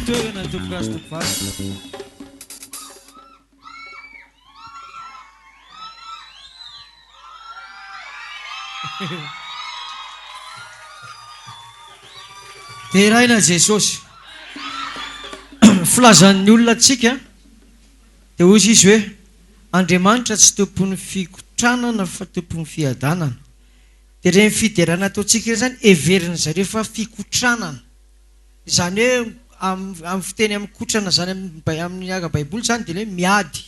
toerana tompokazo tompovazy dia raina jesosy filazan'ny olona atsika dia ozy izy hoe andriamanitra tsy tompon'ny fikotranana fa tompon'ny fiadanana dia reny fiderana ataontsika ireny zany everina zareo fa fikotranana zany hoe amin'ny fiteny amin'ny kotrana zany amin'ny aga baiboly zany dia hoe miady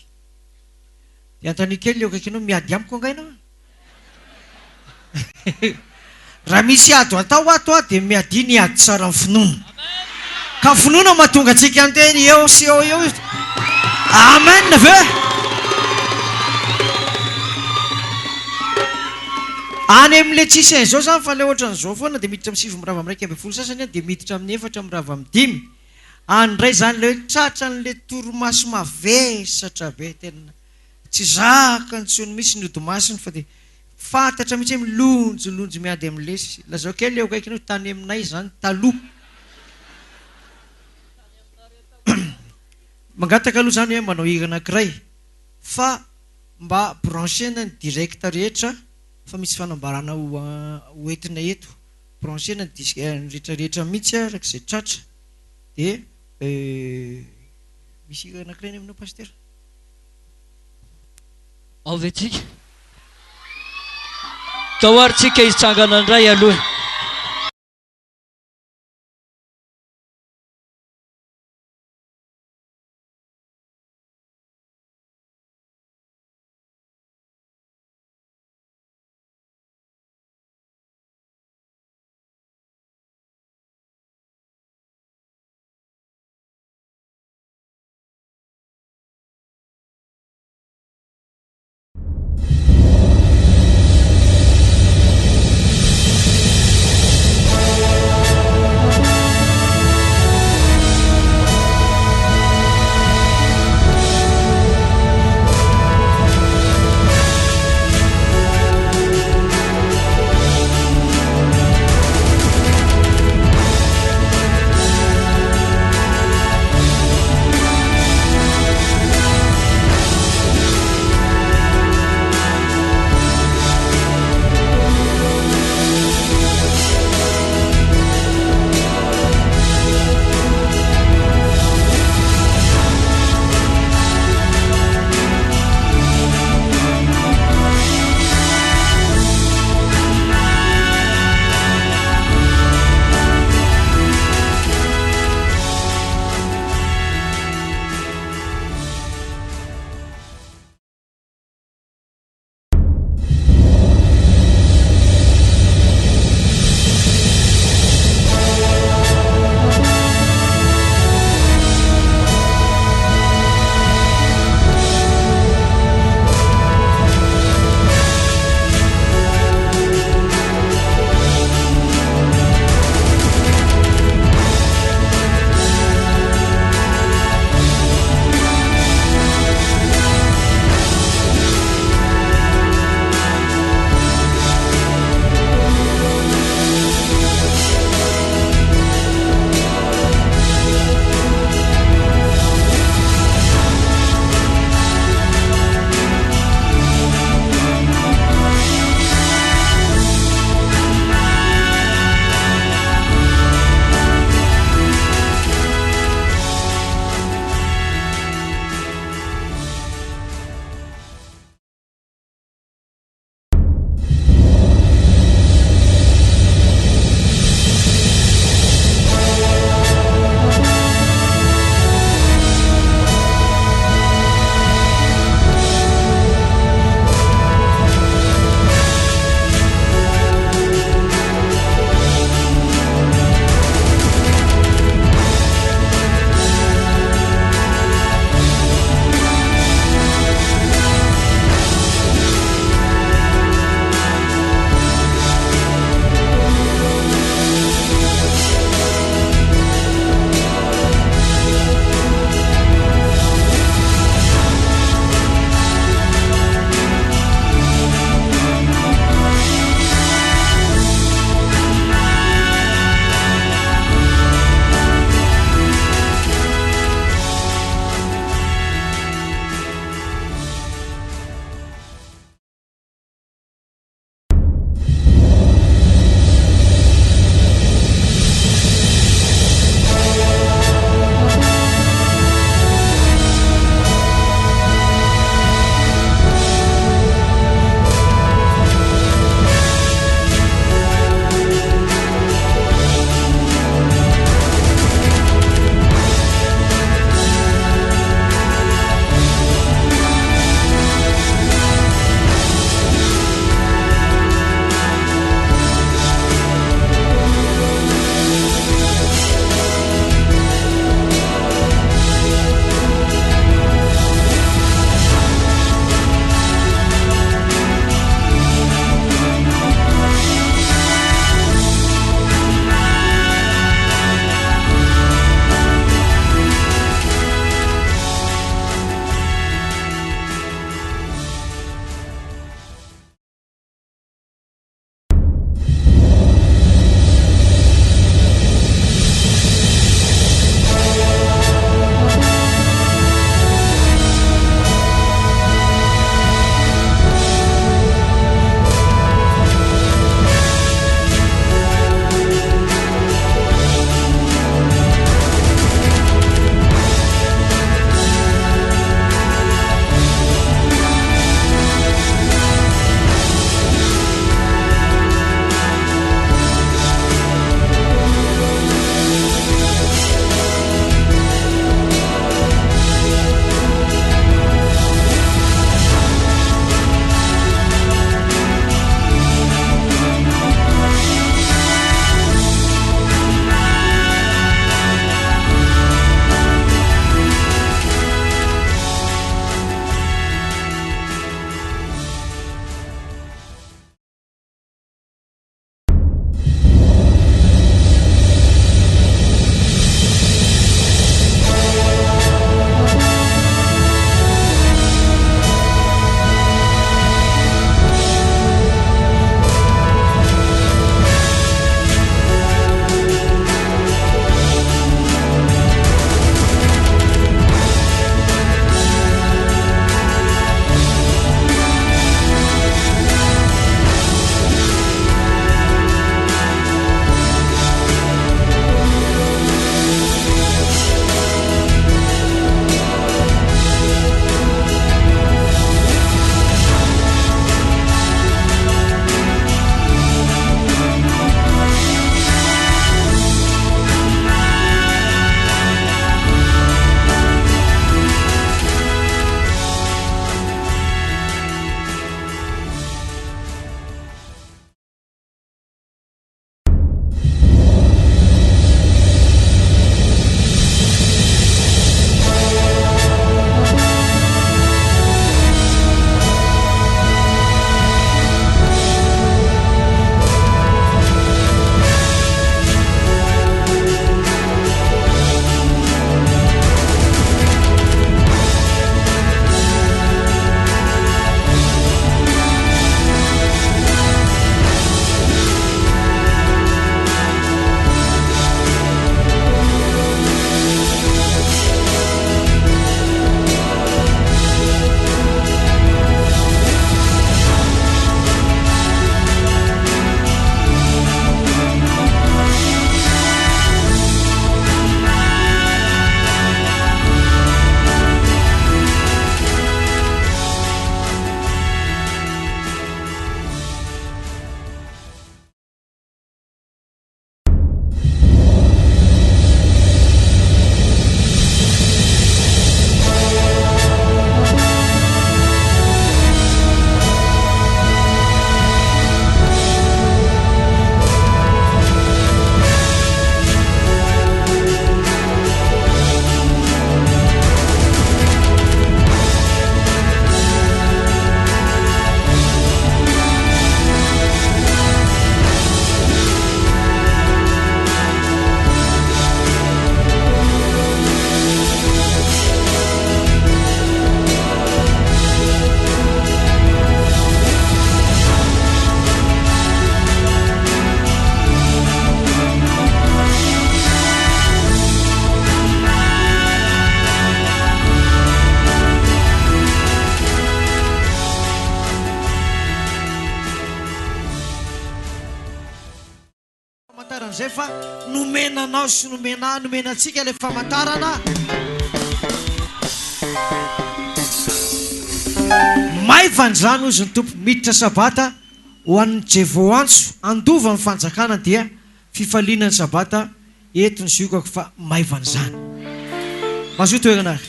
dia antany kely eo akaikinao miady amiko angainao raha misy ado atao ato dia miady ny ady tsara ny finoana ka finoana mahatonga antsika anteny eo sy eo eo amen ve any amin'le tsisy zao zany fa le ohatra n'izao foana dia miditra amin'ny sivy mirava amin'ny raika amby folo sasany dia miditra amin'ny efatra mirava amin'ny dimy andray zany le tratra n'le toromaso mavesatra be tena tsy zaka ny tsony misy ny odimasiny fa dia fantatra mihitsy hoe milonjolonjo miady amin'lesy lazao kely eo akaikinao tany aminay zany taloha mangataka aloha zany hoe manao hira anankiray fa mba branchena ny directa rehetra fa misy fanambarana hoentina eto branchena ny rehetrarehetra mihitsy arak'izay tratra dia misy hira anankiray ny aminao paster ao ve tsika tahoaritsika hitsangana andray aloha famantaran'izay fa nomenanao sy nomenantsika ilay famantarana. Maivanyzany ozy ny tompo miditra sabata ho an'ny Jevoantso andova ny fanjakana dia fifalianany sabata etony ziokako fa maivanyzany. Mazoto hoegnanary.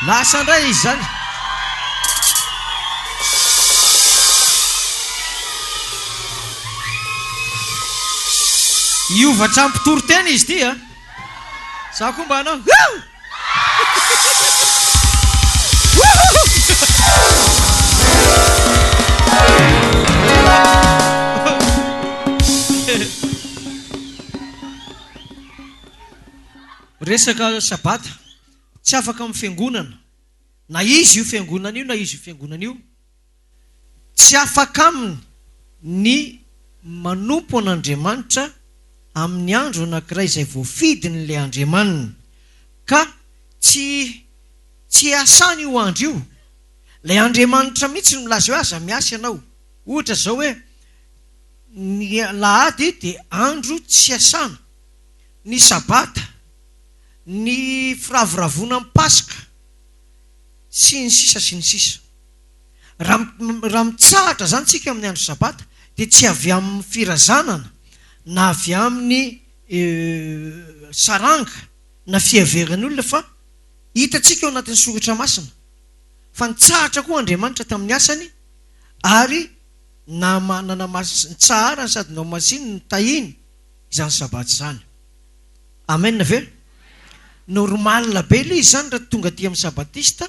Lasa ndray izy zany. Iovatra ampitory-tena izy ty a. Za koa mba anao. Resaka sabata tsy afaka amin'ny fiangonana, na izy io fiangonana io na izy io fiangonana io, tsy afaka aminy ny manompo an'Andriamanitra amin'ny andro anankiray izay voafidiny ilay Andriamanina, ka tsy asany io andro io. Ilay Andriamanitra mihitsy no milaza hoe aza miasa ianao. Ohatra zao hoe ny lahady dia andro tsy asana, ny sabata, ny firavoravona amin'ny Pasika sy ny sisa sy ny sisa. Raha mitsahatra zany tsika amin'ny andro sabata dia tsy avy amin'ny firazanana na avy amin'ny saranga na fiaveran'ny olona, fa hitatsika ao anatin'ny soratra masina fa nitsahatra koa Andriamanitra tamin'ny asany, ary nitsahara sady nao masiny ny tahiny izany sabata zany. Amen ve? Normal be ilay izy zany raha tonga aty amin'ny sabatista,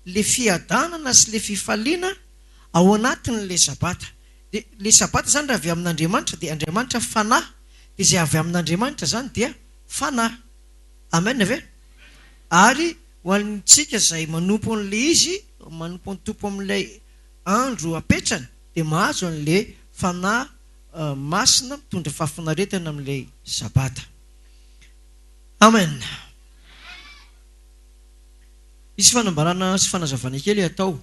le fiadanana sy le fifaliana ao anatin'le sabata. Dia le sabata zany raha avy amin'Andriamanitra dia Andriamanitra fanahy, dia izay avy amin'Andriamanitra zany dia fanahy. Amen ve? Ary ho antsika izay manompo an'ilay izy, manompo ny tompo amin'ilay andro apetrany, dia mahazo an'ilay fanahy masina mitondra fahafinaretana amin'ilay sabata. Amen. Isy fanambarana sy fanazavana kely atao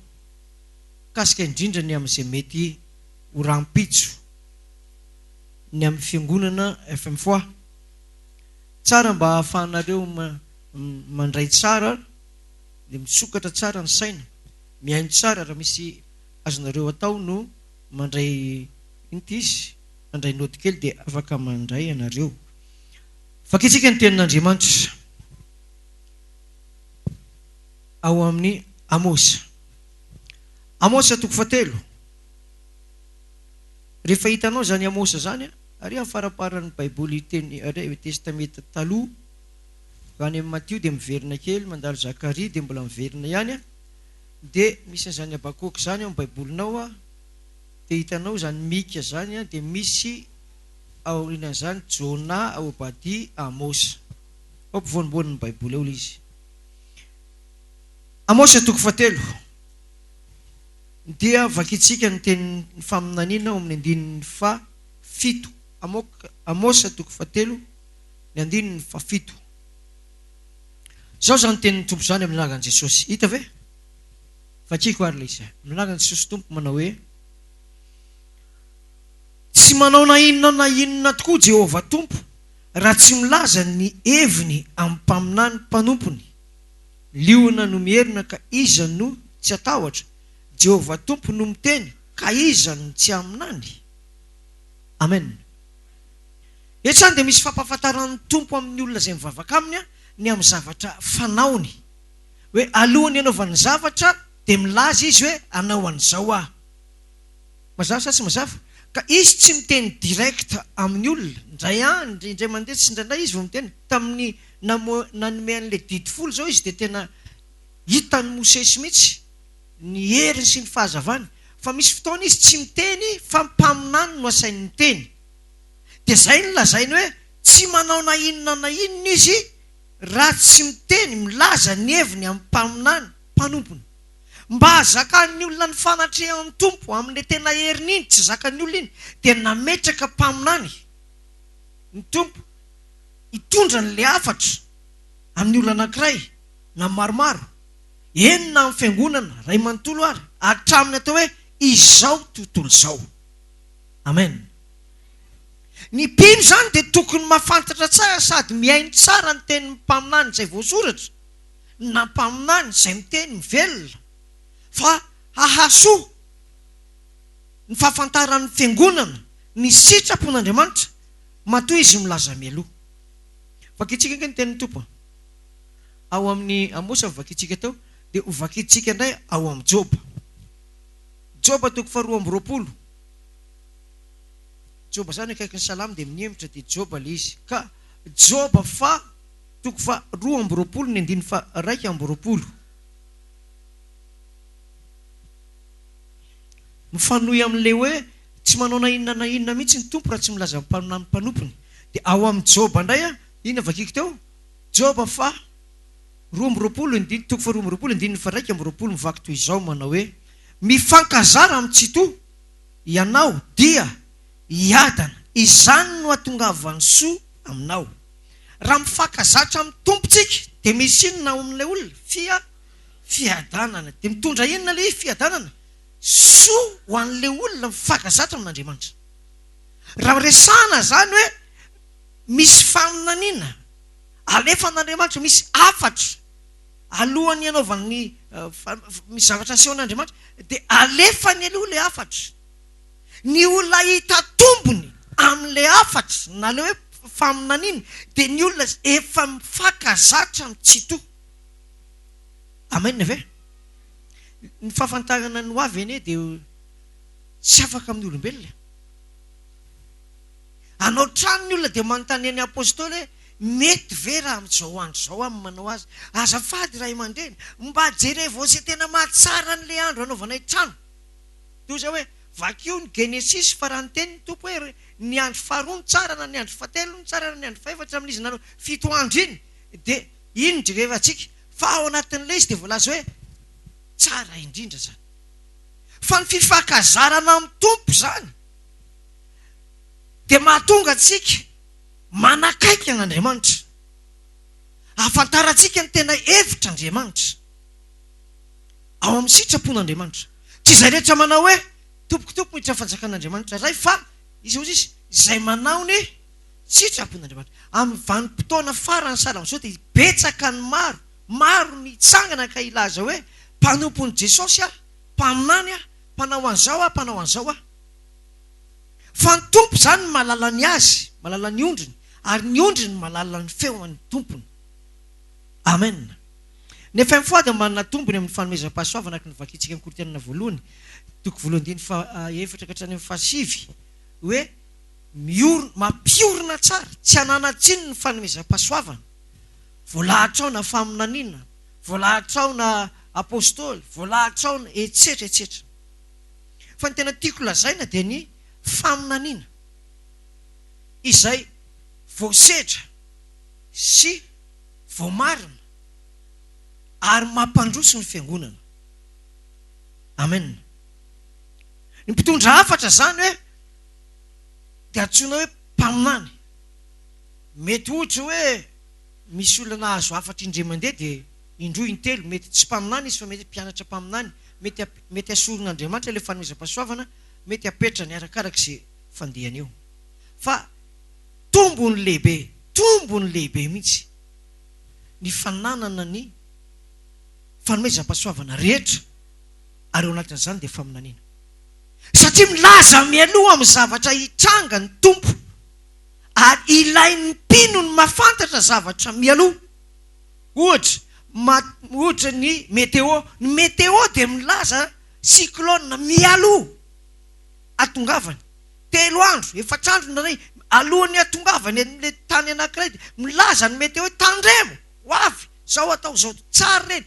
kasika indrindra ny amin'izay mety ho rampitso ny amin'ny fiangonana FM4. Tsara mba ahafahanareo mandray tsara, dia misokatra tsara ny saina, mihaino tsara raha misy azonareo atao no mandray intizy, mandray noty kely dia afaka mandray anareo. Fakitsika ny tenin'Andriamanitra ao amin'ny Amosa. Amosa 3. Rehefa hitanao zany Amosa zany, ary amin'ny faraparan'ny Baiboly teny testameta taloha, any amin'ny Matio dia miverina kely, mandalo Zakaria dia mbola miverina ihany, dia misy zany Abakoky zany ao amin'ny Baibolinao, dia hitanao zany Mika zany, dia misy aorian'izany Jona, Obadia, Amosa. Ao ampovoanimbonin'ny Baiboly ao izy. Amosa 3 dia vakitsika ny teny faminaniana ao amin'ny 7. Amosa 3 ny 7. Zao zany tenin'ny tompo zany amin'ny anaran'i Jesosy. Hita ve? Fakiko ary ilay izy. Amin'ny anaran'i Jesosy tompo manao hoe: tsy manao na inona tokoa Jehova tompo raha tsy milaza ny heviny amin'ny mpaminany mpanompony. Liona no mierina ka iza no tsy atahotra. Jehova tompo no miteny ka iza no tsy aminany. Amen. Etsany dia misy fampahafantaran'ny tompo amin'ny olona izay mivavaka aminy ny amin'ny zavatra fanaony, hoe alohany anaovany zavatra dia milaza izy hoe anao an'izao aho. Mazava sa tsy mazava? Ka izy tsy miteny direct amin'ny olona, indray mandeha tsy indraindray izy vao miteny. Tamin'ny nanome an'ilay 10 zao izy dia tena hitany Mosesy mihitsy ny heriny sy ny fahazavany, fa misy fotoana izy tsy miteny fa mpaminany no asainy miteny. Dia zay no lazainy hoe tsy manao na inona izy raha tsy miteny milaza ny heviny amin'ny mpaminany mpanompony. Mba hazakan'ny olona ny fanatrehana amin'ny tompo amin'ilay tena heriny iny, tsy zakan'ny olona iny, dia nametraka mpaminany ny tompo hitondra n'ilay hafatra amin'ny olona anankiray na maromaro, enina amin'ny fiangonana ray manontolo ary hatraminy atao hoe izao tontolo izao. Amen. Ny mpino zany dia tokony mahafantatra tsara sady miaino tsara ny tenin'ny mpaminany izay voasoratra na mpaminany izay miteny mivelona fa hahasoa ny fahafantaran'ny fiangonana ny sitrapon'Andriamanitra matoa izy milaza mialoha. Vakitsika ny tenin'ny tompo ao amin'ny Amosa vakitsika tao dia vakitsika indray ao amin'ny Joba. Joba toko faharoa amby roapolo. Joba zany akaiky ny salamy dia minihemitra dia Joba le izy. Ka Joba toko faharoa amby roapolo ny andiny raiky amby roapolo. Mifanohy amin'ilay hoe tsy manao na inona mihitsy ny tompo raha tsy milaza ny mpanompony. Dia ao amin'ny Joba indray inona vakiko teo? Joba roa amby roapolo toko faharoa amby roapolo andiny raiky amby roapolo mivaky toy izao manao hoe mifankazara amin'ny tsitoa ianao dia hiadana, izany no hahatongavany soa aminao. Raha mifankazatra amin'ny tompontsika dia misy inona ao amin'ilay olona? Fiadanana. Dia mitondra inona ilay fiadanana? Soa ho an'ilay olona mifankazatra amin'Andriamanitra. Raha resahana zany hoe misy faminaniana alefa n'Andriamanitra, misy afatra alohan'ny anaovany misy zavatra aseho an'Andriamanitra dia alefa ny aloha ilay afatra. Ny olona hita tombony amin'ilay afatra na ilay hoe faminaniana dia ny olona efa mifankazatra amin'ny tsitoa. Amen ve? Ny fahafantarana ny hoavy anie dia tsy afaka amin'ny olombelona. Anao trano ny olona dia manontany ny apôstôly hoe mety ve raha amin'izao andro izao amin'ny manao azy? Azafady ray aman-dreny, mba jerevao izay tena mahatsara n'ilay andro anaovanay trano. Toy izao hoe vakio ny Genesis fa raha ny teny ny tompo hoe ny andro faharoa ny tsara na ny andro fahatelo ny tsara na ny andro fahaefatra amin'izy nanao 7 andro iny dia iny jerevantsika. Fa ao anatin'ilay izy dia voalaza hoe tsara indrindra zany. Fa ny fifankazarana amin'ny tompo zany dia mahatonga antsika manakaiky an'Andriamanitra, ahafantarantsika ny tena hevitra Andriamanitra ao amin'ny sitrapon'Andriamanitra. Tsy izay rehetra manao hoe tompokotompo hitra fanjakan'Andriamanitra ray, fa izy izay manao ny sitrapon'Andriamanitra. Amin'ny vanim-potoana farany salama sao dia betsaka ny maro ny hitsangana ka ilaza hoe mpanompon'i Jesosy mpaminany mpanao an'izao mpanao an'izao fa ny tompo zany malala ny azy, malala ny ondriny, ary ny ondriny malala ny feon'ny tompony. Amen. Nefa amin'ny foady manana tombony amin'ny fanomezam-pahasoavana araka ny vakitsika amin'ny Korintianina voalohany toko voalohany efatra ka hatrany amin'ny fahasivy hoe mampiorina tsara, tsy hananatsiny ny fanomezam-pahasoavana. Voalahatra ao na faminaniana, voalahatra ao na apôstôly, voalahatra ao na etsetra etsetra. Fa ny tena tiako lazaina dia ny faminaniana izay voasedra sy voamarina ary mampandroso ny fiangonana. Amen. Ny mpitondra hafatra zany hoe dia antsoina hoe mpaminany. Mety ohatra hoe misy olona nahazo hafatra indray mandeha dia indroa intelo, mety tsy mpaminany izy fa mety mpianatra mpaminany, mety asoron'Andriamanitra ilay fanomezam-pahasoavana, mety apetrany arakarak'izay fandehany eo. Fa tombony lehibe mihitsy ny fananana ny fanomezam-pahasoavana rehetra, ary eo anatin'izany dia faminaniana. Satria milaza mialoha amin'ny zavatra hitranga ny tompo, ary ilain'ny mpino ny mahafantatra zavatra mialoha. Ohatra ny meteo dia milaza cyclone mialoha atongavany 3 andro 4 andro na ray alohan'ny atongavany amin'ilay tany anankiray dia milaza ny meteo tandremo ho avy zao atao zao tsara reny.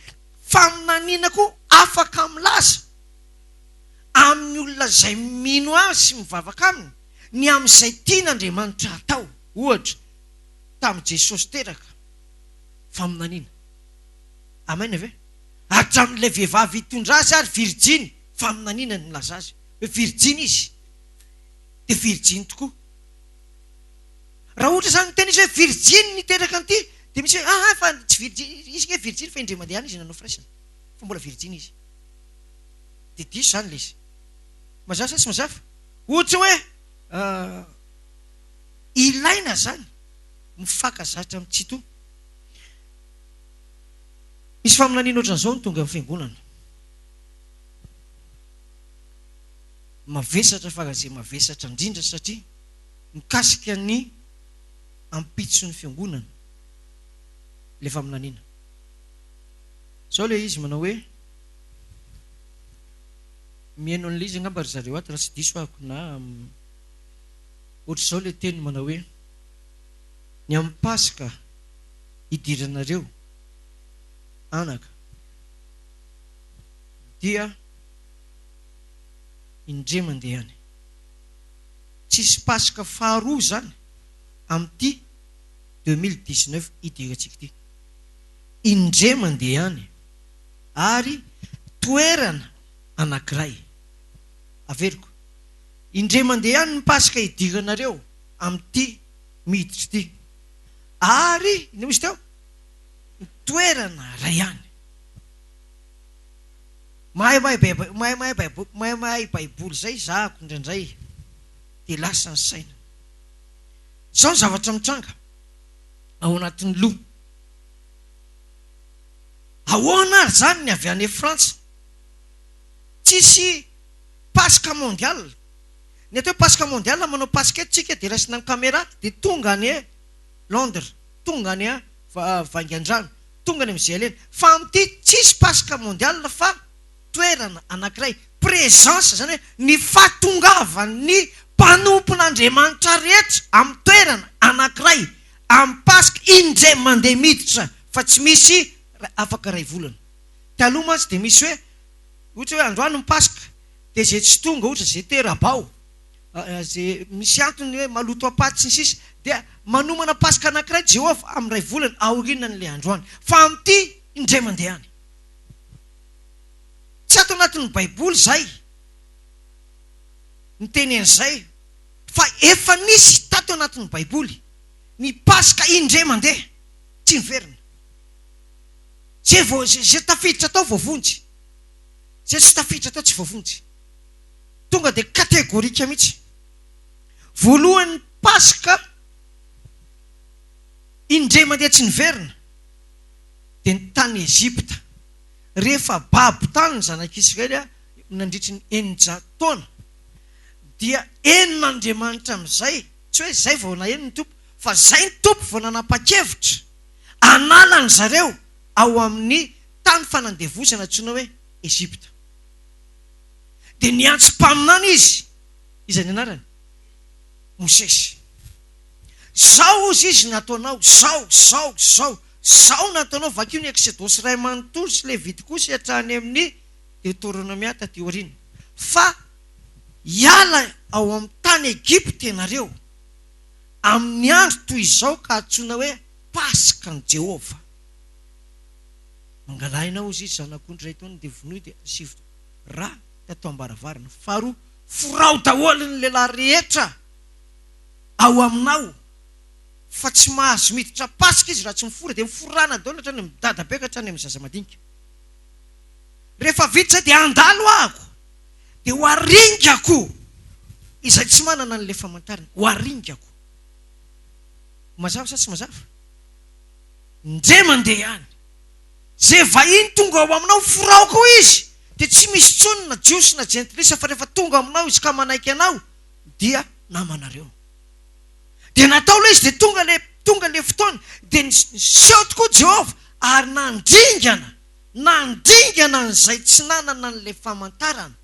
Faminaniana koa afaka milaza amin'ny olona izay mino azy sy mivavaka aminy ny amin'izay tian'Andriamanitra atao. Ohatra tamin'i Jesosy teraka faminaniana. Amen ve? Hatramin'ilay vehivavy hitondra azy ary virginy, faminaniana ny laza azy hoe virginy izy dia virginy tokoa. Raha ohatra zany tena izy hoe virginy niteraka an'ity dia misy hoe fa tsy virginy izy ke virginy fa indray mandeha any izy nanao firaisana fa mbola virginy izy. Dia diso zany ilay izy. mazava sa tsy mazava ohatra hoe ilaina zany mifakazatra amin'tsito misy faminaniana ohatran'izao ny tonga amin'ny fiangonana mavesatra fagazay mavesatra indrindra satria mikasika ny ampitson'ny fiangonana le faminaniana zao le izy manao hoe mihaino an'le izy angamba ry zareo ato raha tsy diso ahako na ohatr'izao le teny manao hoe ny amin'ny Pasika idiranareo anaka dia indre mandeha any tsisy Pasika faharoa zany amin'ity 2019 idirantsika ity indre mandeha any ary toerana anankiray averiko indre mandeha any ny Pasika idiranareo amin'ity miditra ity ary ino misy teo toerana ray any mahay baiboly zay zahako indraindray de lasa ny saina zao ny zavatra mitranga ao anatin'ny loha ahoana ary zany ny avy any Frantsa tsisy Pasika mondial ny atao Pasika mondial manao Pasika tsika de rasina ny caméra de tonga any Londres tonga any Vangaindrano tonga any Mizelena fa amin'ity tsisy Pasika mondial fa toerana anankiray présence zany hoe ny fahatongavan'ny mpanompon'Andriamanitra rehetra amin'ny toerana anankiray amin'ny Pasika indray mandeha miditra fa tsy misy afaka ray volana taloha mantsy de misy hoe ohatra hoe androany ny Pasika de zay tsy tonga ohatra zay terabao zay misy antony hoe maloto apaty sy ny sisa dia manomana Pasika anankiray Jehova amin'ny ray volana aoriana n'le androany fa amin'ity indray mandeha any tsy ato anatin'ny baiboly zay ny teny an'izay fa efa nisy tato anatin'ny baiboly ny Pasika indray mandeha tsy miverina zay tafiditra tao voavonjy zay tsy tafiditra tao tsy voavonjy tonga de kategorika mihitsy voalohan'ny Pasika indray mandeha tsy niverina de ny tany Ezipta rehefa babo tany ny zanak'Israely nandritry ny 900 taona dia enin'Andriamanitra amin'izay tsy hoe zay vao naheno ny tompo fa zay ny tompo vao nanapa-kevitra analany zareo ao amin'ny tany fanandevosana antsoina hoe Ezipta de niantso mpaminany izy izay ny anarany Mosesy zao izy nataonao zao nataonao vakio ny Exodus ray manontolo sy Levity kosa hatrany amin'ny Deutéronomia taty aoriana fa hiala ao amin'ny tany Egipta ianareo amin'ny andro toy izao ka antsoina hoe Pasika ny Jehova mangalainao izy zanak'ondry ray taona de vonoy de sivy ra tatao ambaravarana faharoa forao daholo ny lehilahy rehetra ao aminao fa tsy mahazo miditra Pasika izy raha tsy mifora de miforana daholo hatrany midada be ka hatrany amin'ny zaza madinika rehefa vita zay de andalo ahako de ho aringako izay tsy manana an'le famantarana ho aringako mazava sa tsy mazava ndre mandeha any zay vahiny tonga ao aminao foraoko izy de tsy misy tsonina jiosina gentilisa fa rehefa tonga aminao izy ka manaiky anao dia namanareo de natao le izy de tonga le fotoana de niseho tokoa Jehova ary nandringana n'izay tsy nanana n'le famantarana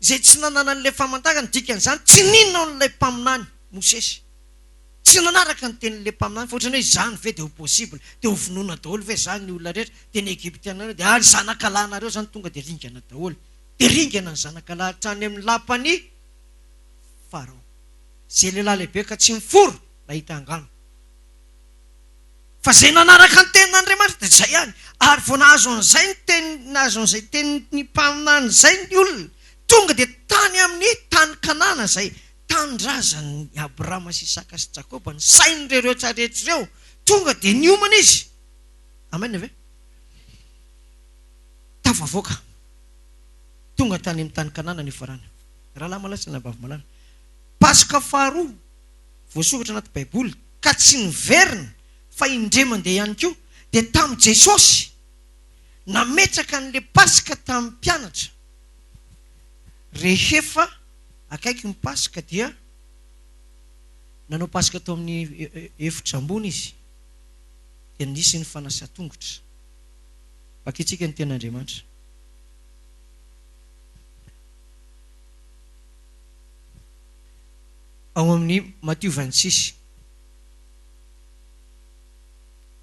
zay tsy nanana n'le famantarana dikan'izany tsy ninona n'lay mpaminany Mosesy tsy nanaraka ny tenin'le mpaminany fa ohatrany hoe izany ve de ho possible de ho vonoina daholo ve zany ny olona rehetra de ny Egyptianareo de ary zanakalahinareo zany tonga de ringana daholo de ringana ny zanakalahy hatrany amin'ny lapany Farao zay lehilahy lehibe ka tsy miforo nahita angano fa zay nanaraka ny tenin'Andriamanitra de zay ihany ary vao nahazo an'izay tenin'ny mpaminany zay ny olona tonga de tany amin'ny tany Kanana zay tandrazan'ny Abrahama sy Isaka sy Jakoba ny sain'ireo rehetra ireo tonga de niomana izy amen ve tavavoaka tonga tany amin'ny tany Kanana ny farana rahalahy malasy na bavy malala. Pasika faharoa voasokatra anaty baiboly ka tsy niverina fa indray mandeha ihany koa dia tamin'i Jesosy nametraka an'ilay pasika tamin'ny mpianatra. Rehefa akaiky ny pasika dia nanao pasika tao amin'ny efitra ambony izy dia nisy ny fanasa-tongotra. Vakitsika ny ten'Andriamanitra. Ao amin'ny Matthieu 26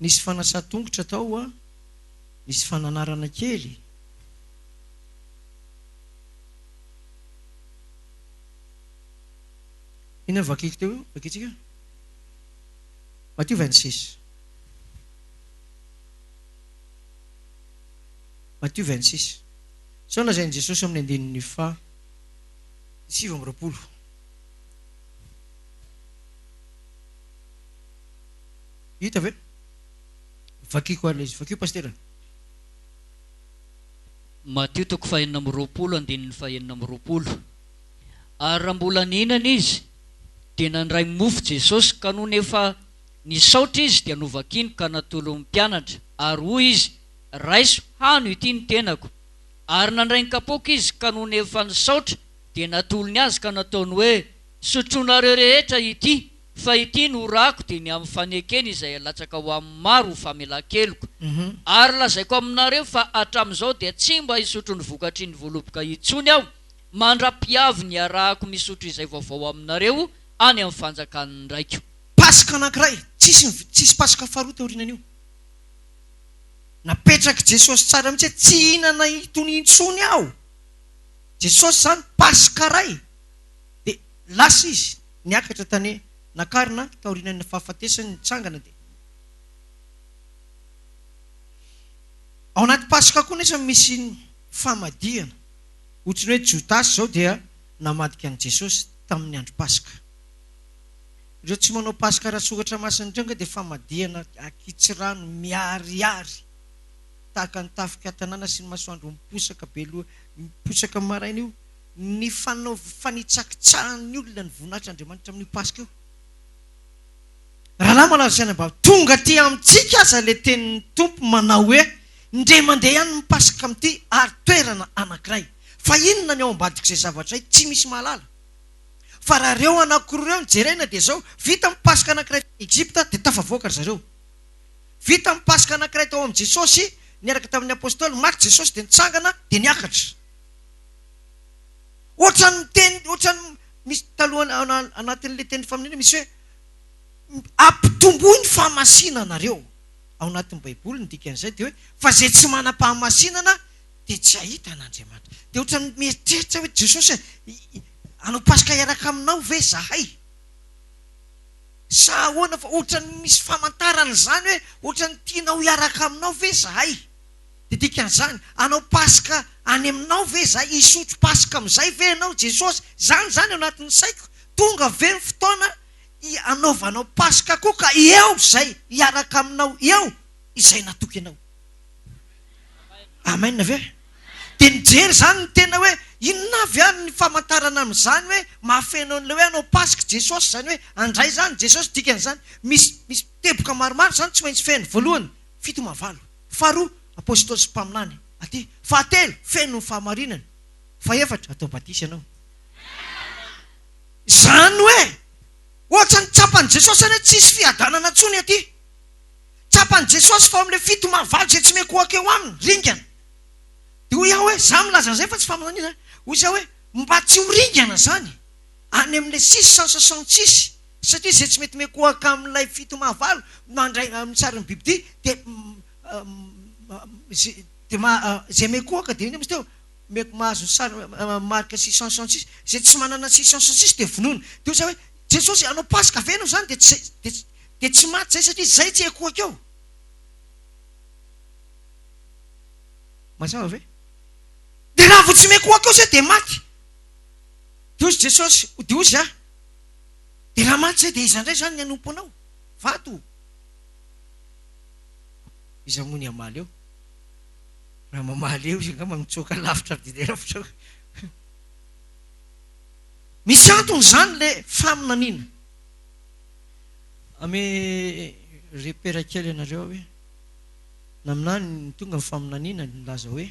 nisy fanasa-tongotra tao a, nisy fananarana kely. Ina vakiky teo, vakitsika. Matthieu 26. Matthieu 26. Sao lazain'i Jesosy amin'ny andininy 7:20. Hita ve? Vakiko alaizy, vakio pastera. Matthieu 5:20 andininy 5:20. Ary raha mbola nihinana izy dia nandray mofo Jesosy ka noho nefa nisaotra izy dia novakiny ka natolo ny mpianatra ary hoy izy, raiso hano ity ny tenako. Ary nandray ny kapoaka izy ka noho nefa nisaotra dia natolony azy ka nataony hoe, sotroanareo rehetra ity, fa ity no rako dia ny amin'ny fanekeny izay alatsaka ho amin'ny maro famelan-keloko. Ary lazaiko aminareo fa hatramin'izao dia tsy mba hisotro ny vokatry ny voaloboka intsony aho, mandra-piavy ny arahako misotro izay vaovao aminareo any amin'ny fanjakan'ny raiko. Pasika anankiray, tsisy pasika faharoa taorianan'io. Napetraka Jesosy tsara mihitsy tsy hihinana itony intsony aho. Jesosy zany pasika ray. Dia lasa izy niakatra tany nakarina taorianany fahafatesany nitsangana. Dia ao anaty pasika koa nefa misy famadihana. Ohatrany hoe Jotasy zao dia namadika an'i Jesosy tamin'ny andro pasika. Ireo tsy manao pasika raha sokatra masina ndranga dia famadihana akitsy rano miariary tahaka ny tafika tanàna sy ny masoandro miposaka be loha, miposaka maraina io, ny fanitsakitsahan'ny olona ny voninahitry'Andriamanitra amin'io pasika io. Rahalahy malaza saina bavy, tonga ty amintsika aza le tenin'ny tompo manao hoe ndray mandeha ihany ny pasika amin'ity ary toerana anankiray. Fa inona ny ao ambadik'izay zavatra izay tsy misy mahalala. Fa raha reo anankiroa mijerena dia zao, vita mipasika anankiray Egypta dia tafavoaka zareo. Vita mipasika anankiray tao amin'i Jesosy, niaraka tamin'ny apôstôly, maty Jesosy dia nitsangana dia niakatra. Ohatrany misy taloha anatin'ilay teny faminena misy hoe ampitomboy ny fahamasinanareo. Ao anatin'ny baiboly ny dikan'izay dia hoe fa izay tsy manam-pahamasinana dia tsy ahita an'Andriamanitra. Dia ohatrany mieritreritra hoe Jesosy anao pasika iaraka aminao ve zahay? Sa ahoana fa ohatrany misy famantarana izany hoe ohatrany tianao iaraka aminao ve zahay? Dia dikan'izany, anao pasika any aminao ve zahay? Hisotro pasika amin'izay ve ianao Jesosy? Zany ao anatin'ny saiko. Tonga ve ny fotoana anaovanao pasika koa ka eo izay iaraka aminao eo izay natoky anao. Amen ve? Dia nijery zany ny tena hoe inona avy any ny famantarana amin'izany hoe mahafenao an'ilay hoe anao pasika Jesosy zany hoe andray zany Jesosy dikan'izany. Misy teboka maromaro zany tsy maintsy feno. Voalohany, fito mahavalo. Faharoa, apôstôly sy mpaminany. Aty, fahatelo, feno ny fahamarinana. Fahaefatra, atao batisy ianao. Zany hoe ohatra ny tsapan'i Jesosy zany hoe tsisy fiadanana intsony aty. Tsapan'i Jesosy fa amin'ilay fito mahavalo izay tsy meko eo aminy, ringana. Dia hoy aho hoe za milaza an'izay fa tsy famanana izy. Hoy za hoe mba tsy ho ringana zany any amin'ilay 666 satria izay tsy mety mekoaka amin'ilay fito mahavalo mandray mitsara ny biby dia izay mekoaka dia misy teo meko mahazo marika 666 izay tsy manana 666 dia vonoina. Dia za hoe Jesosy anao pasika venao zany dia tsy maty zay satria zay tsy ekoaka eo. Mazava ve? Dia raha vo tsy mekoaka eo zay dia maty. Dia ozy Jesosy, dia ozy dia raha maty zay dia iza indray zany ny anompo anao. Vato. Iza moa ny amaly eo? Raha mamaly eo izy nga mamitsoaka lavitra dia lavitra. misy antony zany le faminaniana. Ame repera kely ianareo hoe naminany ny tonga ny faminaniana nilaza hoe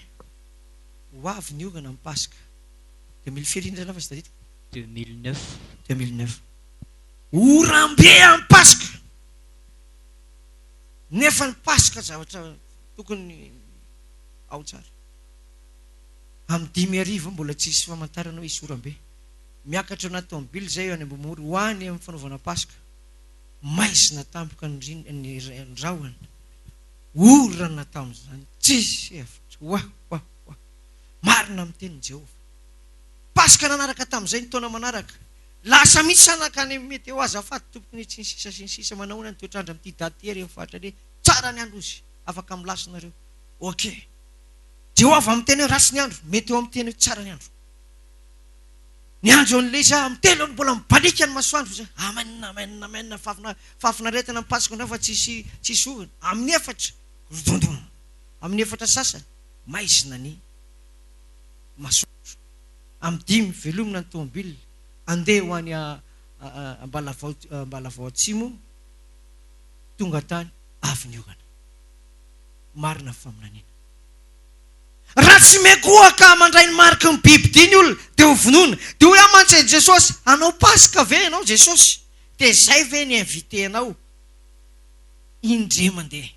ho avy ny ogana amin'ny Pasika 2000 zany fa sy tadidiko 2009 orambe amin'ny Pasika. Nefa ny Pasika zavatra tokony ao tsara. Amin'ny 5 mbola tsisy famantarana hoe isy orambe. Miakatra anaty tomobily zay any Ambomoro ho any amin'ny fanaovana Pasika. Maizina tampoka ny rahona. Orana tamin'izany tsisy hevitra. Wah. Marina amin'ny tenin Jehova. Pasika nanaraka tamin'izay ny taona manaraka. Lasa misy sanakany mety eo azafady tompony tsy ny sisa manao ny toetrandra amin'ity daty ery fatra le tsara ny andro izy afaka milasinareo. Ok. Jehova amin'ny teny hoe rasy ny andro mety eo amin'ny teny hoe tsara ny andro. Ny andro an'ilay izy amin'ny telo mbola mibalika ny masoandro zay. Amen. Fafinaretana amin'ny Pasika nefa tsisy orana. Amin'ny efatra rodondon. Amin'ny efatra sasany maizina ny masoandro. Amin'ny 5 velomina ny tomobily andeha ho any Ambalavao Atsimo tonga tany avy ny ogana. Marina faminaniana. Raha tsy mekoaka mandray ny mariky ny biby diny olona dia ho vonoina. Dia hoe amantsy Jesosy anao Pasika ve ianao Jesosy? Dia zay ve ny invitenao? Indre mandeha.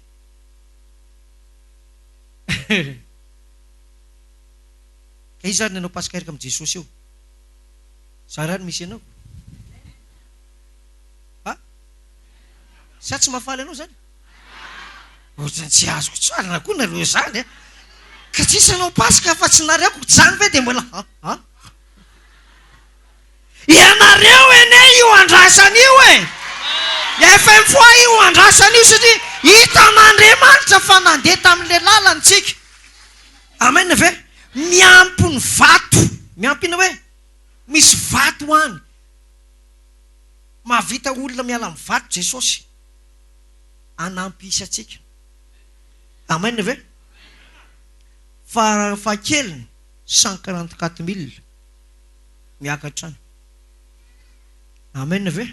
Ka izy ary nanao Pasika erika amin'ny Jesosy eo. Sarary misy ianao. Sa tsy mahafaly anao zany? Tsy azoko tsarana koa nareo zany. Ka tsisy anao Pasika fa tsy nareko zany ve dia mbola ianareo ene io andrasan'io efa mifoa io andrasan'io satria hitan'Andriamanitra fa nandeha tamin'le lalantsika. Amen ve? Miampy ny vato. Miampina hoe misy vato any. Mahavita olona miala amin'ny vato Jesosy. Anampy isatsika. Amen ve? Fa keliny 144,000 miakatra any. Amen ve?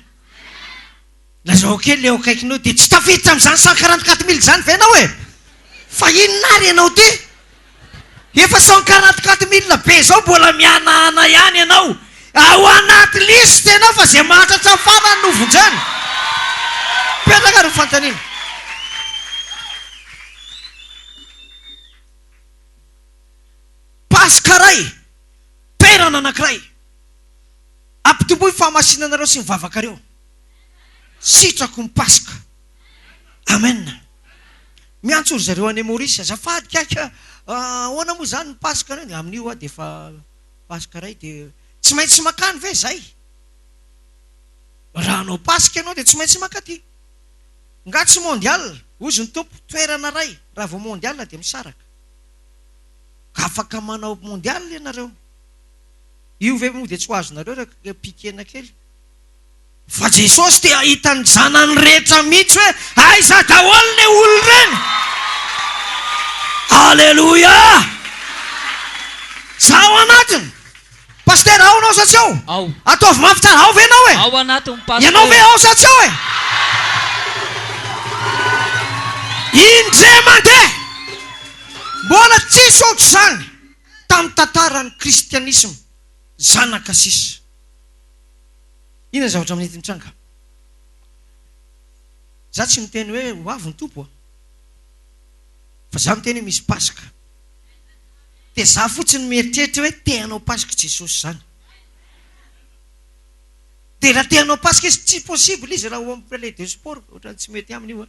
Lazao kely eo akaikinao dia tsy tafiditra amin'izany 144,000 zany ve ianao fa inona ary ianao ty? Efa 144,000 be zao mbola mianahana ihany ianao. Ao anaty liste ianao fa zay mahatratra farany no vonjany. Petraka ny fantaniana. Pasika ray, perana anankiray. Ampitomboy fahamasinanareo sy ny vavakareo. Sitrako ny Pasika. Amen. Miantso zareo any Maorisy azafady kaka ahoana moa zany ny Pasika reny amin'io dia efa Pasika ray dia tsy maintsy makany ve zay? Raha anao Pasika ianao dia tsy maintsy makaty. Nga tsy mondial, ozy ny tompo toerana ray. Raha vao mondial dia misaraka. Ka afaka manao mondial ianareo. Io ve moa dia tsy ho azonareo raha pikena kely. Fa Jesosy dia hitany zanany rehetra mihitsy hoe aiza daholo ny olona ireny. Alleluia. Zaho anatiny. Paster ao anao sa tsy ao? Ao. Ataovy mafy tsara ao ve ianao Ao anatiny Pasika. Ianao ve ao sa tsy ao Indre mandeha. Mbola tsisy ohatr' zany tamin'ny tantaran'ny kristianisma zanaka sisa. Inona zavatra amin'ny teny tranga? Za tsy miteny hoe ho avy ny tompo fa za miteny hoe misy Pasika. Dia za fotsiny mieritreritra hoe te hanao Pasika Jesosy zany. Dia raha te hanao Pasika izy tsy possible izy raha ho amin'ny palais de sport. Ohatrany tsy mety aminy io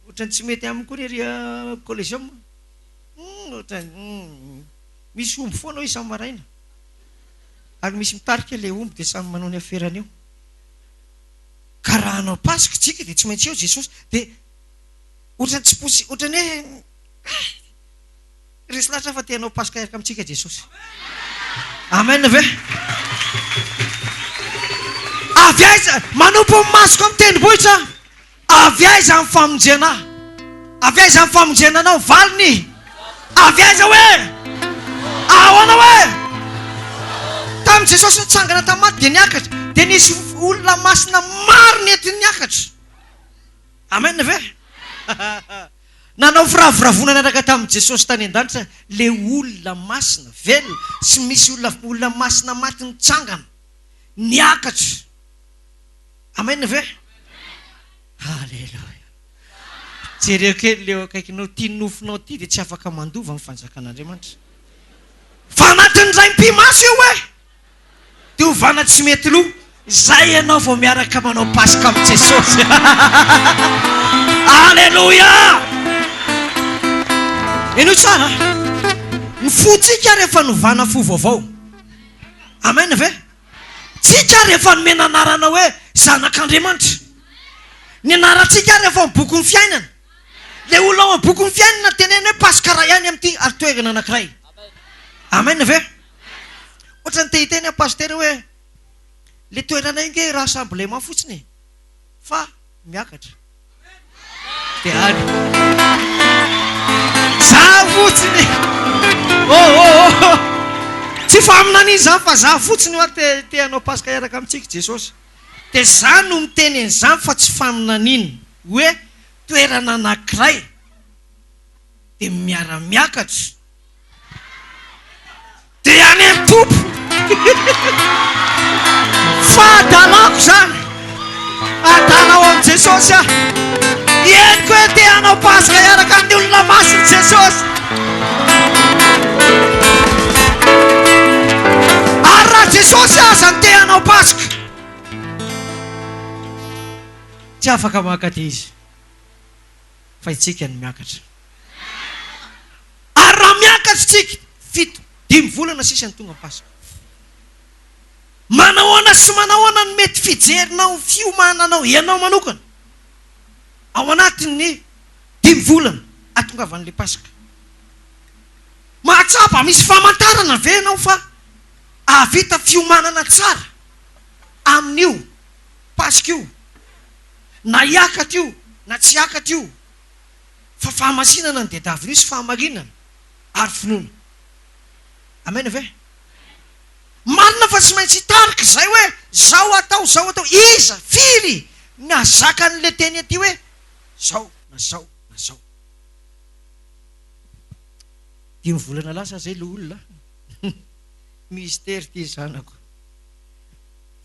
ohatrany tsy mety aminy koa rery collégium. Misy omby foana ao isan'ny maraina. Ary misy mitarika ilay omby dia samy manao ny aferany eo. Ka raha hanao Pasika tsika dia tsy maintsy eo Jesosy. Dia ohatrany tsy possible, ohatrany hoe resy lahatra fa te hanao Pasika erika amintsika Jesosy. Amen ve? Avy aiza manompo ny masoko amin'ny tendrombohitra. Avy aiza amin'ny famonjena. Avy aiza amin'ny famonjena anao valiny. Avy aiza hoe ahoana hoe tamin'i jesosy nitsangana tamaty dia niakatra dia nisy olona masina maro nentiny niakatra. Amen ve? Nanao firavoravonana araka tamin'i jesosy tany an-danitra le olona masina velona sy misy olona masina maty nitsangana niakatra. Amen ve? Halleluja. Jereo kely leo akaikinao tia nofinao ty dia tsy afaka mandova amin'ny fanjakan'Andriamanitra. Fa anatin'izay mpimaso io hoe dia hovana tsy mety loha. Zay ianao vao miaraka manao pasika amin'i Jesosy. Halleluja. Eno tsara ny fotsika rehefa novana fo vaovao. Amen ve? Tsika rehefa nomena anarana hoe zanak'Andriamanitra. Ny anarantsika rehefa miboky ny fiainana. Le olona ao am-boky ny fiainana teneny hoe pasika ray ihany amin'ity ary toerana anankiray. Amen ve? Ohatra ny tehiteny a pasitera hoe le toerana inge raha sambolema fotsiny fa miakatra. Dia any. Za fotsiny. Tsy faminany izany fa za fotsiny hoa te hanao pasika iaraka amintsika Jesosy. Dia za no miteny an'izany fa tsy faminaniny hoe toerana anankiray dia miara-miakatra. Dia any amin'ny tompo. Fahadalako zany. Adalao amin'i Jesosy aho. Henoko hoe te hanao pasika iaraka amin'ny olona masina Jesosy. Ary raha Jesosy aza ny te hanao pasika, tsy afaka mankaty izy fa itsika ny miakatra. Ary raha miakatra tsika 7-5 volana sisa ny tonga pasika. Manahoana sy manahoana ny mety fijerinao fiomananao ianao manokana ao anatin'ny 5 volana atongavan'le pasika. Mahatsapa misy famantarana ve ianao fa avita fiomanana tsara amin'io pasika io, na iakatra io na tsy iakatra io, fa fahamasinana ny diadavina sy fahamarinana ary finoana. Amen ve? Marina fa tsy maintsy hitarika izay hoe zao atao, zao atao. Iza firy miazaka an'le teny aty hoe zao na zao na zao. 5 volana lasa zay le olona. Mystère ty zanako.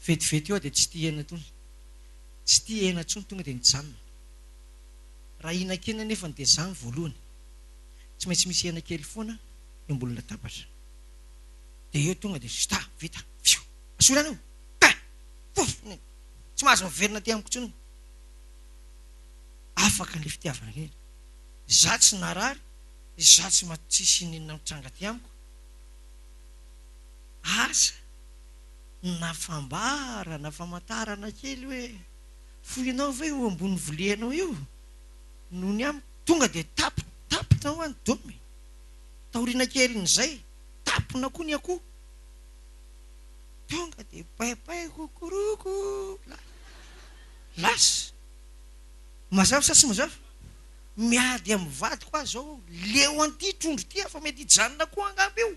Vetivety eo dia tsy tia hena tony. Tsy tia hena tsony tonga dia nijanona. Raha hinan-kena nefa dia zany voalohany. Tsy maintsy misy hena kely foana embony latabatra. Dia eo tonga dia sta vita. Fio. Asolana io. Tsy mahazo miverina ty amiko tsony. Afaka ny fitiavana kely. Za tsy narary, za tsy tsisy ninona mitranga ty amiko. Asa na fambara na famantarana kely hoe foinao ve eo ambony volianao io no ny amiko. Tonga dia tapitao ho any domy. Taoriana kely n'izay tapina koa ny akoho. Tonga dia paipay kokoroko. Lasa mazava sa tsy mazava? Miady amin'ny vady koa zao leo an'ity trondro ty fa mety hijanona koa angamba io.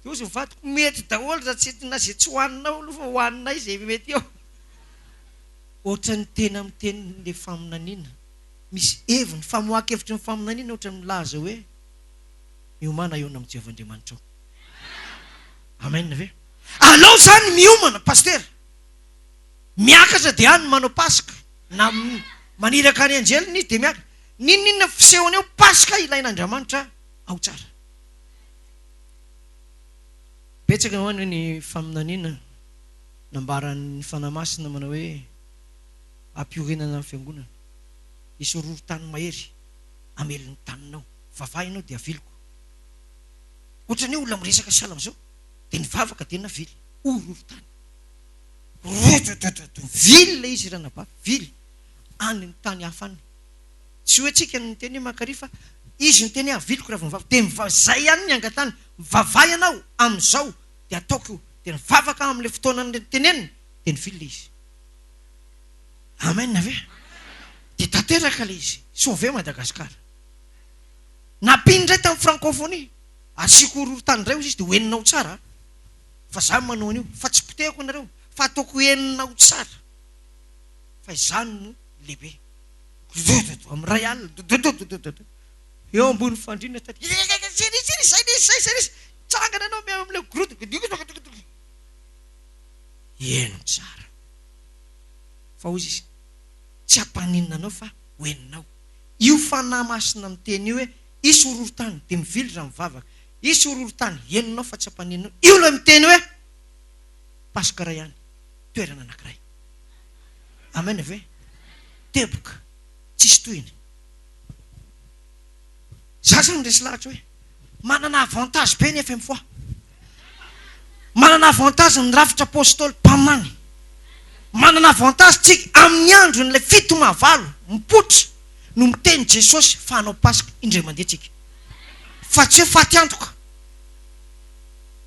Dia ozy vadiko mety daholo raha zay tsy hohaninao aloha fa hohaninay izay mety eo. Ohatra ny tena miteny le faminaniana. Misy heviny famoaka-hevitry ny faminaniana ohatra ny milaza hoe miomana eo amin'ny Jehovah-Andriamanitra ao. Amen ve? Alao zany miomana pasteur. Miakatra dia any manao pasika. Na maniraka ny anjeliny izy dia miakatra. Ninona fisehony eo pasika ilain'Andriamanitra ao tsara. Betsaka ho ny faminaniana nambaran'ny fanamasina manao hoe ampiorenana amin'ny fiangonana. Isy horohon-tany mahery amelin'ny taninao. Vavahinao dia aviliko. Ohatra ny olona miresaka salama zao dia nivavaka dia navily. Horohon-tany. Vily le izy ranaba. Vily. Any ny tany hafany. Tsy hoe tsika ny teny makary fa izy ny teny aviliko raha vao mivavaka. Dia zay ihany ny angatany. Vavay anao amin'izao dia ataoko dia nivavaka amin'ilay fotoana teneniny dia nivily izy. Amen na ve? Dia tanteraka le izy. Sauvé Madagasikara. Napiny indray tamin'ny francophonie. Asiko horohon-tany indray izy dia hoeninao tsara. fa za manao an'io fa tsy potehako anareo fa ataoko enina ho tsara fa izany no lehibe amin'ny ray alina eo ambony fandrina tsangana anao am'le grot eno tsara fa ozy izy tsy ampaninina anao fa hoeninao io fanahy masina miteny io hoe isy ororotany de mivily raha mivavaka isy ororotany eninao fa tsy ampaninanao io le miteny hoe pasikara ihany toerana anankiray amen ave teboka tsisy tohiny za zany ndresy lahatra hoe manana avantage be ny FM fois manana avantage ny rafitra apôstôly mpaminany manana avantage tsika amin'ny andro n'ilay fito mahavalo mipotra no miteny Jesosy fa hanao pasika indray mandeha tsika fa tsy hoe faty antoka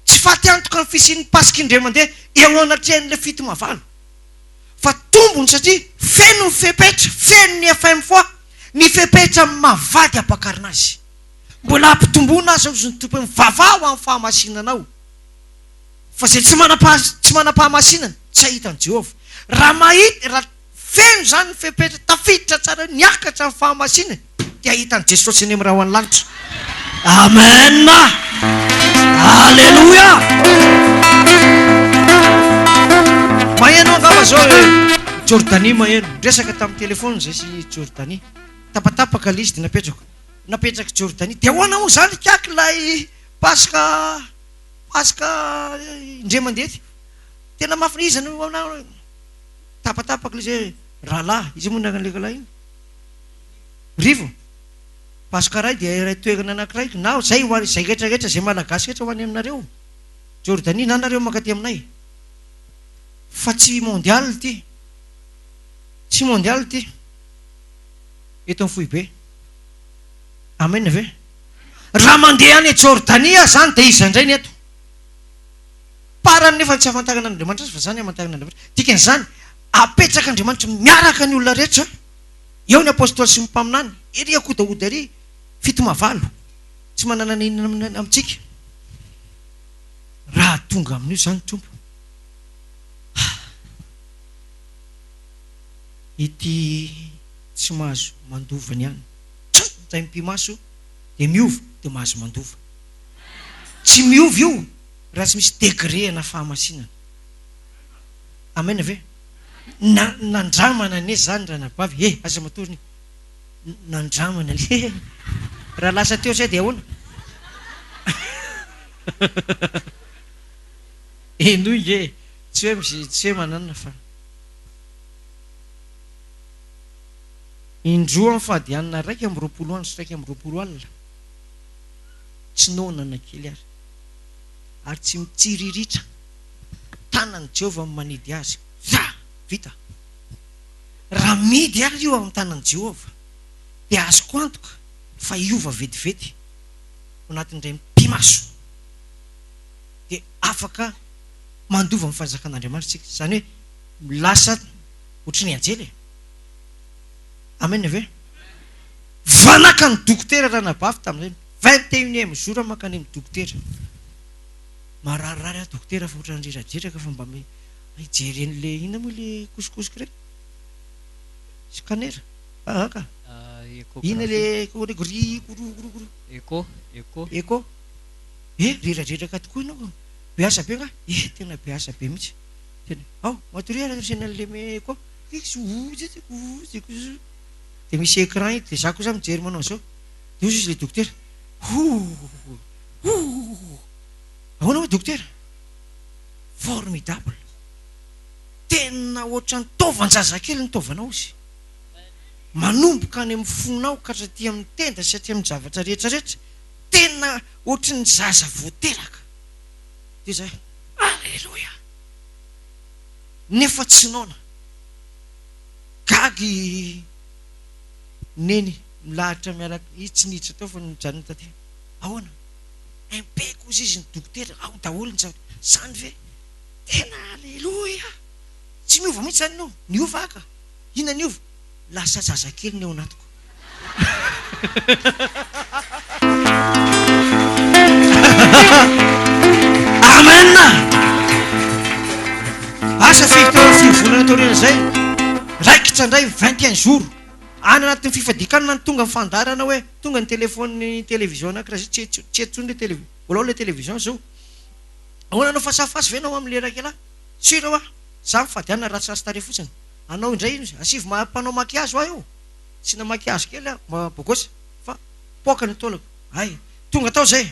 tsy faty antoka ny fisian'ny pasika indray mandeha eo anatrehan'ilay fito mahavalo fa tombony satria feno ny fepetra feno ny FM fois ny fepetra mavady ampakarina azy mbola ampitomboana azy azy ny tompo mivavao amin'ny fahamasinanao fa zay tsy manam-pahamasinana tsy ahitan'i Jehovah raha mahita raha feno zany ny fepetra tafiditra tsara niakatra amin'ny fahamasinana dia ahitan'i Jesosy eny amin'ny raha ho any lanitra amen alleluia maheno angamba zao Jordanie maheno resaka tamin'ny telefona zay sy Jordanie tapatapaka l'izy dia napetraka Jordanie dia hoana moa zany kaky lay pasika indray mandeha tena mafinizana tapatapaka l'izy rahalahy izy moa nakan'ilay iny rivo pasika ray dia ray toerana anankiray na zay zay rehetrarehetra zay malagasy rehetra ho any aminareo Jordanie na nareo mankaty aminay fa tsy mondial ty tsy mondial ty eto amin'ny Fohibe amen ave raha mandeha any Jordania zany dia izy indray ny eto parany nefa tsy afantarana Andriamanitra azy fa zany amantarana Andriamanitra dikan'izany apetraka Andriamanitra miaraka ny olona rehetra eo ny apôstôly sy ny mpaminany ery akodaoda ery fito mavalo tsy manana ninana amintsika raha tonga amin'io zany tompo ity tsy mahazo mandovany ihany zay mpimaso dia miova dia mahazo mandova tsy miova io raha tsy misy degré na fahamasinana amen ave nandramana ne zany raha nabavy aza matoriny nandramana le raha lasa teo zay dia ahoana enoy tsy hoe manana fa indroa amin'ny fahadianana raiky amin'ny roapolo andro sy raiky amin'ny roapolo alina tsy nonana kely ary tsy mitsiriritra tanan'i Jehovah manidy azy vita raha midy ary io amin'ny tanan'i Jehovah dia azoko antoka fa iova vetivety ao anatin'indray mpimaso dia afaka mandova amin'ny fanjakan'Andriamanitra tsika zany hoe lasa ohatry ny anjely amen ave vanaka ny dokotera raha nabafy tamin'izay 21e jour makany amin'ny dokotera mararirary dokotera fa ohatran'ny reradraraka fa mba hijeren'le ina moa le kosikosika rek scanner ka ina le eko reradraraka tokoa ianao beasa be nga tena beasa be mihitsy ao matoreasenan'le eko dia misy écran ity dia za koa za mijery manao zao dia ozy izy le dokotera ahoana hoe dokotera formidable tena ohatran'ny taovan-jazakely ny taovanao izy manomboka any amin'ny fonao ka hatraty amin'ny tenda sy haty amin'ny zavatra rehetrarehetra tena ohatry ny zaza voateraka dia zay alleloia nefa tsy naona gagy neny milahatra miaraka izy tsy niditra tao fa nijanona taty ahoana impeko izy izy ny dokotera ao daholo ny zavatra zany ve tena alleloia tsy miova mihitsy zany anao niova aka ina niova lasa zazakely ny ao anatiko amen asa fivolana taorina zay raikitra indray 21 jours any anatin'ny fifadikanana ny tonga mifandarana hoe tonga ny telefony télévision anakiraha zay tsy etsony le télévision volao le télévision zao ahoana anao fasafasy venao amin'le raikalahy sira hoa za mifadiana ratsirasy tare fotsiny anao indray ino asivy mampanao makiazy ho io tsy na makiazy kely a mabogosy fa poka ny taolako ay tonga tao zay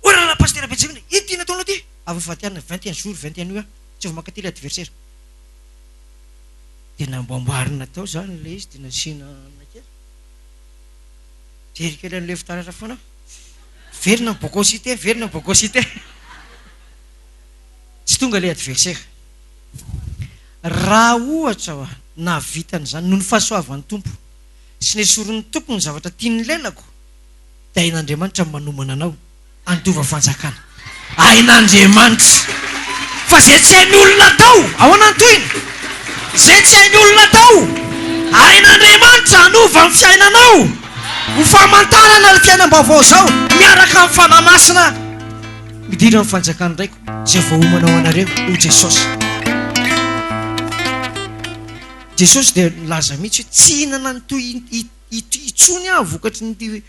orana pastera betsevina ino ty nataonao ty avy mifadiana 21 jours 21 nuit tsy vao makaty le adversaire tena mboamboarina tao zany le izy tena sina nakely tery kely an'le fitaratra foana verina bogosité verina bogosité tsy tonga le adversaire raha ohatra hoa navitany zany noho ny fahasoavan'ny tompo sy ny soron'ny tompo ny zavatra tiany lelako de ain'Andriamanitra manomana anao andova fanjakana ain'Andriamanitra fa zay tsy hain'ny olona tao ahoana antoiny zay tsy hain'ny olona tao ain'Andriamanitra anova ny fiainanao ho famantarana ny fiainam-baovao zao miaraka amin'ny fanamasina midira ny fanjakana ndraiko zay vahomanao anareo ho Jesosy Jesosy dia laza mihitsy hoe tsy hinana ny toy itsony aho vokatry ny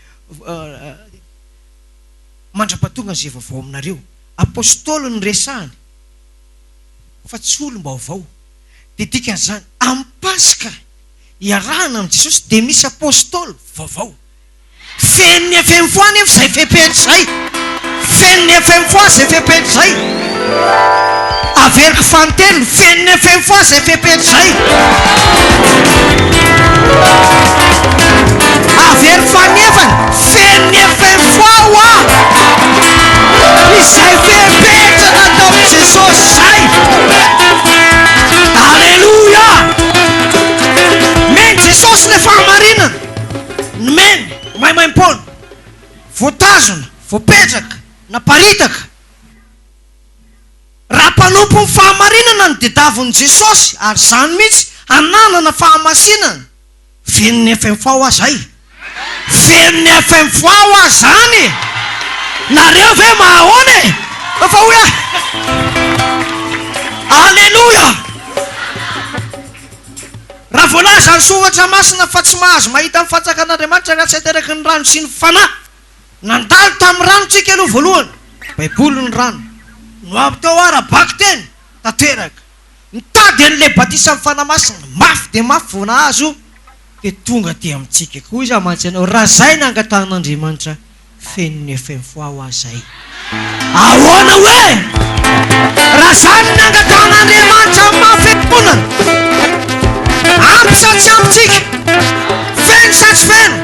mandra-pahatonga zay vaovao aminareo apôstôly ny resahany fa tsy olom-baovao dia dikan'izany amin'ny Pasika iarahana amin'i Jesosy dia misy apôstôly vaovao feniny FM foany efa zay fepetra zay feniny FM foa zay fepetra zay averiko fantelo feniny FM foa zay fepetra zay averiko fanefany feniny FM foa hoa izay fepetra nataon'i Jesosy zay alleluia meny Jesosy le fahamarinana meny maimaim-pona voatazona voapetraka naparitaka raha mpanompo ny fahamarinana ny dedavon'i Jesosy ary zany mihitsy ananana fahamasinana veniny FM foa hoa zay veniny FM foa hoa zany nareo ve mahahony fa hoia alleluia raha voalaza ny soratra masina fa tsy mahazo mahita ny fanjakan'Andriamanitra raha tsy ateraky ny rano sy ny fanahy nandalo tamin'ny rano tsika aloha voalohany baiboly ny rano no avy tao ara-baky teny tanteraka nitady an'le batisa amin'ny fanamasina mafy de mafy vao nahazo dia tonga ty amintsika koa izy amantsy anao raha zay nangatan'Andriamanitra feniny FM foa hoa zay ahoana hoe raha zany nangatan'Andriamanitra mafemponana ampy sa tsy ampitsika feno sa tsy feno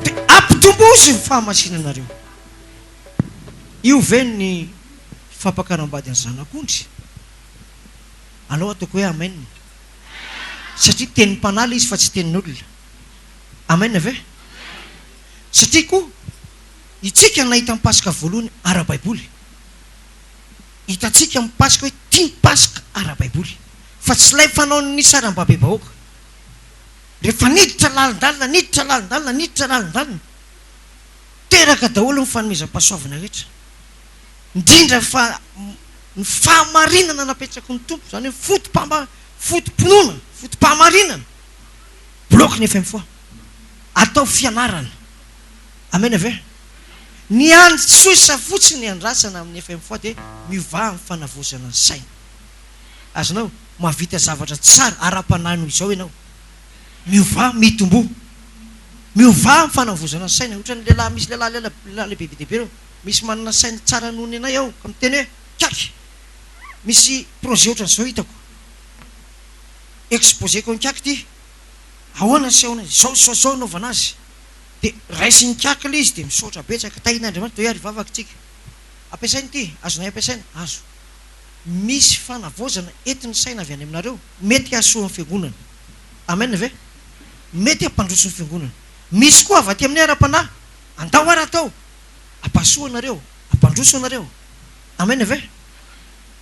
dia ampitombozy ny fahamasinanareo io ve ny fampakaram-bady ny zanak'ondry alao ataoko hoe amen satria tenin'ny mpanala izy fa tsy tenin'olona amen ve satria koa itsika nahita ny Pasika voalohany ara-baiboly hitatsika amin'ny Pasika hoe tia ny Pasika ara-baiboly fa tsy lay fanao ny saram-babe bahoaka rehefa niditra lalindalina niditra lalindalina niditra lalindalina teraka daholo ny fanomezam-pahasoavana rehetra indrindra fa ny fahamarinana napetraky ny tompo zany hoe fotom-pinoana fotom-pahamarinana bloky ny FM foa atao fianarana amen ave ny andsoisa fotsiny andrasana amin'ny FM foa dia miova amin'ny fanavozana ny saina azonao mahavita zavatra tsara ara-panahy noho izao ianao miova mitombo miova amin'ny fanavozana ny saina ohatra ny lehilahy misy lehilahy lehibe dehibe reo misy manana saina tsara nohony anay ao ka miteny hoe kaky misy projet ohatra n'izao hitako exposeko ny kaky ty ahoana sehoana zao naovana azy dia raisiny kaky le izy dia misaotra betsaka tahin'Andriamanitra dia ary vavaka tsika ampiasainy ty azonay ampiasaina azo misy fanavozana entiny saina avy any aminareo mety hahasoan'ny fiangonana amen ve mety hampandroso ny fiangonana misy koa avy aty amin'ny ara-panahy andao ara tao ampasoa anareo ampandroso anareo amen ve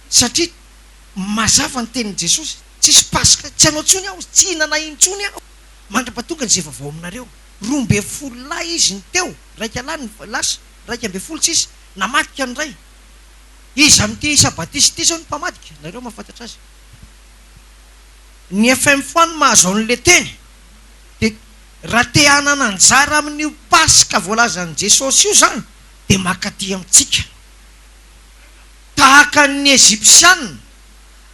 satria mazava ny tenin'i Jesosy tsisy Pasika tsy hanao tsony aho tsy hinana intsony aho mandra-pahatonga ny zay vaovao aminareo 12 lahy izy ny teo raika lahy ny lasa raika 12 tsisy namatika ny ray izy amin'ity sabatisa ity zao ny mpamadika nareo mahafantatra azy ny efa mifoany mahazo an'le teny dia raha te hanana anjara amin'io pasika voalazan'i Jesosy io zany dia makaty amintsika tahaka ny Ezipsianina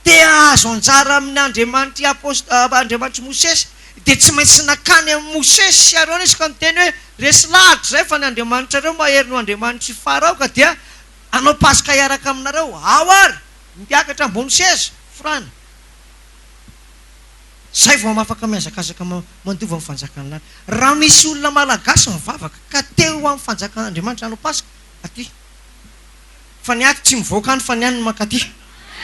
te azo anjara amin'ny Andriamanitry Mosesy dia tsy maintsy nakany amin'ny Mosesy sy Arona izy ka miteny hoe resy lahatra zay fa ny Andriamanitra reo mahery no Andriamanitry farao ka dia anao pasika iaraka aminareo ao ary miakatra ambony seza frana zay vao mafaka miazakazaka mandova amin'ny fanjakana lany raha misy olona malagasy mivavaka ka teo amin'ny fanjakan'Andriamanitra anao pasika aty fa ny aty tsy mivoaka any fa ny any makaty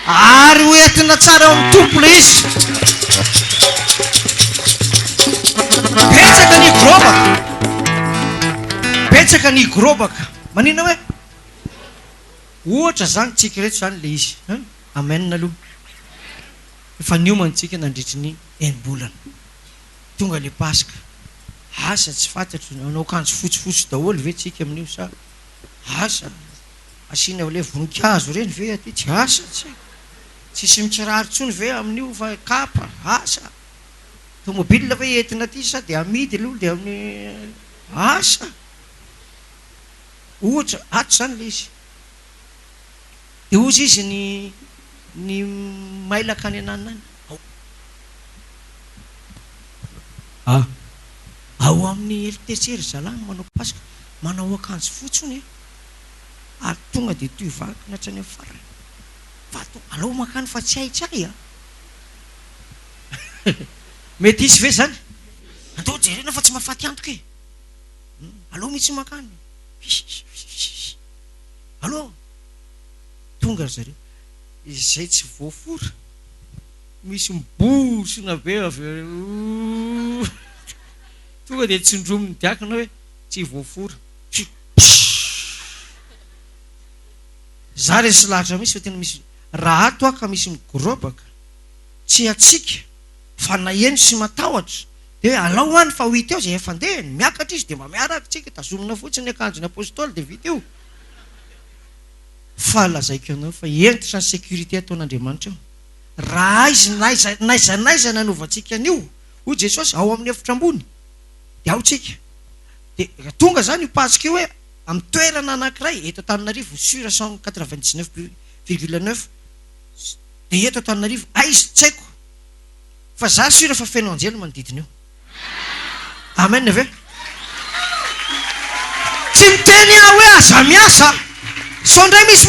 ary hoentina tsara eo amin'ny tompo le izy betsaka ny grobaka betsaka ny grobaka manina hoe ohatra zany tsika reto zany le izy amen aloha efa niomantsika nandritry ny enim-bolana tonga le pasika asa tsy fantatro anao kanjo fotsifotsy daholo ve tsika amin'io sa asa asiana le voninkazo reny ve aty tsy asa tsisy mikiraro tsony ve amin'io fa kapa asa tomobile ve entina aty sa dia amidy aloha dia amin'ny asa ohatra ato zany le izy dia ozy izy ny mailaka any ananany ao amin'ny elitesery zalany manao pasika manao akanjo fotsony ary tonga dia toy vaky natrany amin'ny farany fa alao makany fa tsy haitsay mety isy ve zany andao jerena fa tsy mahafaty antoka e alao mitsy makany alao tonga ry zareo izay tsy voafora misy mibosona be avy tonga dia tsindrominy diakana hoe tsy voafora za resy lahatra misy fa tena misy raha ato aka misy migrobaka tsy atsika fa naheno sy matahotra dia hoe alao any fa ho hita eo zay efa ndehany miakatra izy dia mba miaraka tsika tazomina fotsiny akanjony apôstôly dia vita eo fa lazaiko anao fa entitra ny sécurité ataon'Andriamanitra eo raha izy naiza nanovantsika an'io hoy Jesosy ao amin'ny efitra ambony dia ao tsika dia tonga zany io pasika io hoe amin'ny toerana anankiray eto Antananarivo sur 199,9 dia eto Antananarivo izy tsy haiko fa za sur fa feno anjely manodidina eo amen ve tsy miteny aho hoe aza miasa so ndray misy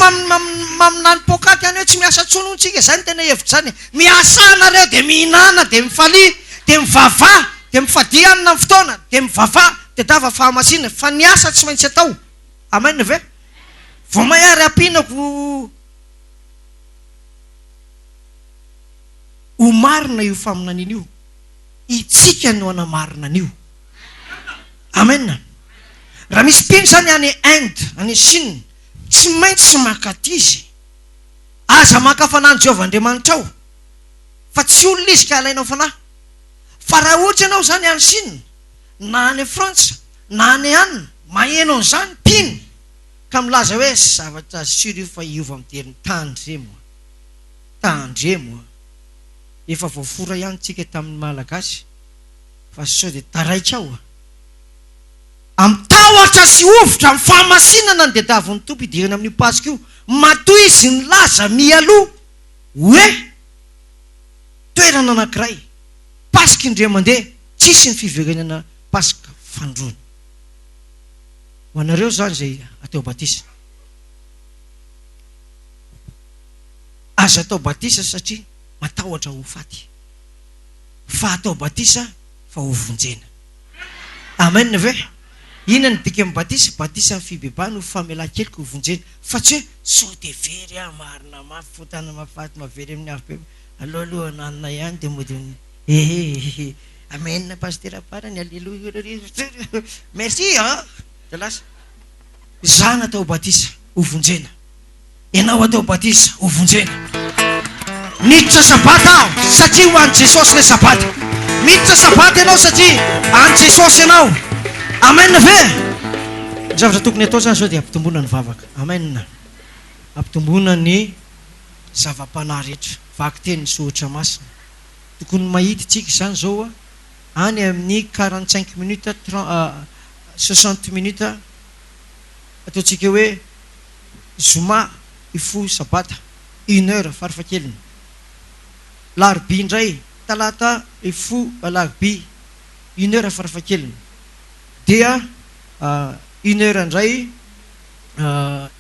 maminany pokaty any hoe tsy miasa tsonontsika zany tena hevitra zany miasa nareo dia mihinana dia mifalia dia mivavà dia mifadia anina amin'ny fotoana dia mivavà dia dava fahamasina fa ny asa tsy maintsy atao amen ve vao mahary ampinako ho marina io faminanina io itsika no anamarina an'io amen raha misy mpino zany any Inde any Chine tsy maintsy makaty izy aza makafanany Jehovahandriamanitra ao fa tsy olona izy ka alainao fanahy fa raha ohatra ianao zany any Chine na any Frantsa na any anina maheno an'izany mpino ka milaza hoe zavatra sur io fa iova mideriny tandremo efa voafora ihany tsika tamin'ny malagasy fa sao dia taraika ao amtahotra sy ovitra amin'ny fahamasinana ny dedavon'ny tompo idirana amin'ny pasika io matoy izy ny laza mialoha hoe toerana anankiray pasika indray mandeha tsisy ny fiverenana pasika fandrony ho anareo zany zay atao batisa aza atao batisa satria matahotra ho faty fa atao batisa fa ho vonjena amen ve inona ny dika amin'ny batisa batisa ny fibebany ho famelan-keloka ho vonjena fa tsy hoe sao de very marina mafy fotana mafaty mavery amin'ny afo be aloha ananina ihany dia mody amen pasteur parany alleluia merci de lasa zana atao batisa ho vonjena ianao atao batisa ho vonjena miditra sabata aho satria ho any Jesosy le sabata miditra sabata ianao satria any Jesosy ianao amen ve zavatra tokony atao zany zao dia ampitomboana ny vavaka amen ampitombona ny zava-panahy rehetra vaky teny sohatra masina tokony mahita tsika izany zao any amin'ny 45 minutes 60 minutes ataontsika hoe zoma ifo sabata 1 heure farafakeliny larobia indray talata ifo larobia 1 heure farafakeliny dia 1 heure indray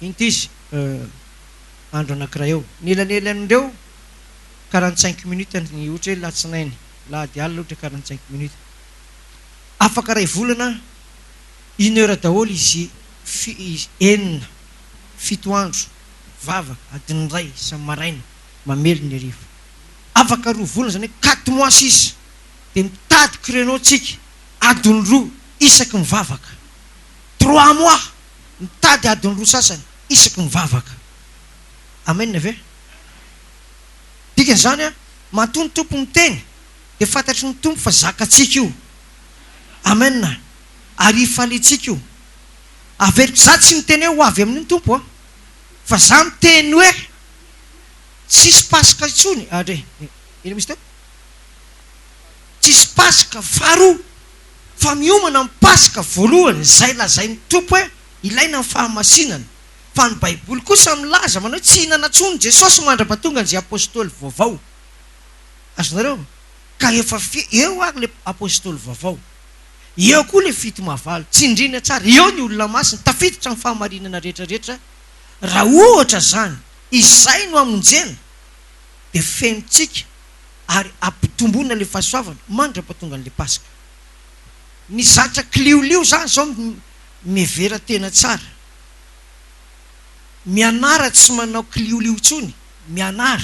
inty izy andro anankiray eo nelanelanyndreo 45 minutes ny ohatra hoe latsinainy lahady alina ohatra 45 minutes afaka ray volana 1 heure daholo izy enina 7 andro vavaka adiny ray samy maraina mamelo ny arivo afaka 2 volana zany hoe 4 mois sisa dia mitady créneau tsika adiny 2 isaky mivavaka 3 mois mitady adiny 2 sasany isaky mivavaka amen ave dikan'izany mantony tompo miteny dia fantatry ny tompo fa zakatsika io amen ary falitsika io averiko za tsy miteny hoe ho avy amin'ny tompo fa za miteny hoe tsisy pasika intsony are ino misy teo tsisy pasika faharoa fa miomana amin'ny pasika voalohany zay lazain'ny tompo hoe ilaina amin'ny fahamasinana fa ny baiboly kosa milaza manao hoe tsy hihinana tsony Jesosy mandra-pahatonga zay apôstôly vaovao azonareo ka efa eo ary le apôstôly vaovao eo koa le fito mahavalo tsy indrina tsara eo ny olona masina tafiditra amin'ny fahamarinana rehetrarehetra raha ohatra zany izay no amonjena dia fenotsika ary ampitombona le fahasoavana mandra-pahatonga n'le pasika ny zatra kliolio zany zao mevera tena tsara mianara tsy manao kliolio tsony mianara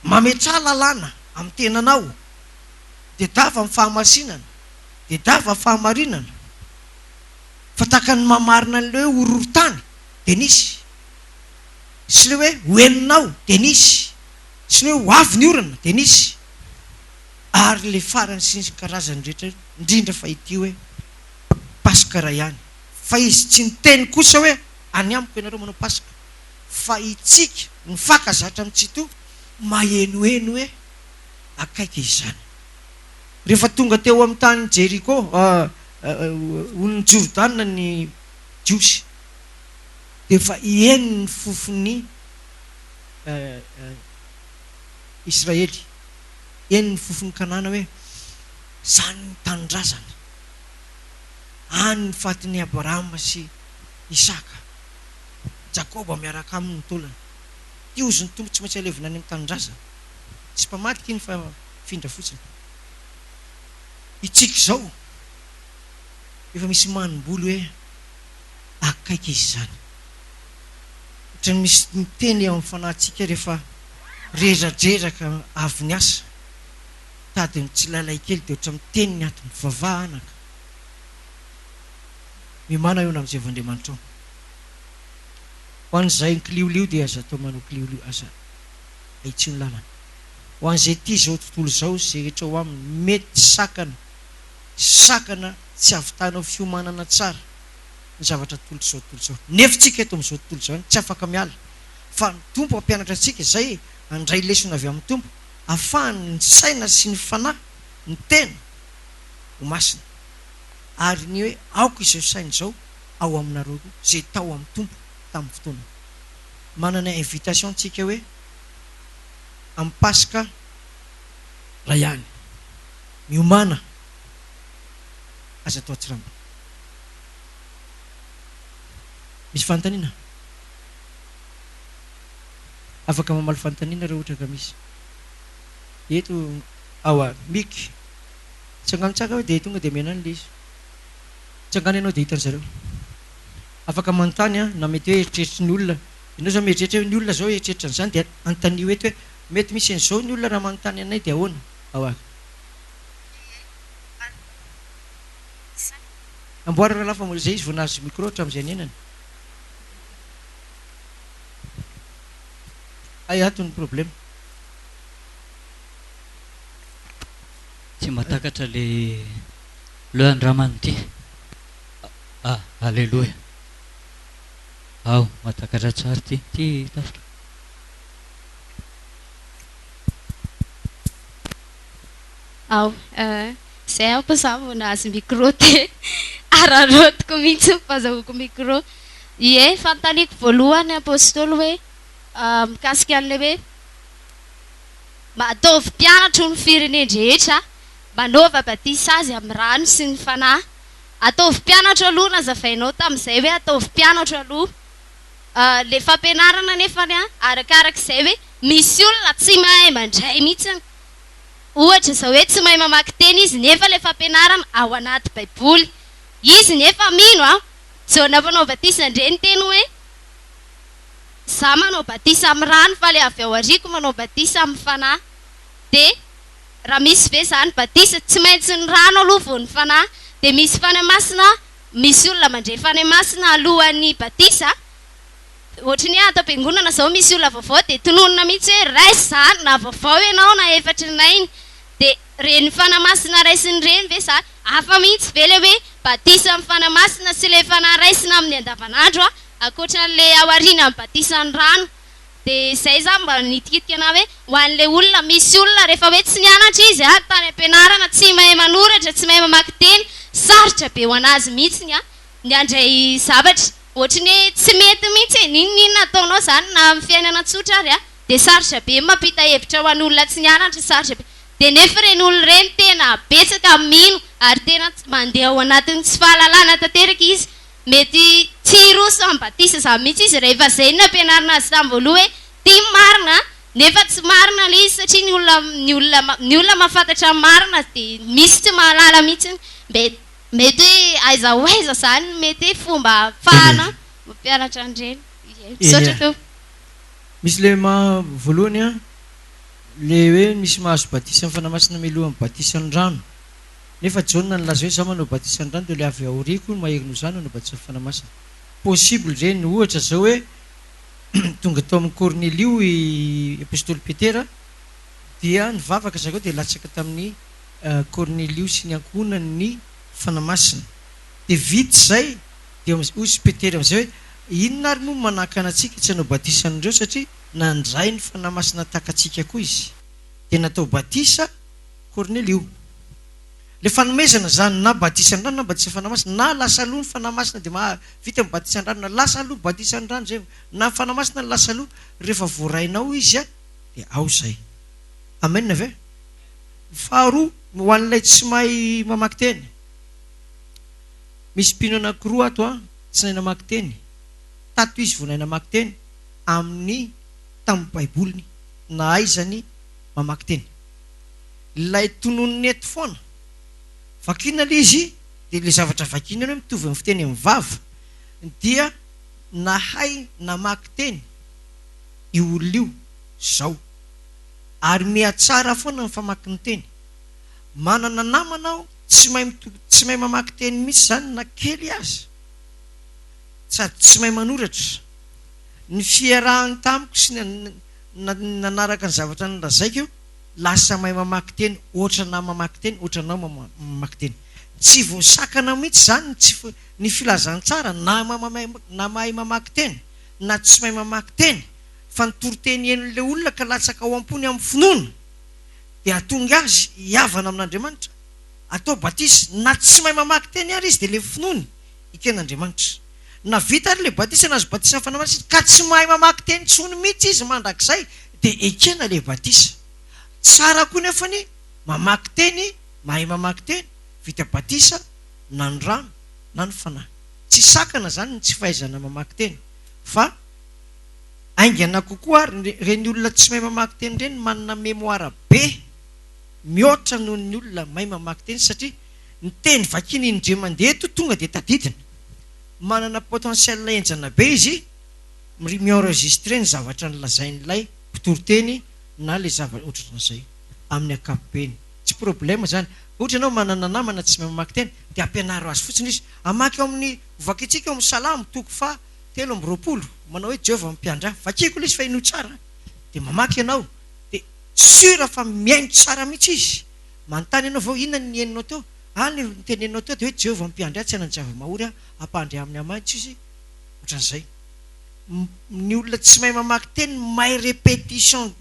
mametra lalàna amin'ny tenanao dia dava amin'ny fahamasinana dia dava fahamarinana fa taka ny mamarina an'le hoe ororotany dia nisy sy le hoe hoeninao dia nisy sy le hoe ho avy ny orana dia nisy ary le farany sy ny karazany rehetra indrindra fa ity hoe pasika ray ihany fa izy tsy niteny kosa hoe any amiko ianareo manao pasika fa itsika mifakazatra amintsito mahenoheno hoe akaiky izy zany rehefa tonga teo amin'ny tany Jeriko ony Jordana ny jiosy dia efa hieny ny fofony Israely eny ny fofony Kanana hoe zany ny tanindrazana any ny fatin'ny Abrahama sy Isaka Jakoba miaraka amin'ny tolana ty ozy ny tombo tsy maintsy alevina any amin'ny tanindrazana tsy mpamatika iny fa findra fotsiny itsika zao efa misy manomboly hoe akaiky izy zany ohatrany misy miteny eo amin'ny fanahintsika rehefa reradraraka avy ny asa tady ny tsy lalay kely dia ohatra miteny ny ato mivavahanaka mimana eo na amin'izay voandriamanitra ao ho an'izay ny kliolio dia aza atao manao kliolio aza aitsy ny lalana ho an'izay ty zao tontolo zao zay rehetra ho aminy mety sakana tsy avitanao fiomanana tsara ny zavatra tontolo zao tontolo zao nefitsika eto amin'izao tontolo zao tsy afaka miala fa ny tompo ampianatra antsika zay andray lesona avy amin'ny tompo ahafahany ny saina sy ny fanahy ny tena ho masina ary ny hoe aoka izao saina zao ao aminareo zay tao amin'ny tompo tamin'ny fotoana manana invitation tsika hoe amin'ny pasika ray ihany miomana aza atao atsiramba misy fanontaniana afaka mamaly fanontaniana raha ohatra ka misy eto aoa miky tsanganotsaka hoe dia tonga dia menany le izy tsangany ianao dia hitany zareo afaka manontany na mety hoe eritreritry ny olona ianao zao mieritreritra hoe ny olona zao eritreritry n'izany dia anontany eto hoe mety misy an'izao ny olona raha manontany anay dia ahoana aoa amboarana lafa zay izy voanazo micro hatramin'izay nenany ay ato ny problème tsy matakatra le andramany ty alleloia ao mahatakatra tsara ty tafika. ao zay aho mpoza vonazy micro te ararotiko mihitsy fazahoako micro. Ie, fanontaniako voalohany apôstôly hoe mikasika an'ilay hoe ataovy mpianatra ny firenendrehetra manaova batisa azy amin'ny rano sy ny fanahy. Ataovy mpianatra aloha nazavainao tamin'izay hoe ataovy mpianatra aloha le fampianarana nefany arakarak'izay hoe misy olona tsy mahay mandray mihitsy. Ohatra zao hoe tsy mahay mamaky teny izy nefa le fampianarana ao anaty baiboly. Izy nefa mino jona mpanao batisa indreny teny hoe za manao batisa amin'ny rano fa le avy ao ariko manao batisa amin'ny fanahy. De raha misy ve zany batisa tsy maintsy ny rano aloha vao ny fanahy. De misy fanahy masina, misy olona mandray fanahy masina alohan'ny batisa. Ohatra ny ato am-piangonana zao misy olona vaovao de tononona mihitsy hoe raisy zany na vaovao ianao na efatra nainy. De reny fanahy masina raisiny reny ve zany hafa mihitsy ve le hoe batisa amin'ny fanahy masina sy le fanahy raisina amin'ny andavanandro akoatran'le aoriana amin'ny batisa ny rano. De zay za mba nitikitika ana hoe ho an'le olona misy olona rehefa hoe tsy nianatra izy tany am-pianarana tsy mahay manoratra tsy mahay mamaky teny sarotra be ho anazy mihitsy ny andray zavatra. Ohatra ny hoe tsy mety mihitsy ninona ataonao zany na amin'ny fiainana tsotra ary de sarotra be mampita hevitra ho an'olona tsy nianatra sarotra be. De nefa reny olona reny tena betsaka mino ary tena mandeha ao anatin'ny tsy fahalalana tanteraka izy. Mety tsy roso amin'ny batisa zany mihitsy izy rehefa zay ny ampianarina azy tamin'ny voaloha hoe tia marina nefa tsy marina le izy satria ny olona mahafantatra marina de misy tsy mahalala mihitsy. Mety hoe aiza ho aiza zany mety hoe fomba fahana mampianatra andreny. Misaotra teo. Misy le voalohany le hoe misy mahazo batisa amin'ny fanahy masina milohan'ny batisa ny rano. Nefa Jauna nilaza hoe za manao batisa ny rano de le avy aoriako no maherinao zany manao batisa amin'ny fanahy masina. Possible reny ohatra zao hoe tonga tao amin'ny Cornelio i apôstôly Petera dia nivavaka zareo de latsaka tamin'ny Cornelio sy ny ankohonany ny fanahy masina. De vita zay de ozy Petera am'izay hoe inona ary moa manakana antsika tsy hanao batisa an'ireo satria nandray ny fanahy masina takatsika koa izy. De natao batisa Cornelio. Le fanomezana zany na batisa ny rano na batisa fanahy masina na lasa aloha ny fanahy masina de vita amin'ny batisa ny rano na lasa aloha batisa ny rano zay na fanahy masina na lasa aloha rehefa voarainao izy de ao zay. Amen ve? Faharoa ho an'ilay tsy mahay mamaky teny. Misy mpino anankiroa ato tsy nahay namaky teny. Tato izy vao nahay namaky teny amin'ny tamin'ny baiboliny na aizany mamaky teny. Ilay tononony eto foana vakina le izy de le zavatra vakina hoe mitovy amin'ny fiteny amin'ny vava dia nahay namaky teny io olona io zao ary mihatsara foana ny famaky ny teny. Manana namanao tsy mahay mamaky teny mihitsy zany na kely azy sady tsy mahay manoratra. Ny fiarahany tamiko sy nanaraka ny zavatra nolazaiko lasa mahay mamaky teny ohatra na mamaky teny ohatra nao mamaky teny. Tsy voasakana mihitsy zany ny filazany tsara na mahay mamaky teny na tsy mahay mamaky teny fa nitoroteny en'le olona ka latsaka ao ampony amin'ny finoana de atonga azy hiavana amin'Andriamanitra atao batisa na tsy mahay mamaky teny ary izy de le finoany iken'Andriamanitra. Na vita ary le batisa nazo batisa fanahy masina ka tsy mahay mamaky teny tsony mihitsy izy mandrakizay de ekena le batisa. Tsara koa nefany mamaky teny mahay mamaky teny vita batisa na ny rano na ny fanahy. Tsy sakana zany ny tsy fahaizana mamaky teny fa aingana kokoa reny olona tsy mahay mamaky teny reny manana mémoire be mihoatra noho ny olona mahay mamaky teny satria ny teny vakina indre mandeha eto tonga de tadidina. Manana potentiel enjana be izy mi-enregistre ny zavatra nolazain'ilay mpitory-teny na le zavatra ohatran'izay amin'ny ankapobeny. Tsy problème zany. Ohatra ianao manana namana tsy mahay mamaky teny de ampianaro azy fotsiny izy amaky ao amin'ny vakitsika ao amin'ny salamo toko fa 7:20 manao hoe Jehova mampiandra vakiko izy fa ino tsara de mamaky ianao de sura fa miaino tsara mihitsy izy. Manontany ianao vao inona ny eninao teo ny niteneninao teo de hoe Jehova mampiandra tsy hanan-java-mahory ampandry amin'ny amaitso izy ohatran'izay. ny olona tsy mahay mamaky teny mahay répétition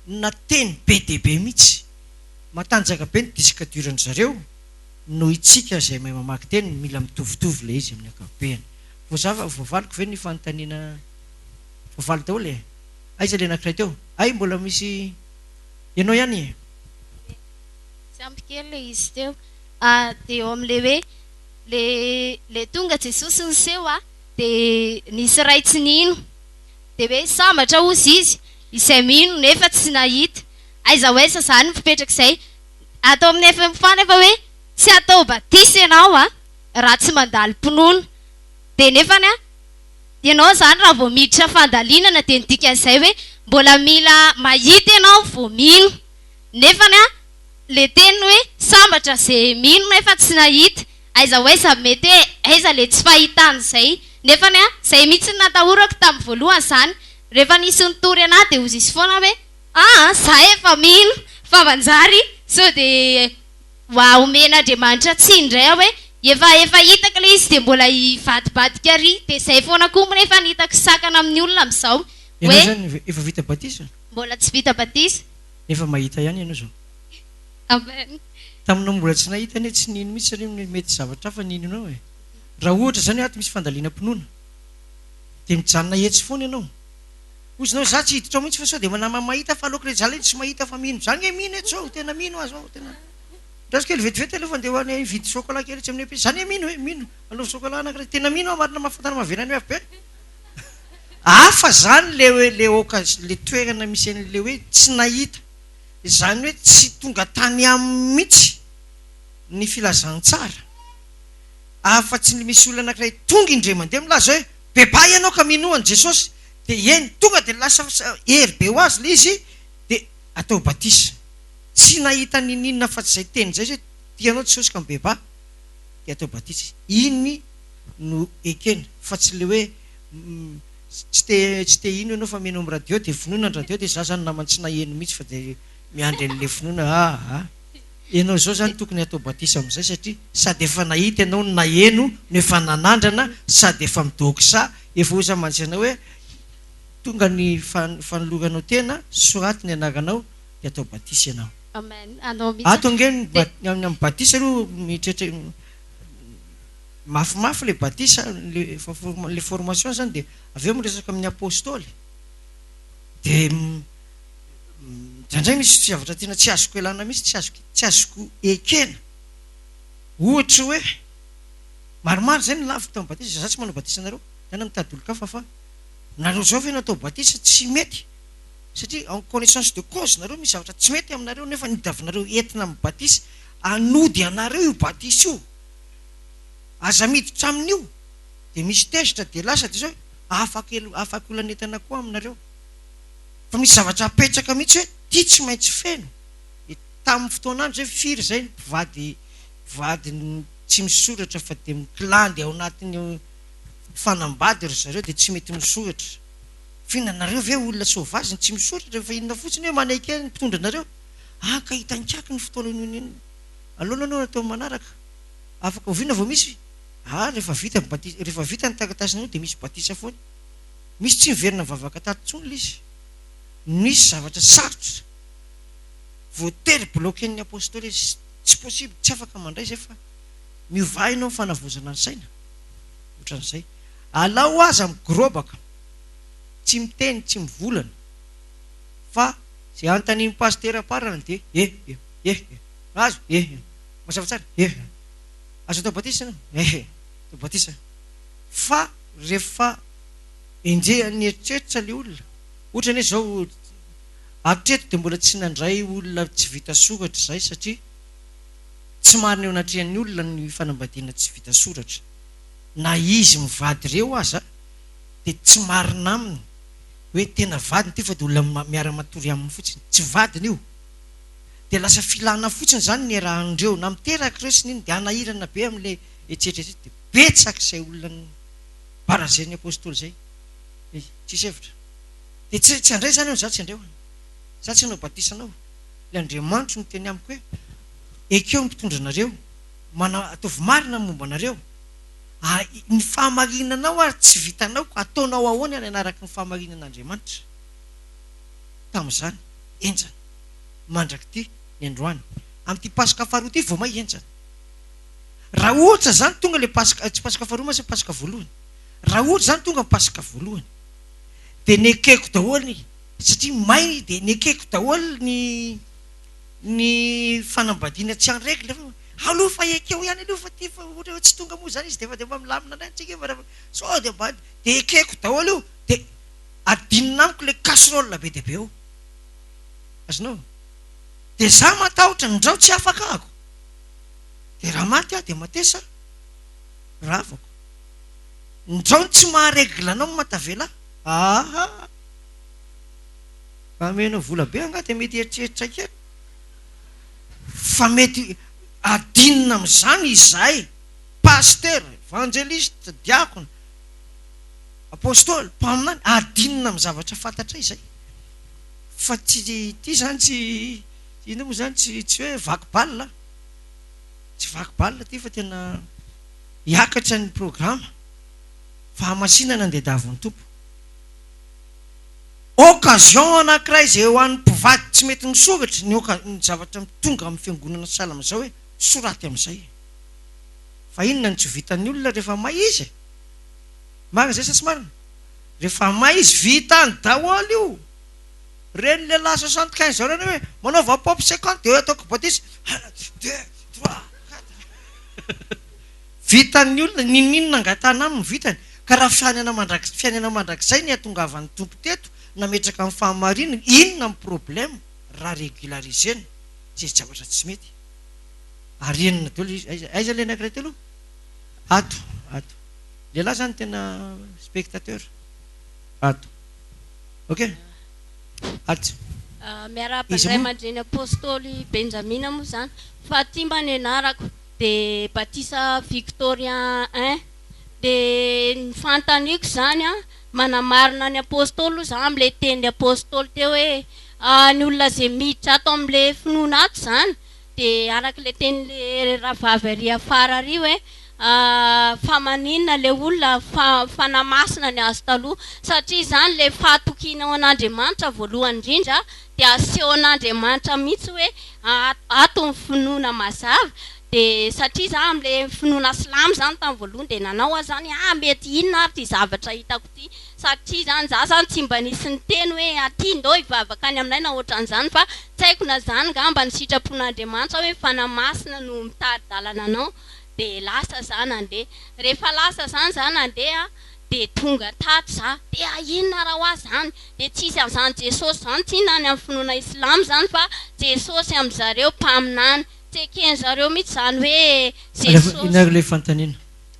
na teny be dia be mihitsy matanjaka be ny disque dur-ny zareo no itsika izay mahay mamaky teny mila mitovitovy le izy amin'ny ankapobeny. Voavaliko ve ny fanontaniana voavaly daholo e? Aiza le anankiray teo? Ay mbola misy ianao ihany? Tsy ampy kely le izy teo. Dia eo amin'le hoe le tonga Jesosy nyseho dia nisy ray tsy nino dia hoe sambatra ozy izy izay mino nefa tsy nahita. Aiza hoesa zany ny fipetraka izay atao amin'ny efa mifana efa hoe tsy atao batisa ianao raha tsy mandalo mpinono. Dia nefany ianao zany raha vao miditra fandalinana dia nidika an'izay hoe mbola mila mahita ianao vao mino. Nefany le teny hoe sambatra izay mino nefa tsy nahita. Aiza hoesa mety hoe aiza le tsy fahitany izay. Nefany izay mihitsy natahorako tamin'ny voalohany zany. Rehefa nisy nitory anahy dia ozy izy foana hoe za efa mino fa manjary sao dia omen'Andriamanitra tsy indray hoe efa hitaka le izy dia mbola hivadibadika ary. Dia izay foana koa nefa nitako sakana amin'ny olona amin'izao ianao zany efa vita batisa? Mbola tsy vita batisa. Efa mahita ihany ianao zao? Amen. Taminao mbola tsy nahita ane tsy nino mihitsy ary mety zavatra hafa nino ianao e. Raha ohatra zany ato misy fandaliana-pinoana dia mijanona hetsy foana ianao. Ozinao za tsy hiditra ao mihitsy fa sao dia manama mahita fa aloka rehetra zany tsy mahita fa mino. Zany e mino eto zao tena mino azy ao tena. Raha kely vetivety aloha fandeha ho any vidy chocolat kely tsy amin'ny epy. Zany e mino hoe mino. Alova chocolat anankiray tena mino marina mahafantana mahavenany avy be. Hafa zany le toerana misy an'le hoe tsy nahita. Zany hoe tsy tonga tany aminy mihitsy ny filazantsara. Afa-tsy misy olona anankiray tonga indray mandeha milaza hoe beba ianao ka minoan Jesosy dia eny tonga dia lasa hery be ho azy le izy dia atao batisa. Tsy nahita ninina fa tsy izay teny izay hoe tianao Jesosy ka mibeba dia atao batisa. Iny no ekena fa tsy le hoe tsy te ino ianao fa meno amin'ny radio dia finoana ny radio dia za zany namany tsy naheno mihitsy fa dia miandry an'le finoana. Ianao zao zany tokony atao batisa amin'izay satria sady efa nahita ianao no naheno no efa nanandrana sady efa midokisa efa oza mantsana hoe tonga ny fanoloranao tena soraty ny anaranao dia atao batisa ianao. Amen. Ato nge amin'ny batisa aloha mitrehitra mafimafy le batisa le formation zany dia avy eo miresaka amin'ny apôstôly dia ndraindray misy zavatra tena tsy azoko elana mihitsy tsy azoko ekena. Ohatra hoe maromaro zay ny lavitra tamin'ny batisa. Za tsy manao batisa nareo tena mitady olo-kafa fa nareo zao ve natao batisa tsy mety satria en connaissance de cause nareo misy zavatra tsy mety aminareo nefa nidavinareo entina amin'ny batisa anody anareo io batisa io aza miditra amin'io dia misy tezitra dia lasa dia zao afaka olanetana koa aminareo fa misy zavatra apetraka mihitsy hoe tia tsy maintsy feno. Tamin'ny fotoanandro zay firy zay mpivady tsy misoratra fa dia mikilandy ao anatin'ny fanambady ry zareo dia tsy mety misoratra. Fihinanareo ve olona sauvage tsy misoratra fa inona fotsiny hoe manaiky ny mpitondra anareo ka hitankaky ny fotoana iny aloha anao natao manaraka afaka oviana vao misy rehefa vita ny takatasinao dia misy batisa foana. Misy tsy miverina vavaka tato tsony le izy. Misy zavatra sarotra voatery bloquen'ny apôstôly tsy possible tsy afaka mandray zay fa miova ianao fanavozana ny saina ohatran'izay. Alao aza migorobaka tsy miteny tsy mivolana fa zay antaniny pastera parana dia azo mazava tsara azo atao batisa ianao atao batisa fa rehefa enjehany eritreritra le olona ohatra ny hoe zao atreto dia mbola tsy nandray olona tsy vita soratra zay satria tsy marina eo anatrehan'ny olona ny fanambadiana tsy vita soratra. Na izy mivady ireo aza dia tsy marina aminy hoe tena vadiny ty fa dia olona miara-matory aminy fotsiny tsy vadiny io dia lasa filana fotsiny zany ny arahandreo na miteraka ireo sy niny dia anahirana be amin'le etsetretsy dia betsaka izay olona barazen'ny apôstôly zay tsisy hevitra dia tsy andray zany eo za tsy andreo za tsy hanao batisa anao le Andriamanitra no teny amiko hoe ekeo ny mpitondra anareo ataovy marina momba anareo ny fahamarinanao ary tsy vitanao ataonao ahoany any anaraka ny fahamarinan'Andriamanitra tamin'izany enjana mandraky ty ny androany amin'ity pasika faharoa ty vao may enjana raha ohatra zany tonga le pasika tsy pasika faharoa masy pasika voalohany raha ohatra zany tonga ny pasika voalohany de nekeko daholo satria may de nekeko daholo ny fanambadiana tsy anregla aloha fa ekeo ihany aloha fa ty fa ohatra tsy tonga moa zany izy de fa de mba milamina anay antsika sao de ambany de ekeko daholo io de adinina amiko le casserole be de be eo azonao de za matahotra ndrao tsy afaka ako de raha maty aho de matesa ravako ndrao tsy maharegla anao matavela amenao vola be angaty mety eritreritra kely fa mety adinina am'izany izahay paster evangeliste diakona apôstôly mpaminany adinina amin'ny zavatra fantatra izay fa tsy ty zany tsy ino moa zany tsy hoe vaky balina tsy vaky balina ty fa tena hiakatra ny programa fahamasinana andedavon'ny tompo occasion anankiray izay ho an'ny mpivady tsy mety nisokatra ny zavatra tonga amin'ny fiangonana salama zao hoe soraty amin'izay fa inona ny tsy vitan'ny olona rehefa may izy marina zay sasy marina rehefa may izy vitany daholo io reny le la 75 zao reny hoe manaova pop 50 de ataoko baptiste 1 2 3 vitan'ny olona ninina angatana aminy vitany ka raha fiainana mandrakizay ny atongavan'ny tompo teto nametraka amin'ny fahamarinana inona ny problème raha régularisena tsisy zavatra tsy mety ary enina daholo aiza le anankiray telo ato lehilahy zany tena spectateur ato ok ato miara-pandray aman-dreny apôstôly Benjamina moa zany fa ty mba ny anarako de Batisa Victorien 1 de ny fantaniko zany manamarina ny apôstôly za am'le teny apôstôly teo hoe ny olona zay miditra ato am'le finoana ato zany de araka le teny le ravavy ary afara ary hoe famaninina le olona fanamasina ny azo taloha satria zany le fahatokinao an'Andriamanitra voalohany indrindra de aseho an'Andriamanitra mihitsy hoe ato ny finoana mazava de satria za am'le finoana silamo zany tamin'ny voalohany de nanao aho zany mety inona ary ty zavatra hitako ty satria zany za zany tsy mba nisy ny teny hoe aty ndao hivavaka any aminay na ohatran'izany fa tsy haiko na zany ngamba ny sitrapon'Andriamanitra hoe fanamasina no mitady-dalana anao de lasa za nandeha rehefa lasa zany za nandeha de tonga tato za de inona raha hoa zany de tsisy am'izany Jesosy zany tsy nany amin'ny finoana islamo zany fa Jesosy am'zareo mpaminany tsy eken'zareo mihitsy zany hoe Jesosy le fantanina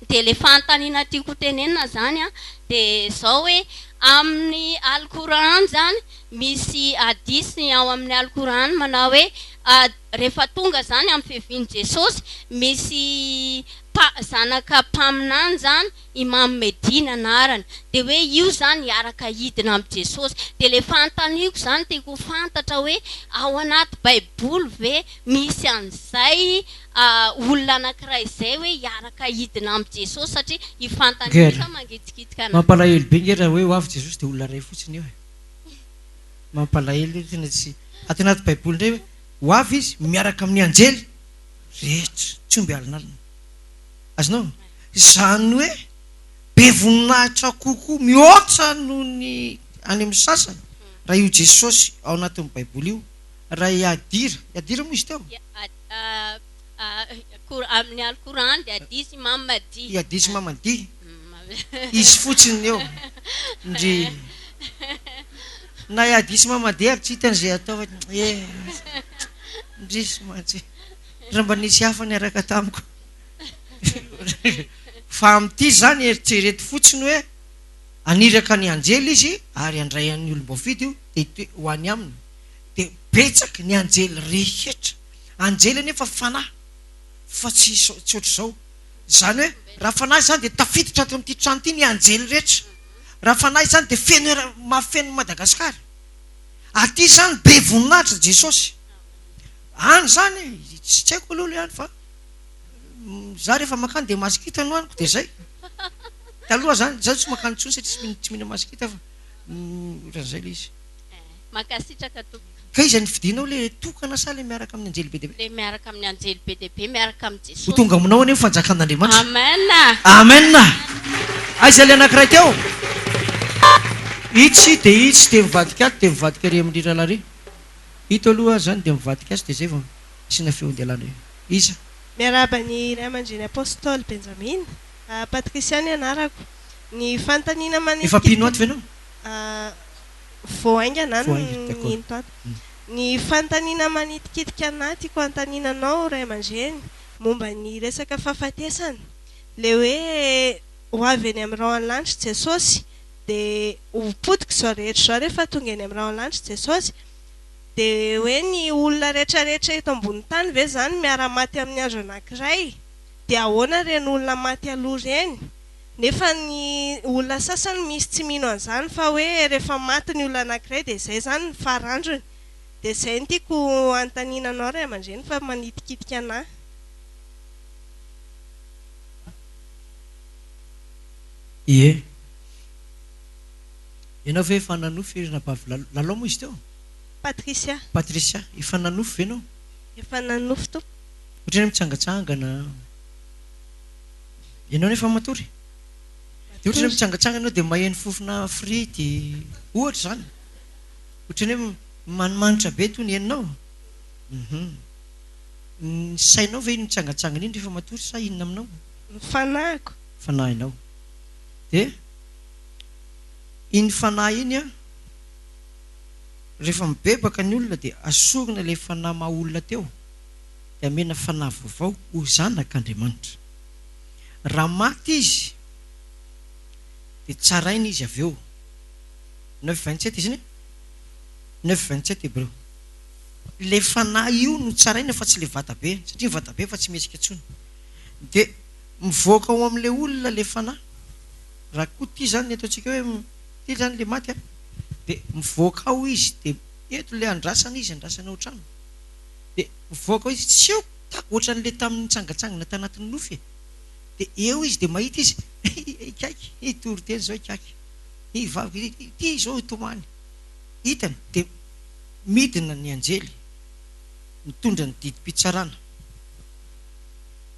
de le fantanina tiako tenenina zany de zao hoe amin'ny alkoran zany misy hadisy ao amin'ny alkoran manao hoe rehefa tonga zany amin'ny fihevian'i Jesosy misy zanaka mpaminany zany Imam Medina anarany de hoe io zany hiaraka hidina amin'ny Jesosy de le fantaniko zany tiako fantatra hoe ao anaty baiboly ve misy an'izay olona anankiray izay hoe hiaraka hidina amin'ny Jesosy satria ifantaniko mangitsikitika mampalahelo be nge raha hoe ho avy Jesosy de olona ray fotsiny io mampalahelo tena tsy ato anaty baiboly ndray hoe ho avy izy miaraka amin'ny anjely rehetra tsy omby alinalina azonao zany hoe be voninahitra kokoa mihoatra noho ny any amin'ny sasany raha io Jesosy ao anatin'ny baiboly io raha iadira moa izy teo amin'ny alkoran de hadisy Imam Mahdi hadisy Imam Mahdi izy fotsiny eo ndry na hadisy Imam Mahdi ary tsy hitan'izay atao ndrisy mantsy raha mba nisy hafa ny araka tamiko fa amin'ity zany eritrereto fotsiny hoe aniraka ny anjely izy ary andray an'ny olom-boafidy io de ho any aminy de betsaka ny anjely rehetra anjely nefa fanahy fa tsy ohatr'izao zany hoe raha fanahy zany de tafiditra ato amin'ity trano ity ny anjely rehetra raha fanahy zany de feno mafeno Madagasikara aty zany be voninahitra Jesosy any zany tsy haiko aloha le any fa za rehefa makany de masikita no aniko de zay taloha zany za tsy makano tsony satria tsy mihina masikita fa ohatran'izay le izy makasitraka tompo ka izy nividinao le tokana sa le miaraka amin'ny anjely be dehibe le miaraka amin'ny anjely be dehibe miaraka amin'ny ho jesosy tonga aminao anefa fanjakan'andriamanitra amen amen aiza le anankiray teo itsy de mivadika azy de mivadika ary amin'ny riralary hito aloha zany de mivadika azy de zay vao isina feondelana iza miarabany ray aman-dreny apôstôly benjamin patrisia ny anarako ny fantaniana efa pino ato ve anao voaingana Voainga, d'accord. ninto ato ny fantaniana manitikitika anaty ko antaninanao ray aman-dreny momba ny resaka fahafatesana le hoe ho avy eny amin'ny rao an-lanitra jesosy de hopodika zao rehetra zao rehefa tonga eny amin'ny rao an-lanitra jesosy de hoe ny olona rehetrarehetra eto ambony tany ve zany miara-maty amin'ny andro anankiray de ahoana reny olona maty aloha reny nefa ny olona sasany misy tsy mino an'izany fa hoe rehefa maty ny olona anankiray de zay zany ny farandrony de zay ny tiako antaninanao ray aman-dreny fa manitikitika anahy ie ianao ve efa nanofo irina bavy lalao moa izy teo patrisia efa nanofo ve anao efa nanofo to ohatrany mitsangatsangana ianao nefa matory de ohatrany mitsangatsangana anao de maheno fofona frity ohatra zany ohatrany hoe manimanitra be toy ny eninao ny sainao ve iny mitsangatsangana iny rehefa matory sa inona aminao fanahiko fanahinao de iny fanahy iny a rehefa mibebaka ny olona de asorina le fanahy maha olona teo de amena fanahy vaovao ho zanak'Andriamanitra raha maty izy de tsaraina izy avy eo 9:27 izy 9:27 hebreo le fanahy io no tsaraina fa tsy le vatabe satria vatabe fa tsy mesika tsony de mivoaka ao amin'le olona le fanahy raha koa ty zany ny ataontsika hoe ty zany le maty a de mivoaka ao izy de eto le andrasana izy andrasana ao trano de mivoaka ao izy tsy eo ohatran'le tamin'ny tsangatsangana tanatin'ny nofy de eo izy de mahita izy ikaiky itory teny zao ikaiky ivavy ty zao itomany hitany de midina ny anjely mitondra ny didim-pitsarana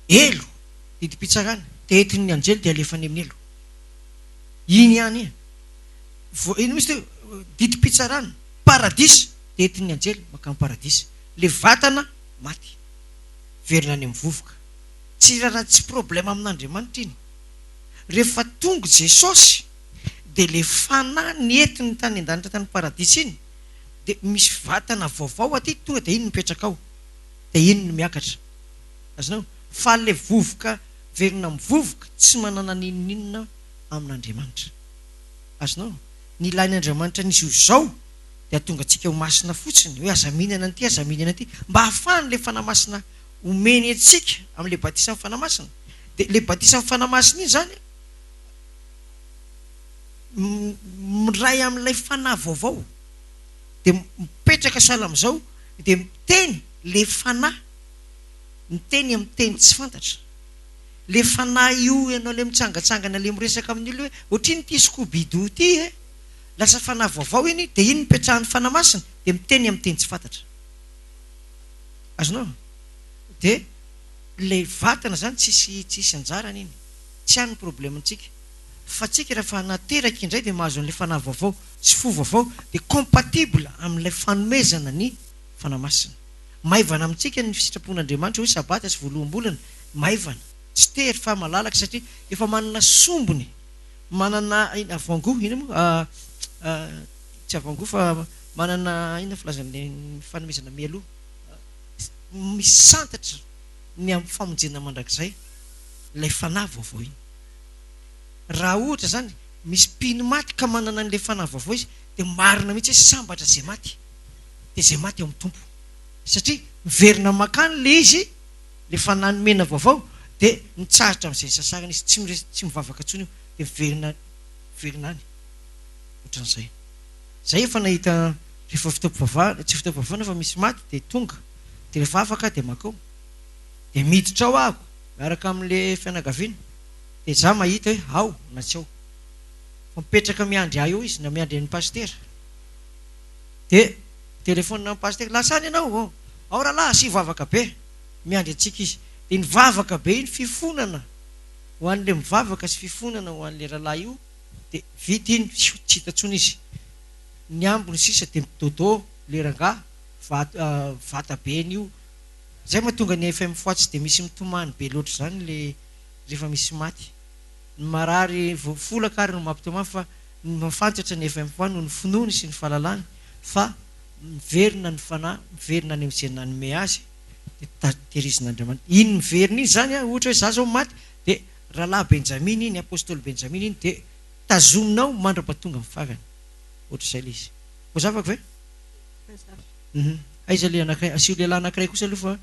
elo didim-pitsarana de entin'ny anjely de alefany amin'ny elo iny ihany ino misy teo didim-pitsarana paradisa de entin'ny anjely makamy paradisa le vatana maty verina any amin'ny vovoka tsy raha tsy problème amin'Andriamanitra iny rehefa tonga Jesosy de le fanahy ny entiny tany an-danitra tany paradisa iny de misy vatana vaovao aty tonga de iny mipetraka ao de iny no miakatra azonao fa le vovoka verina amin'ny vovoka tsy manana ninonina amin'Andriamanitra azonao ny ilain'Andriamanitra nisy zao de atonga antsika ho masina fotsiny hoe aza mihinana an'ity aza mihinana an'ity mba hahafahany le fanahy masina omeny antsika amin'le batisa amin'ny fanahy masina de le batisa amin'ny fanahy masina iny zany miray amin'ilay fanahy vaovao de mipetraka sahala amin'izao de miteny le fanahy miteny amin'ny teny tsy fantatra le fanahy io ianao le mitsangatsangana le miresaka amin'ny olo hoe ohatriny ty skobido ty lasa fanahy vaovao iny de iny mipetrahan'ny fanahy masina de miteny amin'ny teny tsy fantatra azonao de le vatana zany tsisy anjarany iny tsy hany problemantsika fa tsika rehefa nateraka indray de mahazo an'le fanahy vaovao sy fo vaovao de compatible amin'ilay fanomezana ny fanahy masina maivana amintsika ny fisitrapon'Andriamanitra hoe sabata sy voaloham-bolana maivana tsy tery fa malalaka satria efa manana sombony manana avango ina moa tsy avango fa manana ina filazan'le fanomezana mialoha misy santatra ny amin'ny famonjena mandrakizay lay fanahy vaovao iny raha ohatra zany misy pino maty ka manana an'le fanahy vaovao izy de marina mihitsy hoe sambatra zay maty de zay maty ao amin'ny tompo satria miverina makany le izy le fanahy nomena vaovao de nitsaritra amin'izay sasarana izy tsy mivavaka tsony io de verina any ohatran'izay zay efa nahita rehefa fitaovavana tsy fitaovavana fa misy maty de tonga de rehefa afaka de makao de miditra ao ahako miaraka amin'le fianakaviana dia za mahita hoe ao na tsy ao fa mipetraka miandry ahy eo izy na miandry ny pastera dia telefônina amin'ny pastera lasany ianao ao rahalahy sy vavaka be miandry antsika izy dia ny vavaka be iny fifonana ho an'le mivavaka sy fifonana ho an'le rahalahy io dia vita iny tsy hitantsony izy ny ambony sisa dia mitodô lerangah vata be n'io zay mahatonga ny FM foatsy dia misy mitomany be loatra zany le rehefa misy maty ny marary folaka ary no mampitomany fa ny mafantatra ny FM foa no ny finoany sy ny fahalalany fa miverina ny fanahy miverina ny am'izay nanome azy dia tahirizin'Andriamanitra iny miverina iny zany ohatra hoe za zao maty dia rahalahy Benjamina iny apôstôly Benjamina iny dia tazominao mandra-pahatonga mivavany ohatra izay le izy voazavako ve aiza le anankiray asio lehilahy anankiray kosa aloha fa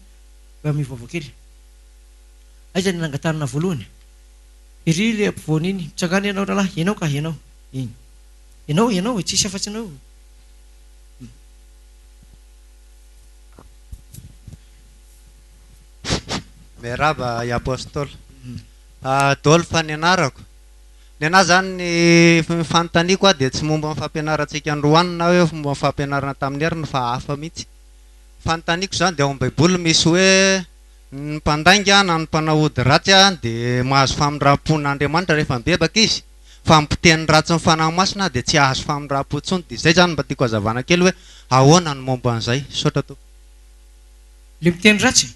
mba mivavao kely aiza ny nangatanana voalohany iry le ampovoany iny mitsangana ianao rahalahy ianao ka ianao iny ianao tsisy afa-tsy anao meraba i apôstôly dôly fa ny anarako ny anahy zany ny fanontaniako a dia tsy momba ny fampianarantsika androany na hoe fomba fampianarana tamin'ny heriny fa hafa mihitsy fanontaniako zany dia ao amin'ny baiboly misy hoe ny mpandainga na ny mpanahody ratsy a dia mahazo famindram-pon'Andriamanitra rehefa mibebaka izy fa mipiteny ratsy ny fanahy masina dia tsy ahazo famindram-po intsony dia zay zany mba tiako hazavana kely hoe ahoana ny momba an'izay saotra to le miteny ratsy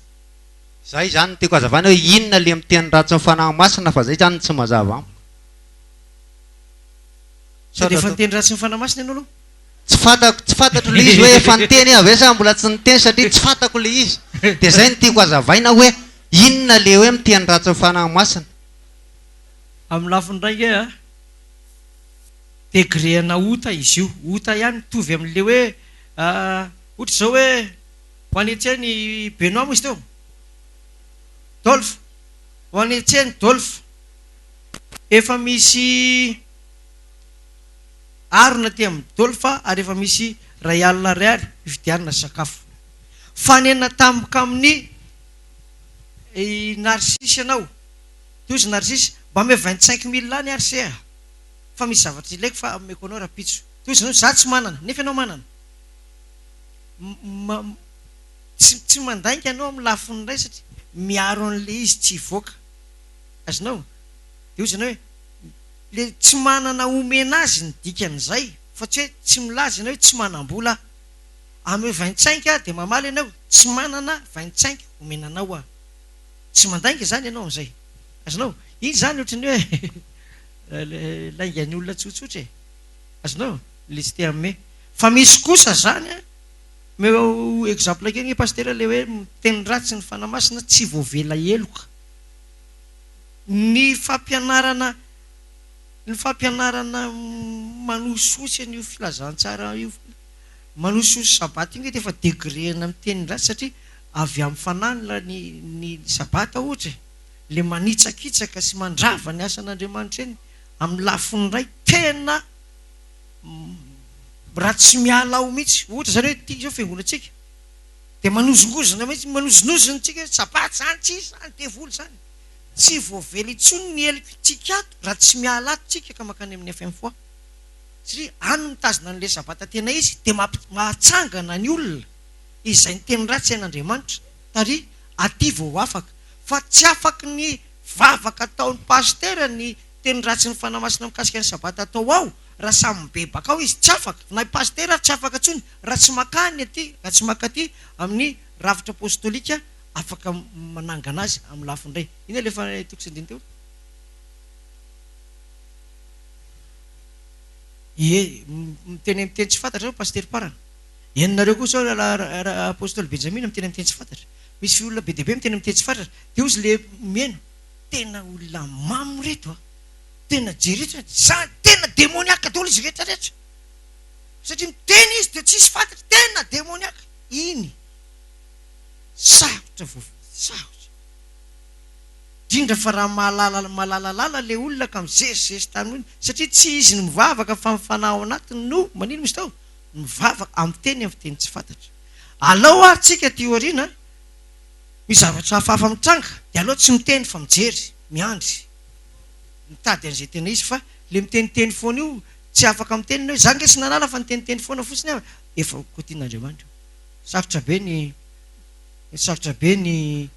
zay zany tiako hazavana hoe inona le miteny ratsy ny fanahy masina fa zay zany tsy mazava amiko sao dia efa niteny ratsy ny fanahy masina ianao aloha tsy fantatro le izy hoe efa niteny avy sa mbola tsy niteny satria tsy fantako le izy dia zay no tiako hazavaina hoe inona le hoe miteny ratsy ny fanahy masina amin'ny lafiny raika degréana ota izy io ota ihany mitovy amin'le hoe ohatra zao hoe ho anetsehany Benoît moa izy teo dolphe ho anetsehany dolphe efa misy arona ty amin'ny dolphe ary efa misy ray alina ray ary ividianana sakafo fanena tampoka amin'ny narsisy ianao tozy narsisy mba me 25 000 any RCA fa misy zavatra ilaiko fa ameko anao rapitso tozy anao za tsy manana nefa ianao manana tsy mandainga anao amin'ny lafiny ray satria miaro an'le izy tsy hivoaka azonao dia ozy anao hoe le tsy manana omena azy ny dikan'izay fa tsy hoe tsy milaza ianao hoe tsy manam-bola ame 25 a dia mamaly ianao tsy manana 25 omenanao a tsy mandainga zany ianao amin'izay azonao iny zany ohatrany hoe laingany olona tsotsotra e azonao le tsy te ame fa misy kosa zany a meo exemple kely ny pastera le hoe miteny ratsy ny fanahy masina tsy voavela eloka ny fampianarana manososy an'io filazantsara io manososy sabata iny hoe efa degréna miteny ratsy satria avy amin'ny fananila ny sabata ohatra le manitsakitsaka sy mandrava ny asan'Andriamanitra eny amin'ny lafiny ray tena ratsy miala ao mihitsy ohatra zany hoe tia zao fiangonantsika dia manozongozona mihitsy manozonozontsika hoe sabata zany tsisy zany devoly zany tsy voavela intsony ny eliko tsika ato raha tsy miala ato tsika ka makany amin'ny FM foa satria any mitazona n'le sabata tena izy dia mahatsangana ny olona izay ny teny ratsy ain'Andriamanitra taria aty vao afaka fa tsy afaka ny vavaka ataon'ny pastera ny teny ratsy ny fanahy masina mikasika ny sabata atao ao raha samy mibebaka ao izy tsy afaka na pastera tsy afaka ntsony raha tsy makany aty raha tsy makaty amin'ny ravitra apôstôlika afaka manangana azy amin'ny lafiny ray iny lefa tokosindiny teo miteny tsy fantatra paster parana ianareo koa sao apôstôly Benjamina miteny miteny tsy fantatra misy olona be deaibe miteny miteny tsy fantatra dia ozy le mieno tena olona mamy reto a tena jeretra zany tena demoniaka daholo izy rehetrarehetra satria miteny izy dia tsisy fantatra tena demoniaka iny sarotra sarotra indrindra fa raha malalalala le olona ka mizezizezy tamin'iny satria tsy izy ny mivavaka fa mifanahy ao anatiny no manino misy tao mivavaka amin'ny teny tsy fantatra alao ary tsika teoriana misy zavatra hafahafa mitranga dia alao tsy miteny fa mijery miandry mitady an'izay tena izy fa le miteniteny foana io tsy afaka mitenina hoe za nge sy nanala fa niteniteny foana fotsiny aho efa kotian'Andriamanitra sarotra be ny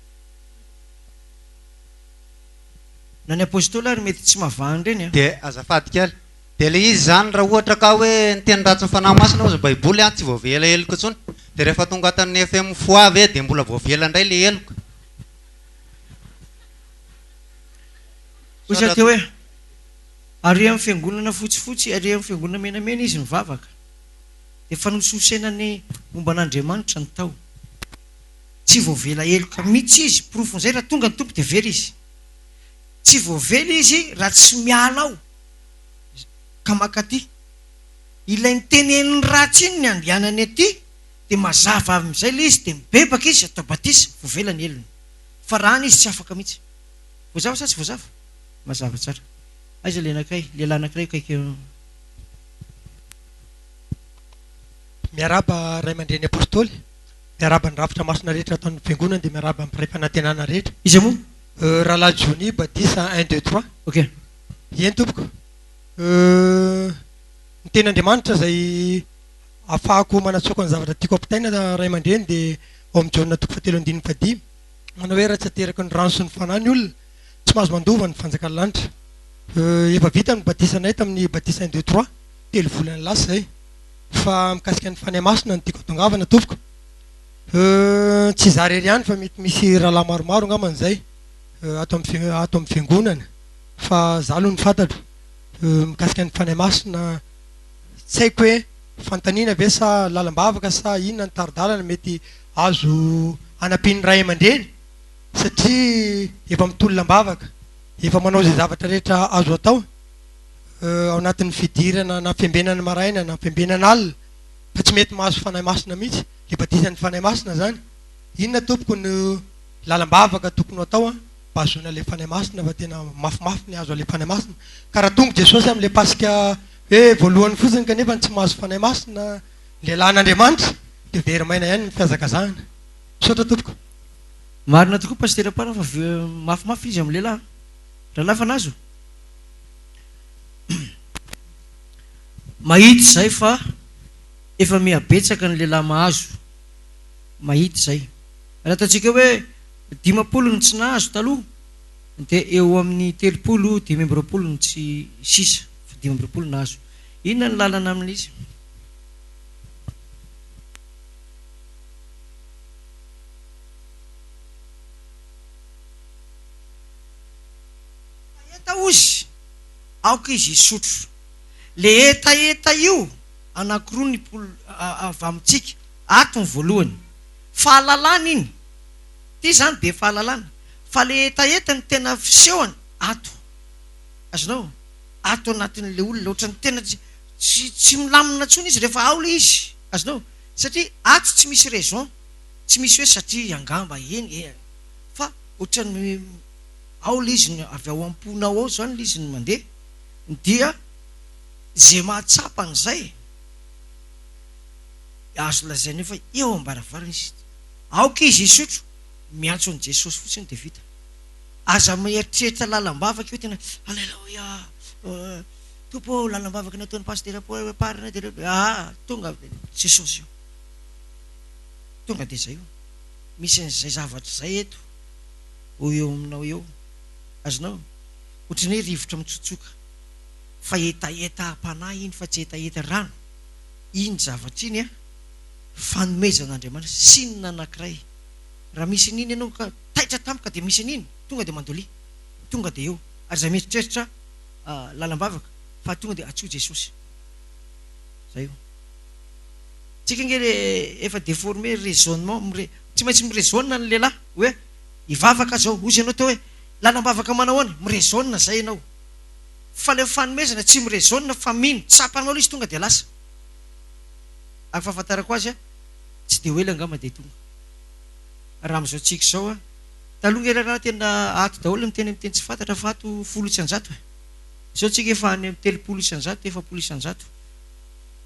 na ny apôstôly ary mety tsy mahavahany reny a dia azafady kely dia le izy zany raha ohatra ka hoe niteny ratsy ny fanahy masina ozy baiboly a tsy voavela eloko intsony dia rehefa tonga tamin'ny FM foavy e dia mbola voavela indray le eloko oza teo hoe ary amin'ny fiangonana fotsifotsy ary amin'ny fiangonana menamena izy mivavaka dia fanososenany momba an'Andriamanitra ny tao tsy voavela eloka mihitsy izy porofon'izay raha tonga ny tompo dia very izy tsy voavela izy raha tsy miala ao ka makaty ilay niteneniny ratsy iny ny andianany aty dia mazava amin'izay le izy dia mibebaka izy atao batisa voavela ny elony fa raha ny izy tsy afaka mihitsy voazava sa tsy voazava mazava tsara aiza le anankiray lehilahy anankiray kaiky miaraba ray aman-dreny apôstôly miaraba ny rafitra masina rehetra ataon'ny fiangonana dia miaraba amin'ny ray fanantenana rehetra izy moa rahalahy Johnny Batisa 1 2 3 ok eny tompoko ny ten'Andriamanitra zay afahako manatsoaka ny zavatra tiako ampitaina ray aman-dreny dia ao amin'ny Jaona 7:5 manao hoe raha tsy ateraky ny rano sy ny fanahy ny olona tsy mahazo mandova ny fanjakana lanitra efa vita ny batisanay tamin'ny batisa 1 2 3 telo volany lasa zay fa mikasika ny fanahy masina ny tiako atongavana tompoko tsy za rery ihany fa mety misy rahalahy maromaro angambany zay ato amin'ny fiangonana fa za aloha ny fantatro mikasika ny fanahy masina tsy haiko hoe fantaniana ve sa lalam-bavaka sa inona ny taridalana mety azo anampiany ray aman-dreny satria efa mitolona-bavaka efa manao izay zavatra rehetra azo atao ao anatin'ny fidirana na fiambenana maraina na fiambenana alina fa tsy mety mahazo fanahy masina mihitsy le batisan'ny fanahy masina zany inona tompoko ny lalam-bavaka tokony atao mba azoana le fanahy masina fa tena mafimafy ny azo ale fanahy masina ka raha tonga Jesosy amin'le pasika hoe voalohany fotsiny kanefa tsy mahazo fanahy masina lehilahy n'Andriamanitra dia very maina ihany ny fiazakazahana sotra tompoko marina tokoa pastera para fa mafimafy izy amin'ny lehilahy raha lafa nazo mahity zay fa efa mihabetsaka ny lehilahy mahazo mahity zay raha ataontsika hoe 10 ny tsy nahazo taloha dia eo amin'ny 3 5 ny tsy sisa fa 5 nahazo inona ny lalana amin'izy eta ozy aoka izy isotro le etaeta io anankiroa ny avy amintsika ato ny voalohany fahalalana iny ty zany be fahalalana fa le etaeta ny tena fisehony ato azonao ato anatin'le olona ohatrany tena tsy milamina ntsony izy rehefa ao le izy azonao satria ato tsy misy raison tsy misy hoe satria angamba eny fa ohatrany ao le izy avy ao am-ponao ao zany le izy ny mandeha dia zay mahatsapan'izay azo lazainy fa eo ambaravarana izy aoka izy isotro miantso an' Jesosy fotsiny dia vita aza mieritreritra lalam-bavaka io tena aleloia tompo lalam-bavaka nataon'ny pastera parina dia tonga Jesosy io tonga dia zay io misy n'izay zavatra zay eto o eo aminao eo azonao ohatrany hoe rivotra mitsotsoka fa etaeta am-panahy iny fa tsy etaeta rano iny zavatra iny fanomezan'Andriamanitra sinina anankiray raha misy niny ianao ka taitra tampoka dia misy niny tonga dia mandolia tonga dia eo ary zay mieritreritra lalam-bavaka fa tonga dia atsoa Jesosy zay io tsika nge efa déformé raisonnement tsy maintsy miresaonina ny lehilahy hoe hivavaka zao ozy ianao teo hoe lalam-bavaka manao any miresaonina zay ianao fa le fanomezana tsy miresaonina fa mino tsapanao le izy tonga dia lasa ary fahafantarako azy tsy dia hoela angamba dia tonga raha am'izao tsika zao taloha nge raha tena ato daholo miteny amin'ny teny tsy fantatra fa ato 10 isan-jato zao tsika efa any amin'ny 3 isan-jato 7 isan-jato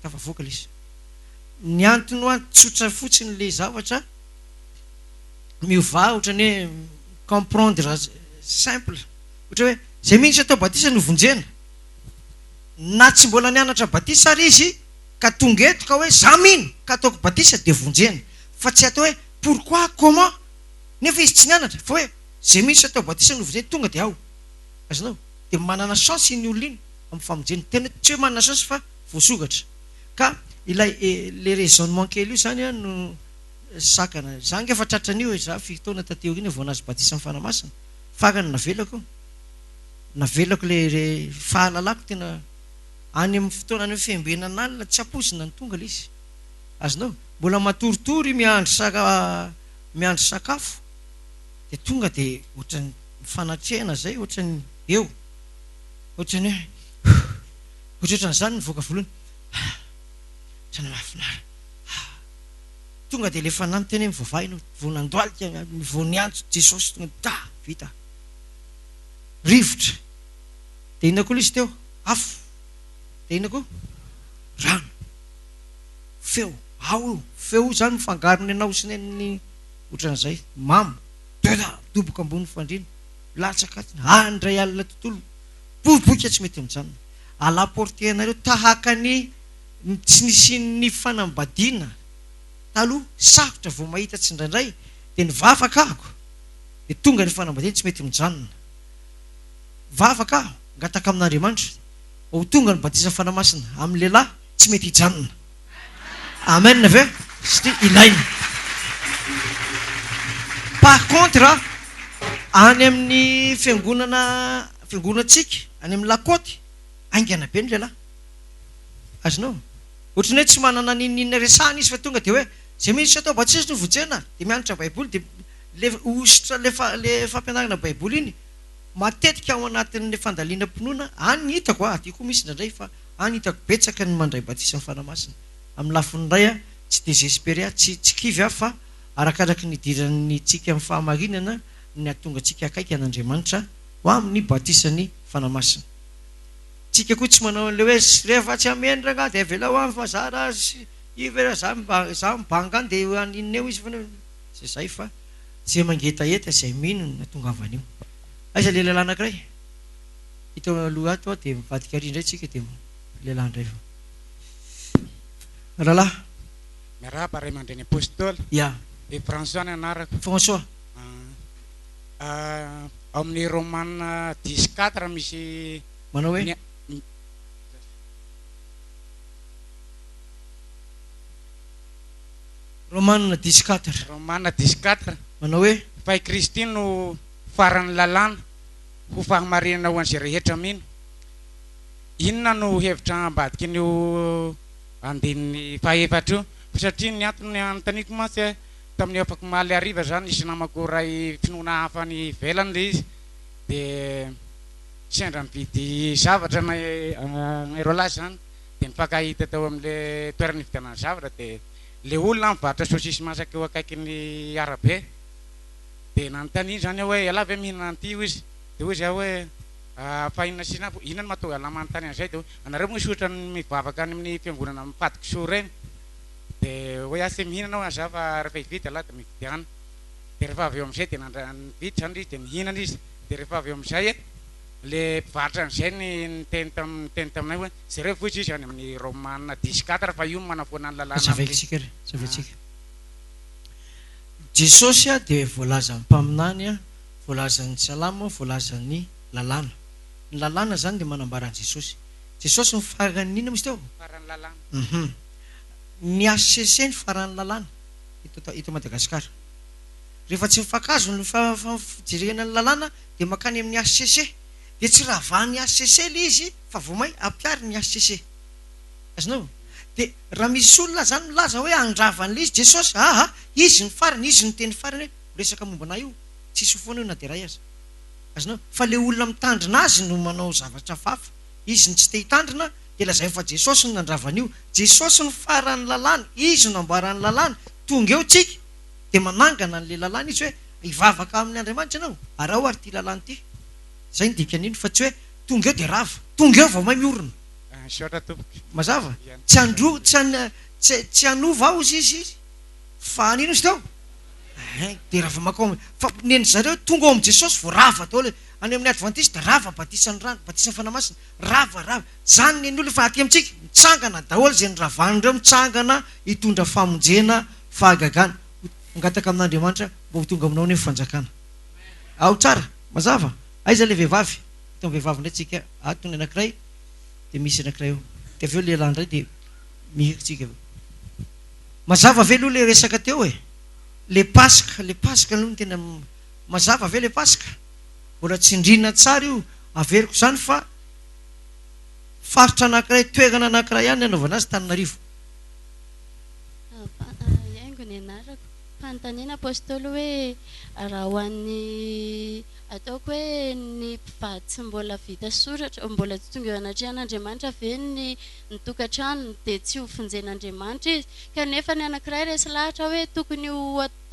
tafavoaka le izy ny antony ho tsotra fotsiny le zavatra miova ohatrany hoe comprendre simple ohatra hoe zay mihitsy atao batisa no vonjena na tsy mbola nianatra batisa ary izy ka tonga eto ka hoe za mino ka ataoko batisa de vonjena fa tsy atao hoe pourquoi comment nefa izy tsy nianatra fa hoe zay mihitsy atao batisa no vonjena tonga de ao azonao de manana chance iny olona iny amin'ny famonjena tena tsy hoe manana chance fa voasokatra ka ilay le raisonnement kely io zany a no sakana za ngefa tratran'io za fitoana tateo iny vao nazy batisa amin'ny fanamasina fakana navelako le fahalalako tena any amin'ny fotoana any fiembenana alina tsy aposina ny tonga le izy azonao mbola matoritory miandro sakafo de tonga de ohatrany fanatrehana zay ohatrany eo ohatrany hoe ohatran'izany ny voaka voalohany trana mahafinara tonga de le fanahy miteny hoe mivavaina vao nandoalika vao niantso jesosy tonga da vita rivotra de inona koa izy teo afo de inona koa rano feo ao feo zany mifangarony anao sy ny ohatran'izay mamo deda doboka ambony fandrina latsakatina andray alina tontolo boboka tsy mety mijanona alaportenareo tahaka ny tsy nisy ny fanambadiana taloha safotra vao mahita tsy indraindray de ny vavaka ahako de tonga ny fanambadiana tsy mety mijanona vavaka aho ngataka amin'Andriamanitra ho tonga ny batisa fanamasina amin'ny lehilahy tsy mety hijanona amen aveo satria ilaina par contre any amin'ny fiangonantsika any amin'ny lakôty aingana be ny lehilahy azonao ohatrany hoe tsy manana ninina resahana izy fa tonga de hoe zay mihitsy atao batisa no vonjena de mianatra baiboly de le ositra le fampianarana baiboly iny matetika ao anatin'le fandaliana mpinoana any hitako aty koa misy indraindray fa any hitako betsaka ny mandray batisa ny fanamasina amin'ny lafiny ray a tsy désespéré tsy kivy fa arakaraky ny idiran'ny tsika amin'ny fahamarinana ny atonga tsika akaiky an'Andriamanitra ho amin'ny batisany fanamasina tsika koa tsy manao an'le hoe rehefa tsy amendrana de avela ho amin'ny fazara ivera za mibanga de aninona eo izy fa zay fa tsy mangetaeta zay mino ny atongavan'io aiza le lehilahy anankiray hitao aloha ato de mivadika ary indray tsika de lehilahy indray fa rahalahy miarahaba ray aman-dreny apôstôly ya e François ny anarako François amin'ny Romaina 14 misy manao hoe Romaina 14 manao hoe fa i Kristy no farany lalàna ho fahamarinana ho an'izay rehetra mino inona no hevitra ambadika n'io andininy fahaefatra io satria ny antony anontaniko mantsy tamin'ny afaka maly ariva zany isy namako ray finoana hafa ny ivelany le izy de sendra mividy zavatra na rolazy zany de mifankahita tao amin'le toerana ividianana zavatra de le olona mivarotra sosisy masaka eo akaiky ny arabe de nanontany iny zany hoe ala ve mihinana an'ity io izy de hoy zay hoe fa inona sina inona ny mahatonga ala manontany an'izay de anareo moa sotra mivavaka any amin'ny fiangonana mifadiky so reny de hoe asa mihinana ao za fa rehefa hividy ala de mividiana de rehefa avy eo amin'izay de nividy zany izy de mihinana izy de rehefa avy eo amin'izay le mpivarotra an'izay ny teny taminay hoe zareo fotsy izy any amin'ny Romaina 14 fa io manafoana ny lalàna zavaitsika Jesosy de voalaza ny mpaminany voalaza ny salama voalaza ny lalàna ny lalàna zany de manambara an Jesosy ny farany inona misy teo farany lalàna ny ACC ny farany lalàna ito Madagasikara rehefa tsy mifankazo ny fijerena ny lalàna de makany amin'ny ACC de tsy ravany ACC le izy fa vomay ampiary ny ACC azonao de raha misy olona zany milaza hoe andravan'le izy Jesosy izy ny farany izy ny teny farany hoe resaka mombana io tsisy foana io na de ray aza azonao fa le olona mitandrina azy no manao zavatra fafa izy ny tsy te hitandrina de lazay fa Jesosy ny nandravan'io Jesosy ny farany lalàna izy no namboarany lalàna tonga eo tsika de manangana an'le lalàna izy hoe hivavaka amin'ny Andriamanitra ianao ary ao ary ty lalàna ty zay ny dikan'ino fa tsy hoe tonga eo de rava tonga eo vao may miorona mazava tsy anova ao izy fa anino izy teo de rava makao fa neny zareo tonga ao amin'ny Jesosy vao rava tao le any amin'ny adventiste rava batisany rano batisany fanamasina rava zany ny olo fa aty amintsika mitsangana daholo zay ny ravandreo mitsangana hitondra famonjena fahagagana ngataka amin'Andriamanitra mba ho tonga aminao ny fanjakana ao tsara mazava aiza le vehivavy itony vehivavy indray tsika atony anankiray de misy anankiray eo de aveo lehilahy indray de mihiritsika aveo mazava ve aloha le resaka teo le pasika aloha ny tena mazava ve le pasika mbola tsindrina tsara io averiko zany fa faritra anankiray toerana anankiray ihany anaovana azy Tananarivo iaingony anarako fanontaniana apôstôly hoe raha ho an'ny ataoko hoe ny mpivady tsy mbola vita soratra mbola tsy tonga eo anatrehan'Andriamanitra ve ny tokantrano dia tsy ho fonjen'Andriamanitra izy kanefa ny anankiray resy lahatra hoe tokony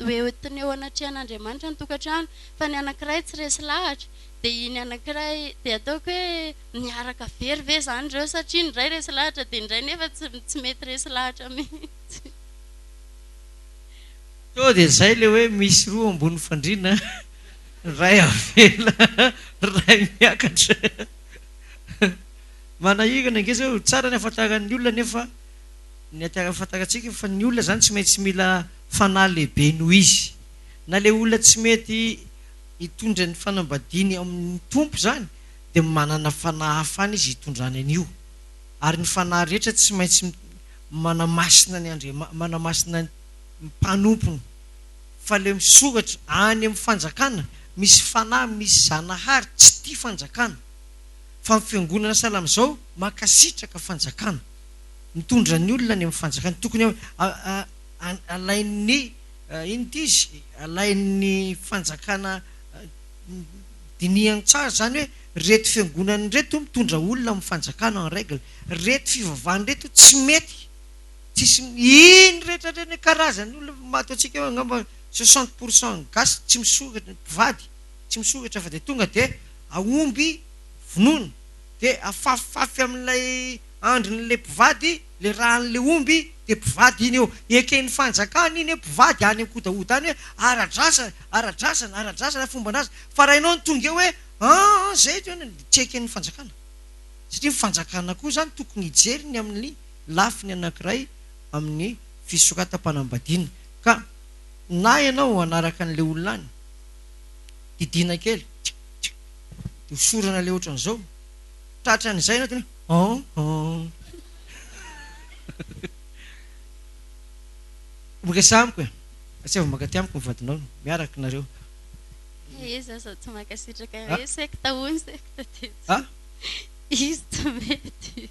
hoentiny eo anatrehan'Andriamanitra ny tokantrano fa ny anankiray tsy resy lahatra dia iny anankiray dia ataoko hoe miaraka very ve zany ireo satria ny iray resy lahatra dia indray nefa tsy mety resy lahatra mihitsy to dia zay le hoe misy roa ambony fandriana ray avela ray miakatra manahirana nge zao tsara ny ahafantaran'ny olona nefa ny ahafantarantsika fa ny olona zany tsy mety tsy mila fanahy lehibe noho izy na le olona tsy mety hitondra ny fanambadiny amin'ny tompo zany dia manana fanahy hafana izy hitondrany an'io ary ny fanahy rehetra tsy maintsy manamasina ny manamasina ny mpanompony fa le misoratra any amin'ny fanjakana misy fanahy misy zanahary tsy tia fanjakana fa ny fiangonana salama zao makasitraka fanjakana mitondra ny olona ny amin'ny fanjakana tokony alain'ny iny izy alain'ny fanjakana diniany tsara zany hoe reto fiangonana reto mitondra olona amin'ny fanjakana en règle reto fivavahany reto tsy mety tsisy iny rehetra ny karazany olona mataontsika angamba 60% gasy tsy misoratra mpivady tsy misoratra fa dia tonga dia aomby vonoina dia afafafy amin'ilay andron'le mpivady le rahan'le omby dia mpivady iny eo eken'ny fanjakana iny mpivady any amikodahoda any hoe aradrasana fomba anazy fa raha ianao ny tonga eo hoe zay tsy eken'ny fanjakana satria fanjakana koa zany tokony hijeriny amin'ny lafiny anankiray amin'ny fisoratam-panambadiana ka na ianao anaraka an'le olona any didina kely dia hosorana le ohatran'izao tratra an'izay ianao tena mokasa amiko tsy avy makaty amiko mivadinao miaraka nareo izy zao tsy makasitraka hoe sekta ony sekta ty izy tsy mety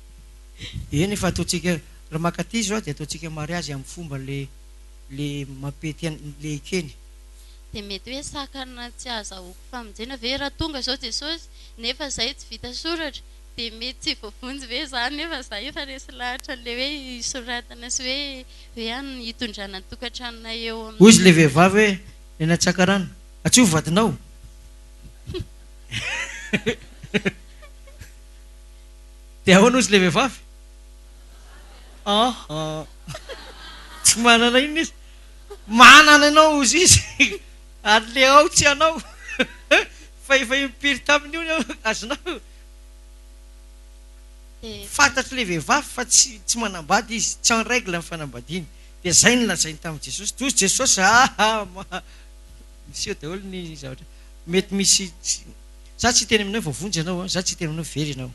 eny efa ataontsika raha makaty izy dia ataontsika mariazy amin'ny fomba le mapety le ekeny dia mety hoe sakana tsy azahoako famonjena ve raha tonga zao Jesosy nefa zay tsy vita soratra dia mety tsy voavonjy ve zany nefa za efa resy lahatra le hoe soratana sy hoe any hitondrana ny tokantranona eo ozy le vehivavy hoe enatsaka rano atsy ho vadinao dia ahoana ozy le vehivavy tsy manana iny izy manana anao ozy izy ary le ao tsy anao fa efa impiry tamin'io azonao fantatry le vehivavy fa tsy manambady izy tsy en règle amin'ny fanambadiany dia zay ny lazainy tamin'i Jesosy tozy Jesosy misy eo daholo ny zavatra mety misy za tsy teny aminao voavonjy ianao za tsy teny aminao very ianao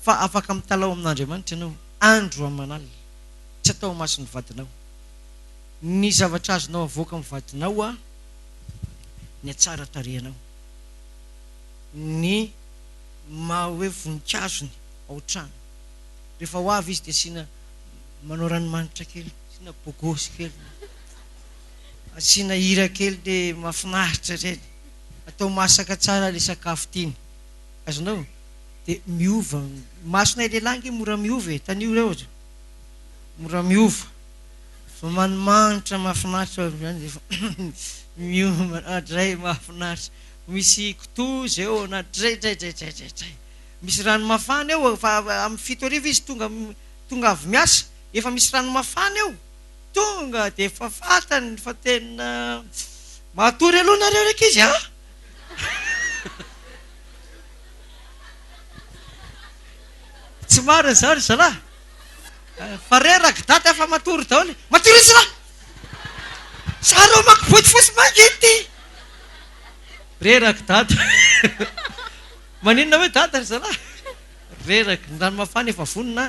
fa afaka mitalao amin'Andriamanitra ianao andro aman'alina tsy atao maso ny vadinao ny zavatra azonao avoaka amin'ny vadinao ny atsara tarehanao ny maha hoe vonikazony ao trano rehefa ho avy izy dia asiana manao ranomanitra kely asiana bogosy kely asiana hira kely dia mahafinaritra reny atao masaka tsara le sakafo tiany azonao dia miova masonay lehilahy nge mora miova tanio reo mora miova fa manimanitra mahafinaritra miova dray mahafinaritra misy kitoza eo anaty dray misy rano mafana eo fa amin'ny 7 arivo izy tonga avy miasa efa misy rano mafana eo tonga dia efa fatany fa tena matory aloha nareo raiky izy marina zary zalahy fa reraka daty afa matory daholy matory izy lahy sarao makiboty fosy mangety reraka data maninona hoe data ry zalahy reraka ny ranomafana efa vonona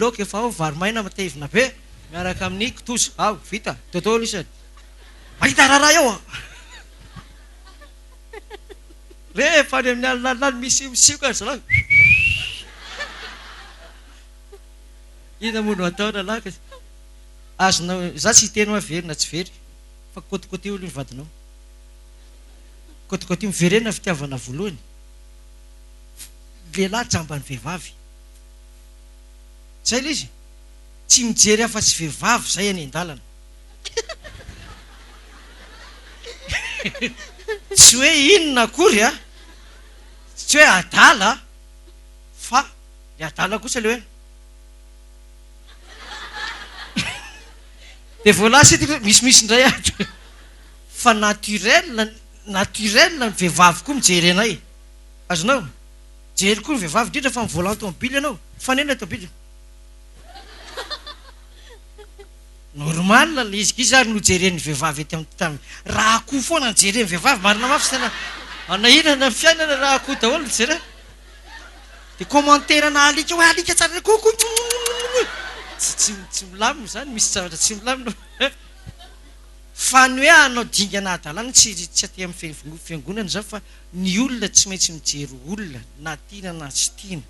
loka efa ao vary maina matevina be miaraka amin'ny kitoza ao vita totolo isany mahita raharaha eo rehefa any amin'ny alinalilany misy misiko ary zalahy ina mono ataona laka azonao za tsy hitenao averina tsy very fa kôtikôty olo ny vadinao kôtikôty miverena fitiavana voalohany lehilahy trambany vehivavy zay le izy tsy mijery afa tsy vehivavy zay any an-dalana tsy hoe inona akory a tsy hoe adala fa le adala kosa le hoe de voalasy ty misimisy indray ato fa naturel ny vehivavy koa mijery anay azonao jery koa ny vehivavy indrindra fa mivolan tomobily ianao fanena tomobily normal le izy ary nojeren'ny vehivavy ety amin'ny raha koa foana nijeren'ny vehivavy marina mafy sy tena anahinana ny fiainana raha koa daholo jere de commentaire na alika hoe alika tsara koko tsy milamina zany misy zavatra tsy milamina fa ny hoe anao dingana adalana tsy aty amin'ny fiangonana zany fa ny olona tsy maintsy mijery olona na tiana na tsy tiana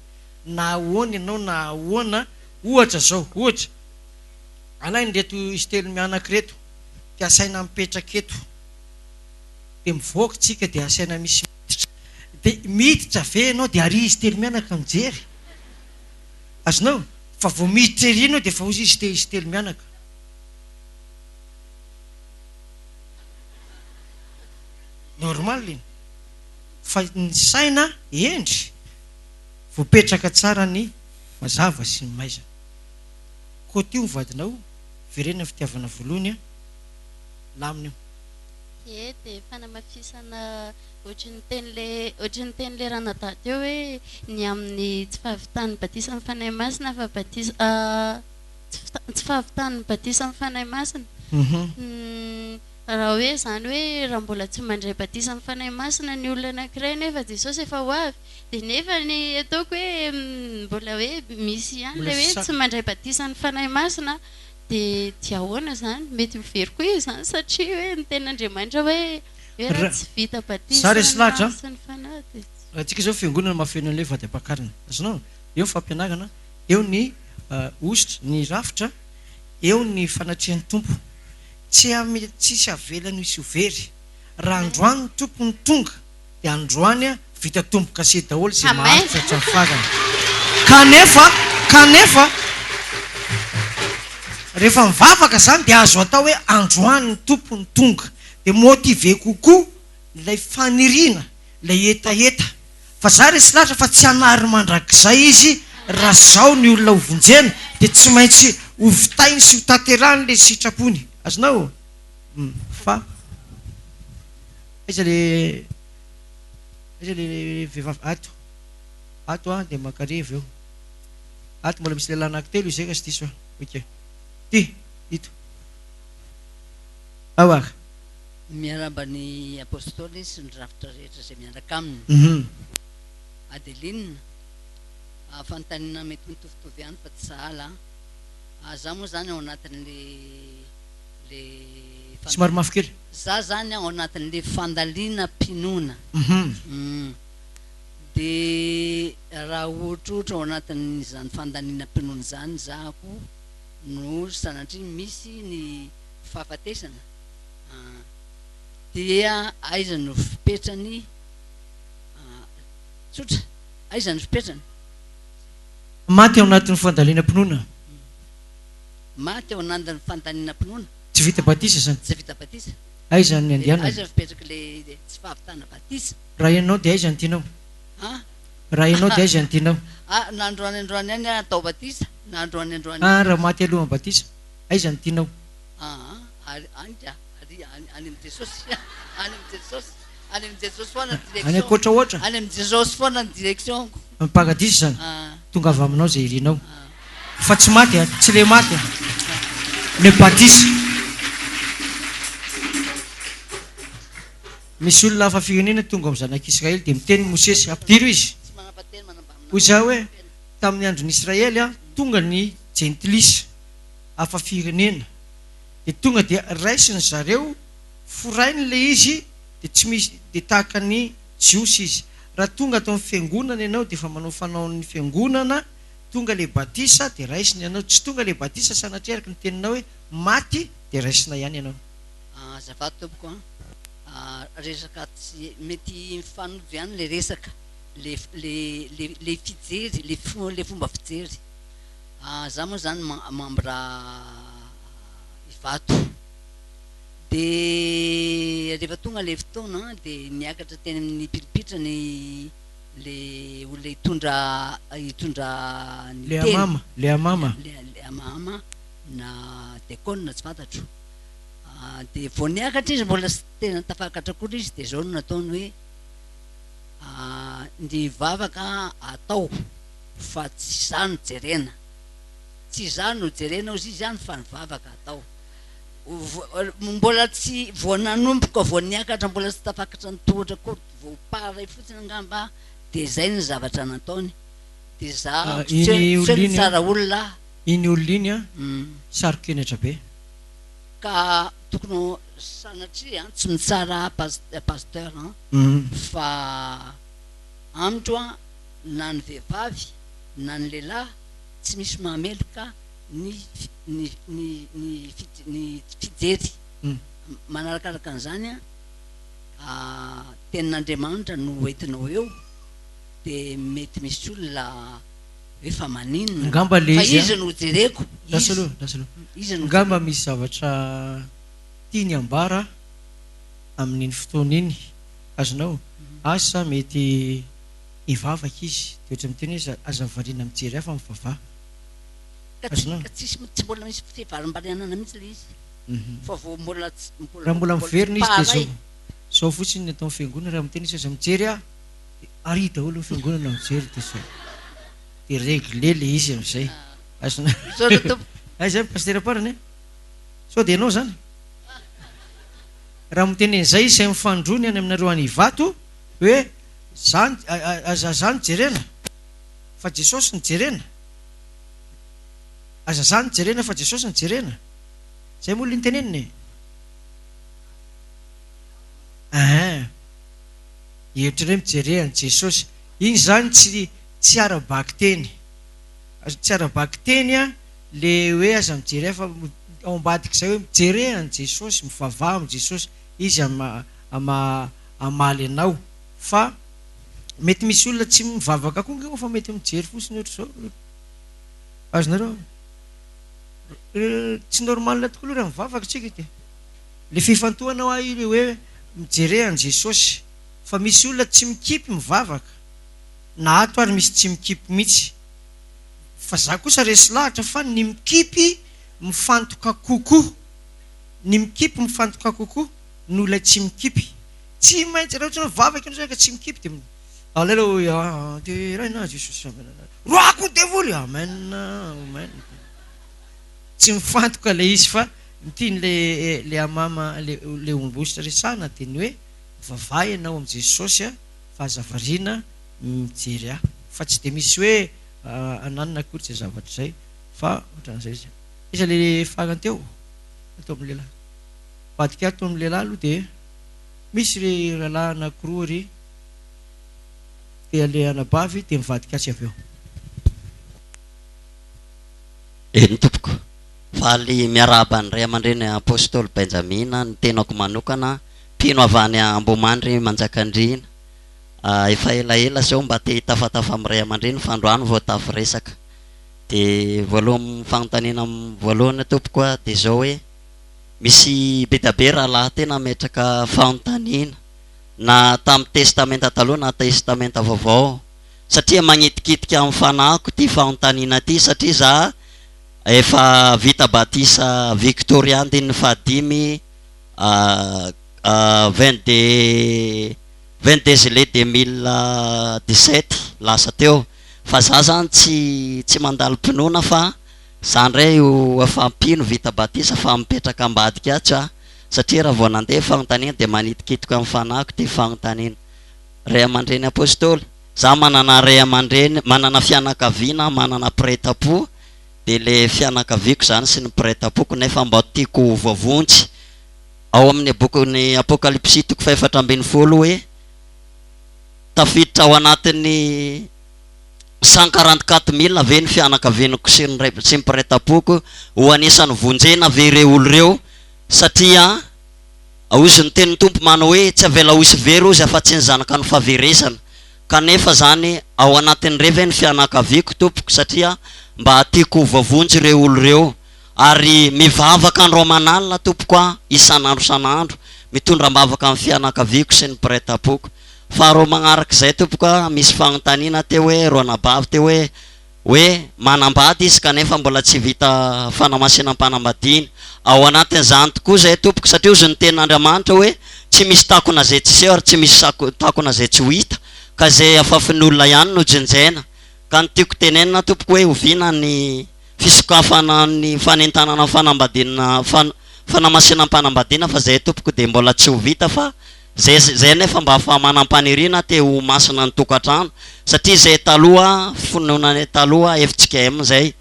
na ahoana ianao na ahoana ohatra zao ohatra alay nreto izy telo mianaka reto de asaina mipetraka eto de mivoaka tsika de asaina misy miditra de miditra ve anao de ary izy telo mianaka mijery azonao fa vao miditra ery anao de fa ozy izy telo mianaka normal iny fa ny saina endry voapetraka tsara ny mazava sy ny maizana kôty io mivadinao verena fitiavana voalohany a lamina io de fanamafisana ohatriny teny le ranadady eo hoe ny amin'ny tsy fahavitany batisa amin'ny fanahy masina fa tsy fahavitany batisa amin'ny fanahy masina raha hoe zany hoe raha mbola tsy mandray batisa amin'ny fanahy masina ny olona anankiray nefa jesosy efa ho avy de nefa ny ataoko hoe mbola hoe misy ihany le hoe tsy mandray batisa ny fanahy masina de ahoana zany mety mivery koa izy zany satria hoe ny ten'Andriamanitra hoe raha tsy vita batisa ny fanahy de raha tsika zao fiangonana mafeno an'ilay vady-pakarina azonao eo ny fampianarana eo ny ositra ny rafitra eo ny fanatrian'ny tompo tsisy avelany misy overy raha androany ny tompony tonga de androany a vita tomboka se daholo zay maharitra hatramin'ny farany kanefa rehefa mivavaka zany de azo atao hoe androany ny tompony tonga de motive kokoa ilay faniriana ilay etaeta fa za re sy lahatra fa tsy hanary mandrakizay izy raha zao ny olona hovonjena de tsy maintsy hovitainy sy hotanterany le sitrapony azonao fa aiza le vehivavy ato a de makarevy eo ato mbola misy lehilahy anankitelo izay ka sy diso ok ty ito aoaka miaramba ny apôstôly sy ny rafitra rehetra zay miaraka aminy Adeline fantanina mety mitovitovy ihany fa tsy sahala za moa zany ao anatin'le somary mafy kely za zany ao anatin'le fandaliana mpinoana de raha ohatrohatra ao anatin'izany fandaniana mpinoana zany zako no sanatria misy ny fahafatesana dia aiza no fipetrany tsotra aiza no fipetrany maty ao anatin'ny fandaliana mpinoana maty ao anatin'ny fandaniana mpinoana tsy vita batisa zany tsy vita batisa aiza ny andianana aiza fipetraka le tsy fahavitana batisa raha ianao de aiza ny tianao raha ianao de aiza ny tianao nandroany any atao batisa nandroany raha maty alohan'ny batisa aiza ny tianao any amin'ny jesosy any amin'ny jesosy foana any akoatra ohatra any amin'ny jesosy foana ny directionko Pagadisa zany Ah, tonga avy aminao zay irinao fa tsy maty tsy le maty le batisa misy olona hafa firenena tonga amin'ny zanak'Israely dia miteny Mosesy ampidiro izy tsy manapa-teny manambamina hoy za hoe tamin'ny andron'ny Israely tonga ny jentilisa hafa firenena dia tonga dia raisiny zareo forainy le izy dia tsy misy dia tahaka ny jiosy izy raha tonga atao amin'ny fiangonana ianao dia efa manao fanaon'ny fiangonana tonga le batisa dia raisiny ianao tsy tonga le batisa sanatria araka ny teninao hoe maty dia raisina ihany ianao azafady tompoko resaka tsy mety mifanovy ihany le resaka le fijery le fomba fijery za moa zany mambra ivato dia rehefa tonga le fotoana dia niakatra teny amin'ny pilipitra ny le olona hitondra ny le teny amama le amama na dekona tsy fantatro dia vao niakatra izy mbola tena tafakatra kory izy dia zao no nataony hoe ny vavaka atao fa tsy zany jerena tsy zany no jerena ozy izy zany fa ny vavaka atao mbola tsy vao nanomboka vao niakatra mbola tsy tafakatra ny tohatra kory vao paray fotsiny angamba dia zay ny zavatra nataony dia za tsy tsara olona iny olona iny sarokenatra be ka tokony sanatria tsy mitsara pasteur fa amitro na ny vehivavy na ny lehilahy tsy misy mahameloka ny fijery manarakaraka an'izany tenin'Andriamanitra no entinao eo dia mety misy olona efa maninona ngamba le fa izy no jereko ngamba misy zavatra tiany ambara amin'iny fotoana iny azonao asa mety ivavaka izy dia ohatra miteny hoe aza variana mijery hafa mivavaha tsisy tsy mbola misy fivarim-barianana mihitsy le izy fa vao mbola raha mbola miverina izy dia zao fotsiny atao amin'ny fiangonana raha miteny izy aza mijery ary daholo ny fiangonana mijery dia zao dia réglé le izy amin'izay zay paster parany sao dia ianao zany raha miteny an'izay izay mifandrony any aminareo any ivato hoe zany aza zany jerena fa Jesosy ny jerena aza zany jerena fa Jesosy ny jerena zay moa ny teneniny hevitra hoe mijerena Jesosy iny zany tsy ara-baky teny tsy ara-baky teny le hoe aza mijery fa ao ambadika izay hoe mijerehany Jesosy mivavaha amin'ny Jesosy izy amaly anao fa mety misy olona tsy mivavaka koa nge fa mety mijery fotsiny ohatra zao azonareo tsy normal tokoa aloha raha mivavaka tsika dia le fifantohanao io hoe mijerehany Jesosy fa misy olona tsy mikipy mivavaka na ato ary misy tsy mikipy mihitsy fa za kosa resy lahatra fa ny mikipy mifantoka kokoa ny mikipy mifantoka kokoa ny olona tsy mikipy tsy maintsy raha ohatra mivavaka ianao zay ka tsy mikipy dia alelo dia raina Jesosy roako devoly amen amen tsy mifantoka le izy fa mitiny le amama le ombositra resana dia ny hoe vavaha ianao amin'ny Jesosy fa azavariana mijery fa tsy dia misy hoe ananina akory tsy zavatra izay fa ohatran'izay izy iza le farany teo atao amin'ny lehilahy vadika atao amin'ny lehilahy aloha dia misy le rahalahy anankiroa ry dia le anabavy dia mivadika atsy avy eo eny tompoko faly miarahaba ny ray aman-dreny apôstôly Benjamina ny tenako manokana mpino avany Ambomandry Manjakandriana efa elaela zao mba te hitafatafa amin'ny ray aman-dreny fa androany vao tafiresaka dia voalohany fanontaniana voalohany tompoko dia zao hoe misy be dia be rahalahy tena metraka fanontaniana na tamin'ny testamenta taloha na testamenta vaovao satria magnitikidika amin'ny fanahiko ty fanontaniana ty satria za efa vita batisa Victoria andin'ny fahadimy 22 juillet 2017 lasa teo fa za zany tsy mandalo mpinoana fa za ndray io afampino vita batisa fa mipetraka ambadika atsy satria raha vao nandeha fanontaniana dia manitikitiko amin'ny fanahiko ty fanontaniana. Ray aman-dreny apôstôly, za manana ray aman-dreny, manana fianakaviana, manana pretapo, dia le fianakaviako zany sy ny pretapoako nefa mba tiako voavonjy ao amin'ny bokyny apokalypsy 4:7 hoe tafiditra ao anatin'ny 144,000 ve ny fianakavianako sy ny pretapoako ho anisany vonjena ve ireo olo reo, satria ozy ny tenin'ny tompo manao hoe tsy avela osy very ozy afa-tsy ny zanaka ny fahaverezana, kanefa zany ao anatin'ireo ve ny fianakaviako tompoko, satria mba tiako voavonjy ireo olo reo, ary mivavaka andro aman'alina tompoko isan'andro san'andro, mitondra mbavaka amin'ny fianakaviako sy ny pretapoako. Faharoa magnarak'izay tompoko misy fanontaniana teo hoe ronabavy teo hoe manambady izy kanefa mbola tsy vita fanamasinam-panambadiana. Ao anatin'izany tokoa zay tompoko, satria ozy ny tenin'Andriamanitra hoe tsy misy takona zay tsy seho ary tsy misy takona zay tsy ho hita, ka zay afafin'olona ihany no jenjena. Ka ny tiako tenenina tompoko hoe oviana ny fisokafana ny fanentanana fanambadiana fanamasinam-panambadiana, fa zay tompoko dia mbola tsy ho vita fa zay nefa mba afa manam-paniriana te ho masina ny tokantrano, satria zay taloha finoana taloha FJKM zay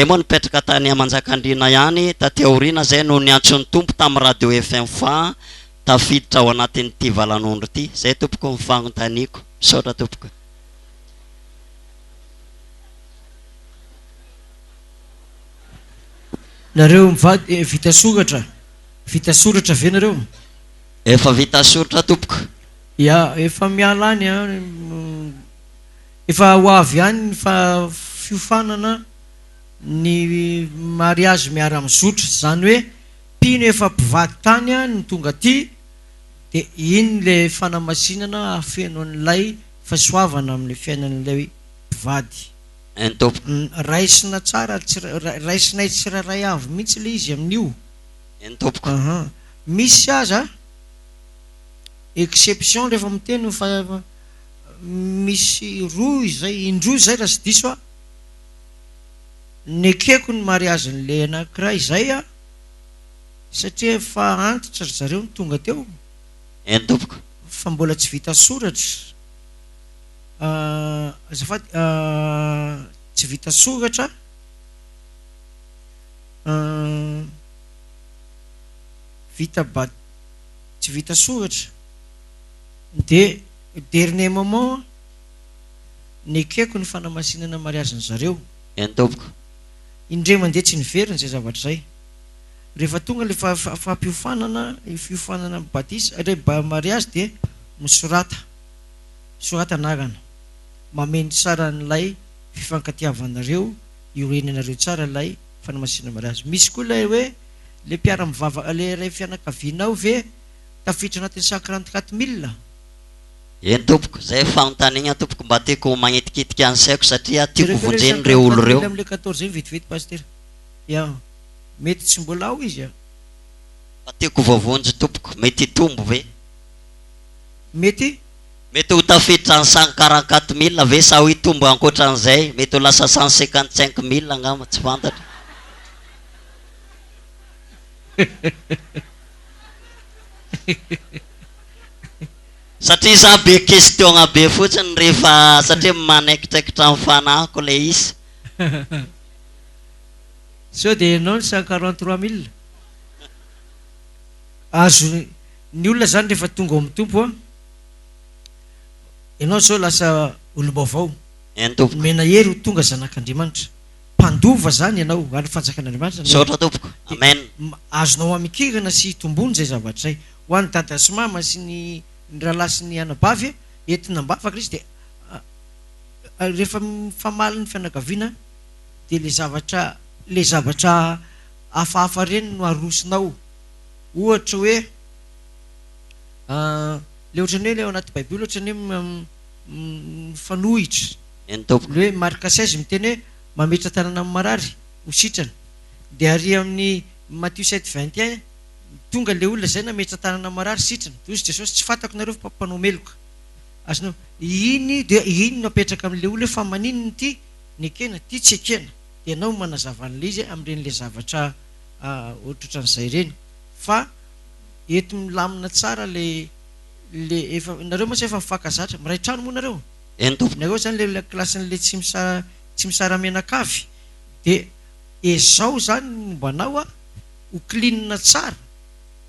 moa nipetraka tany Manjakandriana ihany taty aoriana, zay no niantson'ny tompo tamin'ny radio FM fa tafiditra ao anatin'ity valan'ondro ity. Zay tompoko mifanontaniako, misaotra tompoko. Nareo mivady vita soratra ve nareo? Efa vita soratra tompoko. Ya, efa miala any efa ho avy ihany fa fiofanana ny mariage miara-mizotra, zany hoe pino efa mpivady tany ny tonga aty, dia iny le fanamasinana afeno an'ilay fahasoavana amin'ny fiainan'ilay mpivady. Raisina tsara, raisinay tsy raray avy mihitsy le izy amin'io. Misy aza exception rehefa miteny fa misy roa izay indroa izay raha sy diso nekeko ny mariage n'le anankiray izay satria efa antitra ry zareo ny tonga teo fa mbola tsy vita soratra. Azafady tsy vita soratra, tsy vita soratra, dia dernier moment nekeko ny fanamasinana mariage ny zareo. Indray mandeha tsy niveriny zay zavatra zay. Rehefa tonga le fampiofanana batisa re mariage dia misorata anarana mameno tsara n'ilay fifankatiavanareo, iorenanareo tsara ilay fanamasinana mariage. Misy koa ilay hoe le mpiara-mivavaka le ray fianakavianao ve tafiditra anatin'ny 144,000. Eny tompoko, zay fanontaniana tompoko, mba tiako magnetikitika any saiko satria tiako vonjeny reo olo reo. Am'le 14 vetivety pasteur. Ya, mety tsy mbola ao izy Mba tiako voavonjy tompoko, mety tombo ve? Mety ho tafiditra ny 144,000 ve sa ho hitombo ankoatran'izay, mety ho lasa 155,000 angamba, tsy fantatra. Satria za be question be fotsiny rehefa satria manaikitraikitra amin'ny fanahiko le izy. So dia ianao ny 143,000 azo ny olona zany rehefa tonga ao amin'ny tompo ianao zao lasa olo-baovao, mena hery ho tonga zanak'Andriamanitra, mpandova zany ianao ary fanjakan'Andriamanitra. Misaotra tompoko, amen. Azonao amikirana sy tombony zay zavatra zay ho an'ny dada sy mama sy ny rahalahy sy ny anabavy entina mbafaka izy dia rehefa mifamaly ny fianakaviana dia le zavatra hafahafa reny no arosinao. Ohatra hoe le ohatrany hoe le ao anaty baiboly ohatrany hoe mifanohitra, le hoe Marc 16 miteny hoe mametra tanana amin'ny marary ho sitrana, dia ary amin'ny Matthieu 7:21 tonga le olona zay nametra tanana marary sitrana, ozy Jesosy tsy fantako nareo fa mpanao meloka. azonao iny dia iny no apetraka amin'le olona fa maninony ty ny ekena ty tsy ekena dia ianao manazava an'le izy amin'ireny zavatra ohatrohatran'izay ireny fa eto milamina tsara le efa nareo moa tsy efa mifakazatra miray trano moa nareo nareo zany le klasin'le tsy misara-menakavy dia ezao zany mombanao ho clean tsara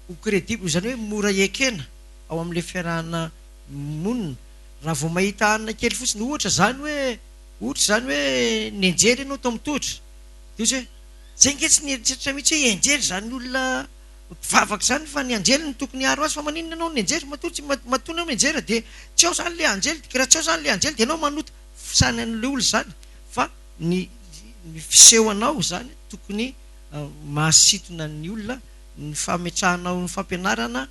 ho crédible zany hoe mora ekena ao amin'le fiarahana monina raha vao mahita hanina kely fotsiny ohatra zany hoe nienjery ianao tao mitotra de hoe zay nge tsy nieritreritra mihitsy hoe enjery zany olona mpivavaka zany fa ny anjely ny tokony haro azy fa maninona anao ny enjery matory matona menjera dia tsy ao zany le anjely raha tsy ao zany le anjely dia anao manota fisany an'le olo zany fa ny fisehoanao zany tokony mahasitona ny olona ny fametrahanao ny fampianarana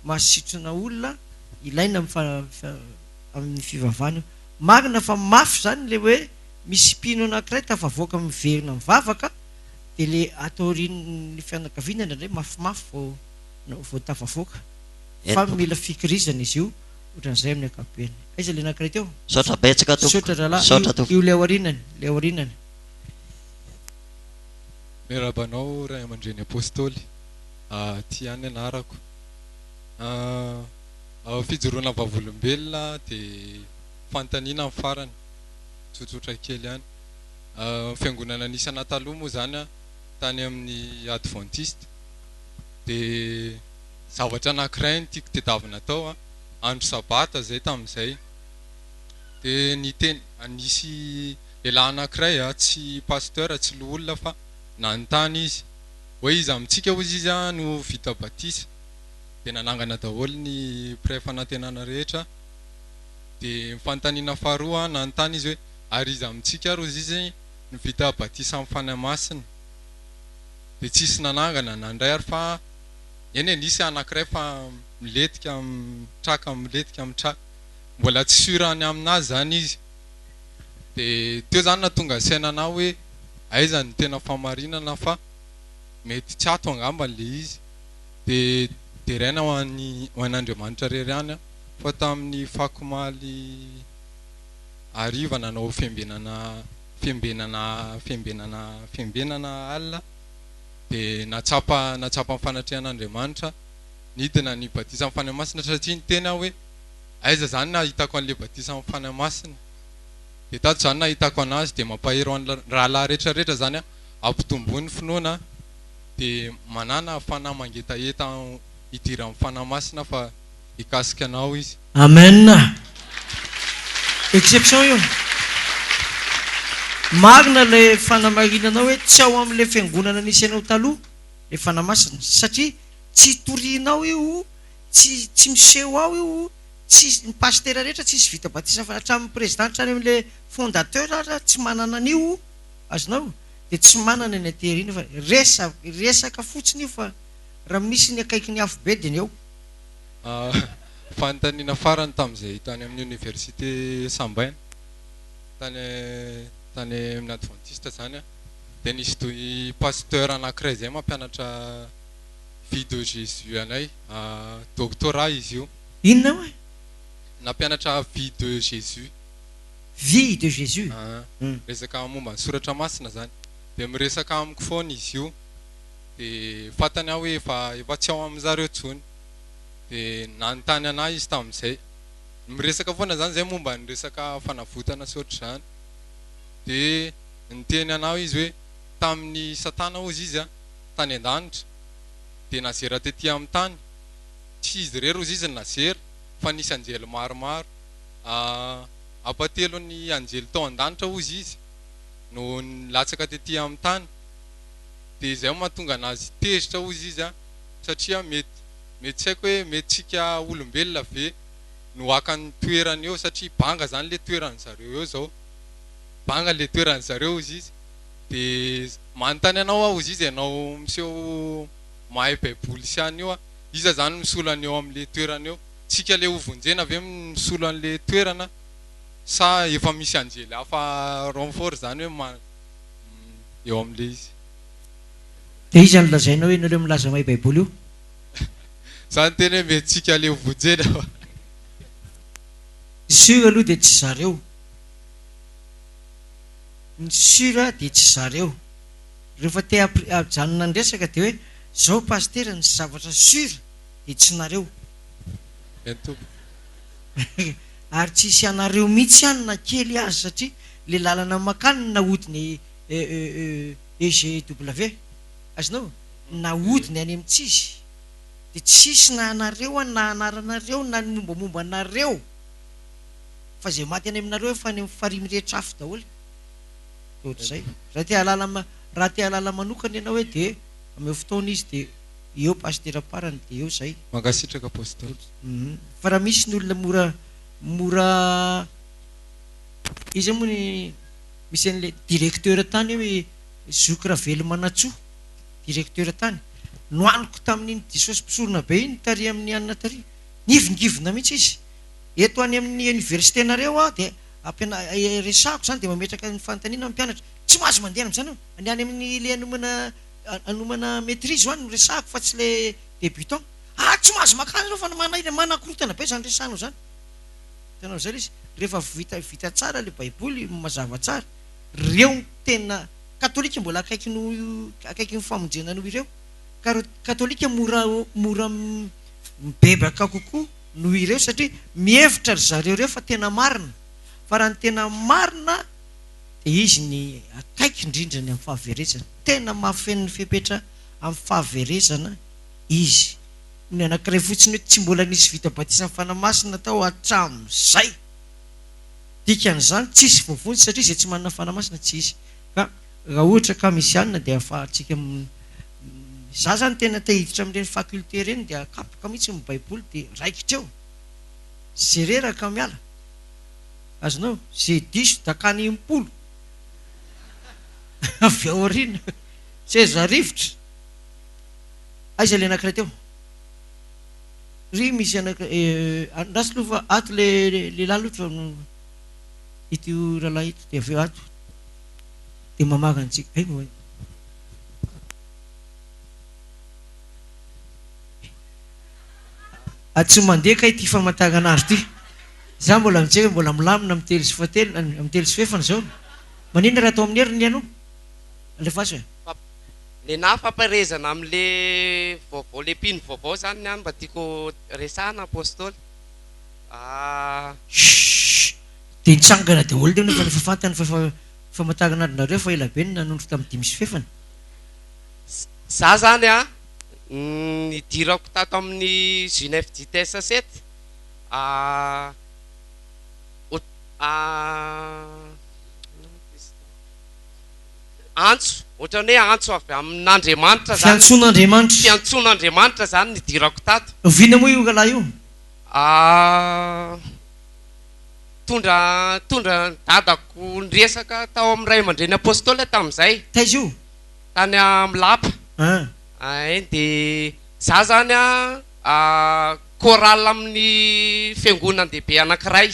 mahasitona olona ilaina amin'ny fivavahana marina fa mafy zany le hoe misy mpino anankiray tafavoaka miverina mivavaka dia le ataorian'ny fianakaviana indray mafimafy vao tafavoaka fa mila fikirizana izy io ohatran'izay amin'ny ankapobeny aiza le anankiray teo saotra betsaka saotra rahalahy io le aorinany mirabanao ray aman-dreny apôstôly ty any anarako fijoroana vavolombelona dia fantaniana amin'ny farany tsotsotra kely ihany fiangonana nisana taloha moa zany tany amin'ny adventiste dia zavatra anankiray ny tiako tedavina tao andro sabata zay tamin'izay dia ny teny anisy lehilahy anankiray tsy pasteur tsy loholona fa nanontany izy hoe izy amintsika ozy izy no vita batisa dia nanangana daholo ny pré-fanantenana rehetra dia mifantaniana faharoa nanontany izy hoe ary izy amintsika rozy izy ny vita batisa amin'ny fanahy masina dia tsisy nanangana nandray ary fa eny nisy anankiray fa miletika mitraka mbola tsy surany aminazy zany izy dia teo zany natonga sainanao hoe aiza ny tena famarinana fa mety tsy ato angamba le izy dia raina ho an'Andriamanitra rery any fa tamin'ny fakomaly ariva nanao fiambenana alina dia natsapa ny fanatrehan'Andriamanitra nidina ny batisa amin'ny fanahy masina satria ny tena hoe aiza zany nahitako an'le batisa amin'ny fanahy masina dia tato zany nahitako anazy dia mampahero an'ny rahalahy rehetrarehetra zany ampitombony finoana dia manana fanahy mangetaheta hidira amin'ny fanahy masina fa hikasika anao izy amen exception io marina le fanamarinanao hoe tsy ao amin'le fiangonana nisy anao taloha le fanahy masina satria tsy torianao io tsy miseho ao io tsy ny pastera rehetra tsisy vita batisa fa hatramin'ny présidente hany amin'le fondateur ara tsy manana an'io azonao dia tsy manana ny ateriana fa resaka fotsiny io fa raha misy ny akaiky ny afo be dia ny eo fanontaniana farany tamin'izay tany amin'ny université Sambaina tany amin'ny adventiste zany dia nisy toy pasteur anankiray zay mampianatra vie de Jésus anay doctorat izy io inona hoe nampianatra vie de Jésus resaka momba ny soratra masina zany dia miresaka amiko foana izy io dia fantany aho hoe efa tsy ao amin'izareo tsony dia nanontany anahy izy tamin'izay miresaka foana zany zay momba ny resaka fanavotana sy ohatr'izany dia niteny anao izy hoe tamin'ny satana ozy izy tany an-danitra dia nazera tetỳ amin'ny tany tsy izy rery ozy izy nazera fa nisy anjely maromaro apatelo ny anjely tao an-danitra ozy izy no nilatsaka tetỳ amin'ny tany dia izay mahatonga anazy tezitra ozy izy satria mety tsy haiko hoe mety tsika olombelona ve no akany toerany eo satria banga zany le toerany zareo eo zao banga le toerany zareo ozy izy dia manontany anao ozy izy ianao miseho mahay baiboly sy any io iza zany misolany eo amin'le toerana eo tsika le hovonjena ave misolo an'le toerana sa efa misy anjely hafa renfort zany hoe eo amin'le izy dia izy anylazainao hoe nareo milaza mahay baiboly io zany teny hoe mety tsika le hovonjena sura aloha dia tsy zareo ny sura dia tsy zareo rehefa te ajanona ny resaka dia hoe zao pastera ny zavatra sura dia tsy nareo ary tsisy anareo mihitsy any na kely azy satria le lalana makany nahodiny EGW azonao nahodiny any amin'ny tsisy dia tsisy na anareo na anaranareo na ny mombamomba anareo fa zay maty any aminareo fa any amin'ny farimy rehetra afo daholo ohatr'izay raha te halala manokana ianao hoe dia ameo fotoana izy dia eo pastera parany dia eo zay mankasitraka apôstôly fa raha misy ny olona mora izy moa ny misy an'le directeur tany hoe zokra velo manatsoa directeur tany noaniko tamin'iny disosy mpisorona be iny tary amin'ny anina tary nivongivona mihitsy izy eto any amin'ny université nareo dia resako zany dia mametraka ny fanontaniana mpianatra tsy mahazo mandeha amin'izany any amin'ny le anomana maîtrise hoany resako fa tsy le débutant tsy mahazo makany reo fa manakorotana be zany resanao zany tanao zay izy rehefa vita tsara le baiboly mazava tsara reo tena katolika mbola akaiky ny famonjena noho ireo katolika mora mibebaka kokoa noho ireo satria mihevitra ry zareo reo fa tena marina fa raha ny tena marina dia izy ny akaiky indrindrany amin'ny fahaverezana tena mahafen'ny fepetra amin'ny fahaverezana izy ny anankiray fotsiny hoe tsy mbola nisy vita batisa ny fanamasina tao hatramin'izay dikan'izany tsisy vovony satria izay tsy manana fanamasina tsy izy ka raha ohatra ka misy anina dia ahafahantsika za zany tena tahiditra amin'ireny faculté reny dia akapoka mihitsy ny baiboly dia raikitra eo zay reraka miala azonao zay diso dakany impolo avy aoriana zay zarivotra aiza le anankiray teo ry misy andrasy lofa ato le lehilahy loatra ito rahalahy ito dia aveo ato dia mamagana antsika tsy mandeha ka ity famatagana azy ity za mbola mitseka mbola milamina amin'ny telo sy fatelo amin'ny telo sy fefana zao manina raha atao amin'ny heriny ianao alefaso le na famparezana amin'le vaovao le mpino vaovao zany ny any mba tiako resahana apôstôly dia nitsangana daholo dia nefa nefa fantany famatagana adinareo fa ela be ny nanondro tamin'ny dimy sy fefana za zany nidirako tato amin'ny Genève JTS 7 antso ohatran'ny hoe antso avy amin'Andriamanitra zany fiantson'Andriamanitra zany nidirako tato vina moa io rahalahy io tondra dadako niresaka tao amin'ny ray aman-dreny apôstôly tamin'izay taiza io tany am'lapa dia za zany choral amin'ny fiangonan-dehibe anankiray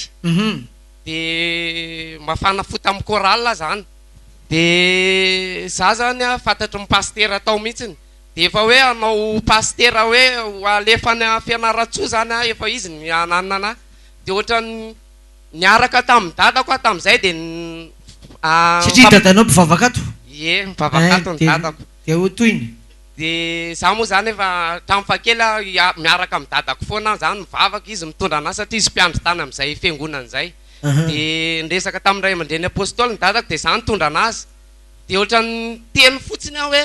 dia mafana fota amin'ny choral zany dia za zany fantatry ny pastera tao mihitsiny dia efa hoe anao pastera hoe alefany fianaratsoa zany efa izy ny ananana dia ohatrany niaraka tamin'ny dadako tamin'izay dia satria dadanao mpivavaka ato mivavaka ato ny dadako dia hotoiny dia za moa zany efa tamin'ny fakely miaraka amin'ny dadako foana zany mivavaka izy mitondra anazy satria izy mpiandry tany amin'izay fiangonana izay dia nresaka tamin'ny ray aman-dreny apôstôly ny dadako dia za nitondra anazy dia ohatrany teny fotsiny aho hoe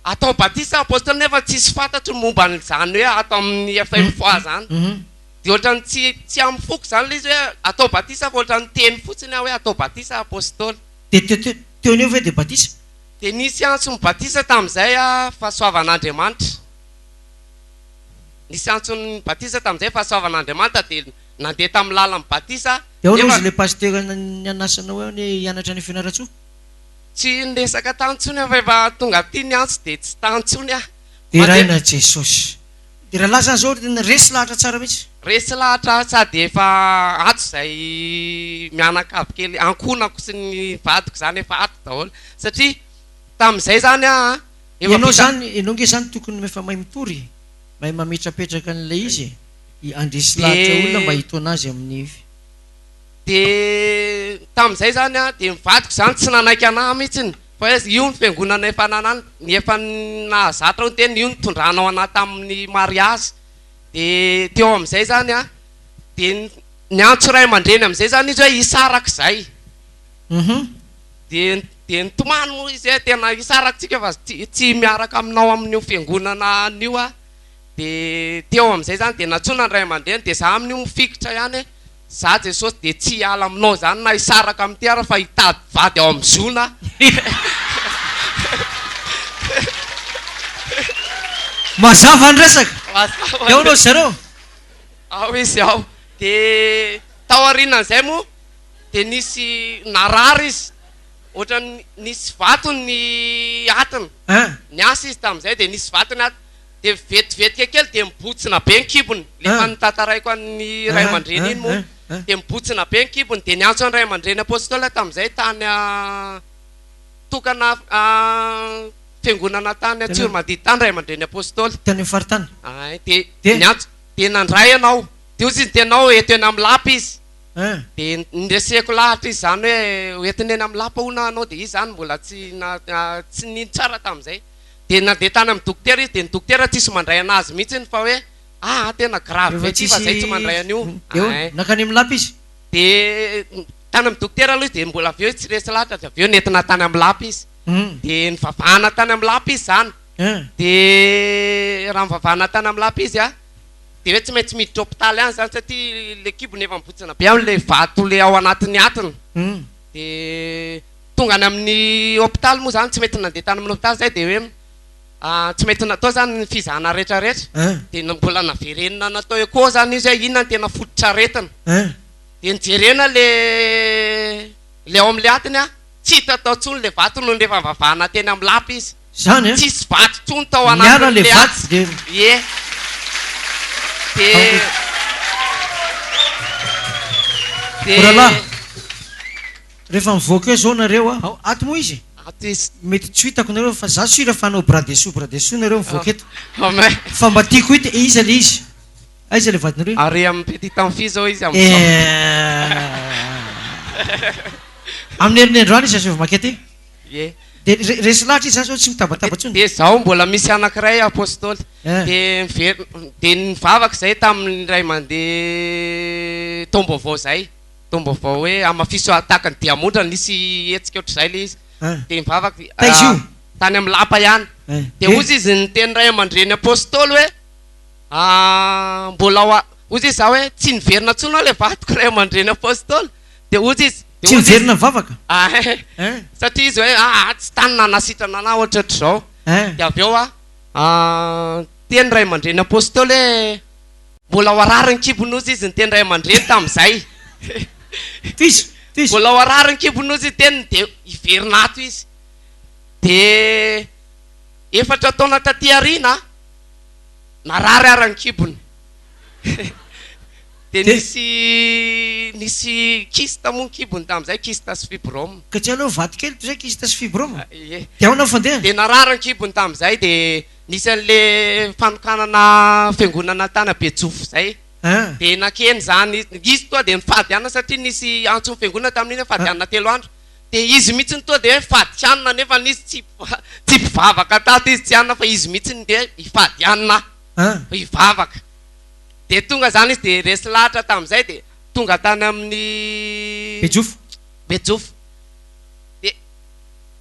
atao batisa apôstôly nefa tsisy fantatro momba n'izany hoe atao amin'ny FM fois zany dia ohatrany tsy amin'ny foko zany le izy hoe atao batisa fa ohatrany teny fotsiny aho hoe atao batisa apôstôly dia teoneo ve dia batisa dia nisy antsony batisa tamin'izay fahasoavan'Andriamanitra nisy antsony batisa tamin'izay fahasoavan'Andriamanitra dia nandeha tamin'ny lalan'ny batisa dia ao izy le pastera nianasanao hoe hianatra ny fianaratsoa tsy niresaka tantsony fa efa tonga ty ny antso dia tsy tantsony dia raina Jesosy dia raha laza zao resy lahatra tsara mihitsy resy lahatra sady efa ato izay mianakavy kely ankonako sy ny vadiko zany efa ato daholo satria tamin'izay zany ianao nge zany tokony efa mahay mitory mahay mametrapetraka an'ilay izy andresy lahatra olona mba hito anazy amin'ny dia tamin'izay zany a dia mivadiko zany tsy nanaiky anahy mihitsiny fa hoe io ny fiangonana efa nanany ny efa nahazatra ho tena io nitondranao anahy tamin'ny mariazy dia teo amin'izay zany a dia ny antso ray aman-dreny amin'izay zany izy hoe isarak'izay dia nitomany moa izy hoe tena isaraktsika fa tsy miaraka aminao amin'io fiangonana an'io a dia teo amin'izay zany dia natsona ny ray aman-dreny dia za amin'io mifikitra ihany hoe za Jesosy dia tsy hiala aminao zany na hisaraka amin'ity ara fa hitady vady ao amin'ny zona mazava ny resaka eo anao zareo ao izy ao dia tao arinan'izay moa dia nisy narary izy ohatra nisy vatony ny atiny ny asa izy tamin'izay dia nisy vatony aty dia vetivetika kely dia mibotsina be ny kibony lefa nitantaraiko an'ny ray aman-dreny iny moa dia mibotsina be ny kibony dia niantso any ray aman-dreny apôstôly tamin'izay tany tokana fiangonana tany Antsorimadidy tany ray aman-dreny apôstôly tany faritany dia niantso dia nandray ianao dia ozy izy tenao eto eny amin'ny lapa izy dia nireseko lahatra izy zany hoe entiny eny amin'ny lapa ona anao dia izy zany mbola tsy nino tsara tamin'izay dia nandeha tany amin'ny dokotera izy dia ny dokotera tsisy mandray anazy mihitsiny fa hoe tena grave ve ty fa zay tsy mandray an'io nakany amin'ny lapa izy dia tany amin'ny dokotera aloha izy dia mbola avy eo tsy resy lahatra dia avy eo nentina tany amin'ny lapa izy dia nivavahana tany amin'ny lapa izy zany dia raha mivavahana tany amin'ny lapa izy dia hoe tsy maintsy miditra hôpitaly any zany satria le kibony efa mibotsina be amin'le vato le ao anatin'ny atiny dia tonga any amin'ny hôpitaly moa zany tsy mety nandeha tany amin'ny hôpitaly zay dia hoe tsy mety natao zany ny fizahana rehetrarehetra dia mbola naverenina natao eo koa zany izy hoe inona ny tena fototra aretina dia nijerena le ao amin'le atiny tsy hita tao tsony le vato noho lefa mivavahana teny amin'ny lapa izy zany tsisy vato tsony tao anatin'le vato ie oralahy rehefa mivoaka eo zao nareo aty moa izy mety tsy hitako nareo fa za sira fanao bradeso nareo mivoaka eto fa mba tiako hita iza le izy aiza le vadinareo ary amin'ny petit amfi zao izy amin'ny herinandroany izy azo vomaka ty dia resy lahatra izy zany zao tsy mitabataba tsony dia zaho mbola misy anankiray apôstôly dia nivavaka izay tamin'ny ray mandeha tombaovao zay tombaovao hoe amafiso ataka ny diamondra nisy hetsika ohatr'izay le izy dia mivavaka tany amin'ny lapa ihany dia ozy izy nyteny ray aman-dreny apôstôly hoe mbola ozy izy za hoe tsy niverina tsona le vatiko ray aman-dreny apôstôly dia ozy izy tsy miverina mivavaka satria izy hoe tsy tany nanasitrana anahy ohatra ohatr'izao dia avy eo teny ray aman-dreny apôstôly hoe mbola ho arary ny kibony ozy izy nyteny ray aman-dreny tamin'izay mbola ho arary ny kibony ozy teniny dia hiverina ato izy dia efatra taona taty arina narary ny kibony dia nisy kista moa ny kibony tamin'izay kista sy fibrome ka tsy aleo vato kely zay kista sy fibrome dia aona fandeha dia narary ny kibony tamin'izay dia nisy an'le fanokanana fiangonana tany Betsofo zay dia nakeny zany izy toa dia nifady anina satria nisy antsony fiangonana tamin'iny fady anina 3 andro dia izy mihitsy toa dia fady anina nefa nisy tsy mpivavaka tato izy tsy anina fa izy mihitsy dia hifady anina hivavaka dia tonga zany izy dia resy lahatra tamin'izay dia tonga tany amin'ny Betsofo dia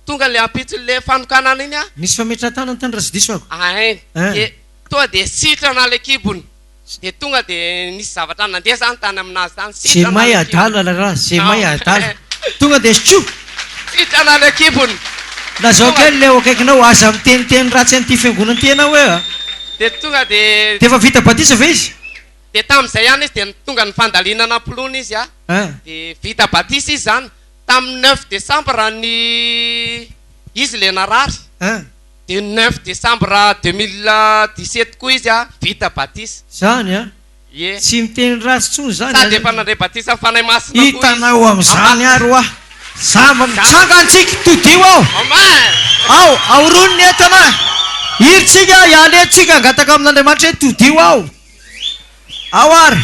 tonga le ampitso le fanokanana iny nisy fametratana tany rasidiso ako dia toa dia sitrana le kibony dia tonga dia nisy zavatra nandeha zany tany aminazy tany zay may adala raha zay may adala tonga dia tso sitrana le kibony na zao kely le akaikinao aza miteniteny ratsy an'ity fiangonana ty anao hoe dia tonga dia efa vita batisa ve izy dia tamin'izay ihany izy dia tonga ny fandalinana ampolony izy dia vita batisa izy zany tamin'ny 9 décembre ny izy le narary dia 9 décembre 2017 koa izy vita batisa zany tsy miteny ratsy tsony zany sady efa nandray batisa fanay masina hitanao amin'izany aro samba mitsanga antsika todio ao aoroniny eto ana iritsika ialetsika angataka amin'Andriamanitra hoe todio ao ary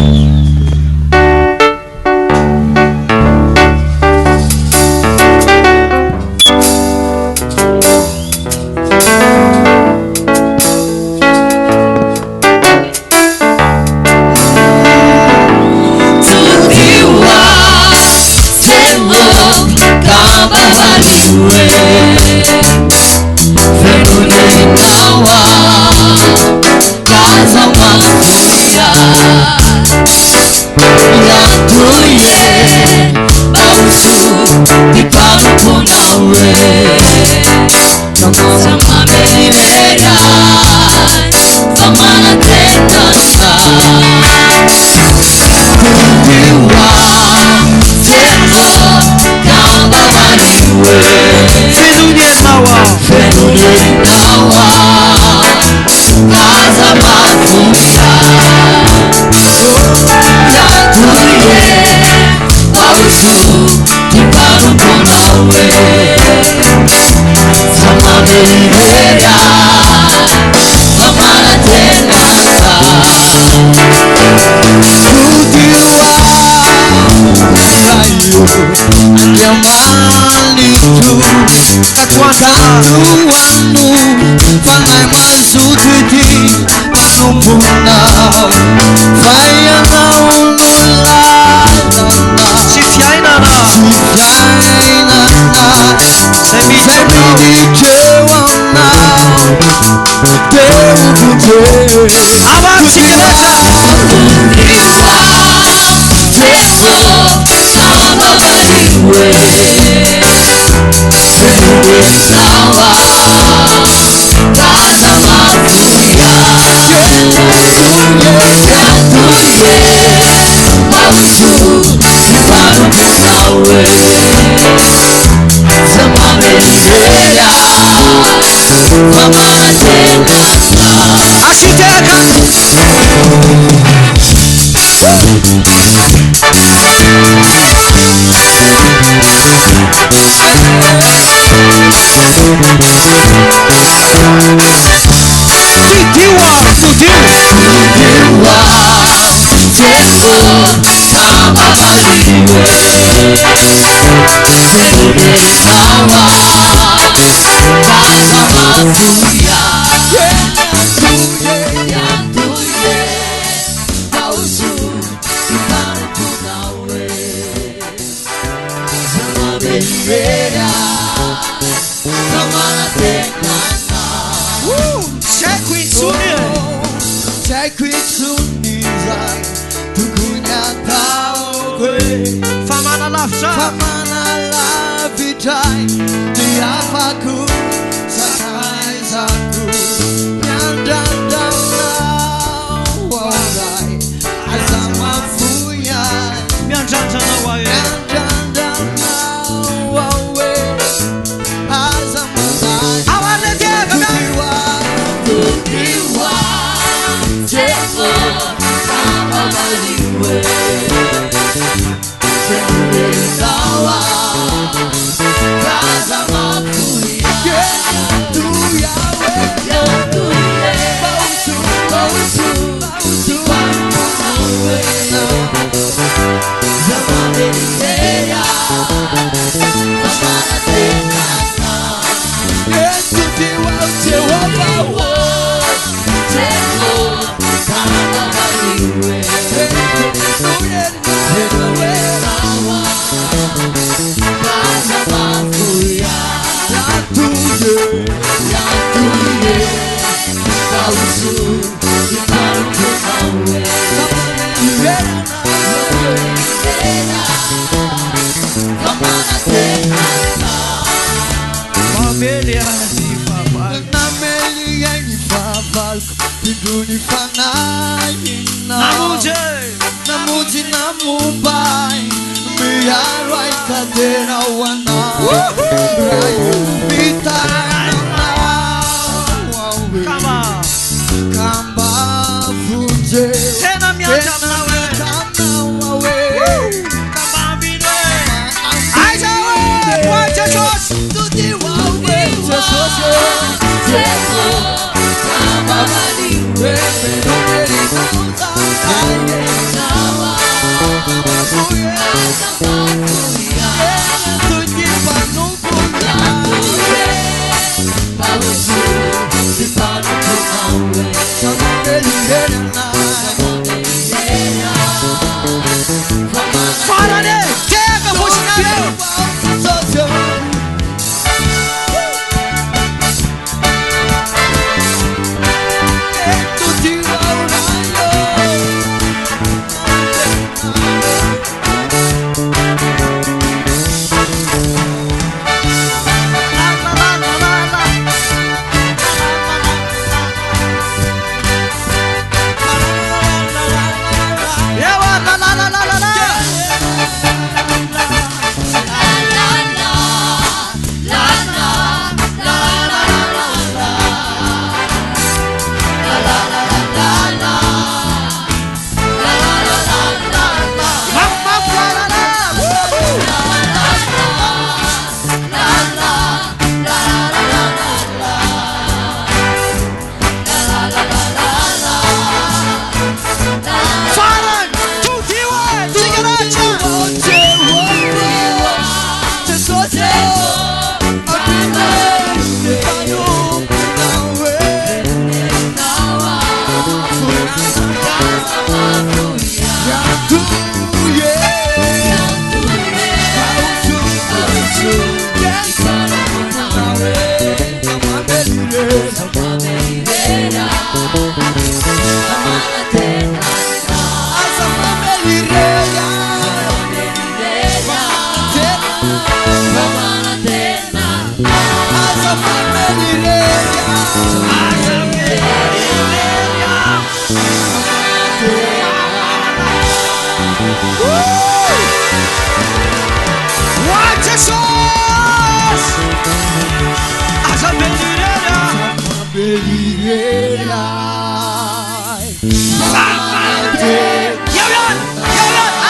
Tutti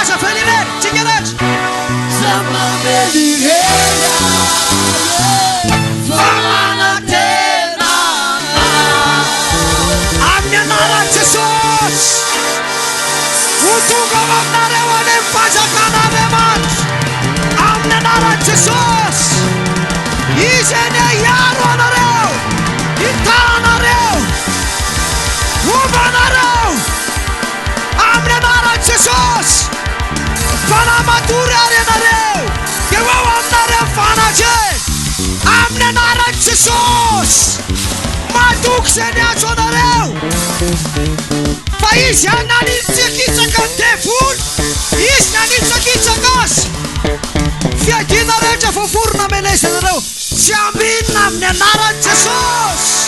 Asa feliver, tsingerat. Amin'ny anaran'i Jesosy, ho tonga ao aminareo any amin'ny fanjakan'Andriamanitra. Amin'ny anaran'i Jesosy, izy ny hiaro anareo, hitanareo, ovanareo. Amin'ny anaran'i Jesosy, fanamatory ary anareo, dia ho aminareo fanakely. Amin'ny anaran'i Jesosy, matoky izay ny antso anareo. Fa izy nanitsakitsaka ny devoly, izy nanitsakitsaka azy. Fiadiana rehetra voaforona amelezanareo, tsy ambinina amin'ny anaran'i Jesosy.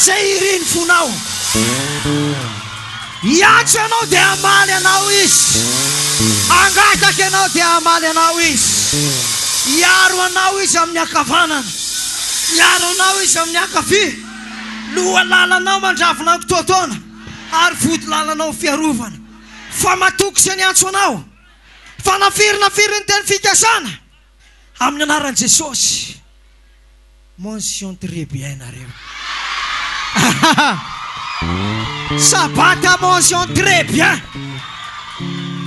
Zay iriny fonao, iantso ianao dia amaly anao izy, angataka ianao dia amaly anao izy, iaro anao izy amin'ny ankavanana, iaro anao izy amin'ny ankavia, loha lalanao mandravona ny totoana, ary vody lalanao fiarovana. Fa matoky izay ny antso anao, fa nafirina teny fikasana amin'ny anaran'i Jesosy. Mention très bien nareo. Sabata mention très bien.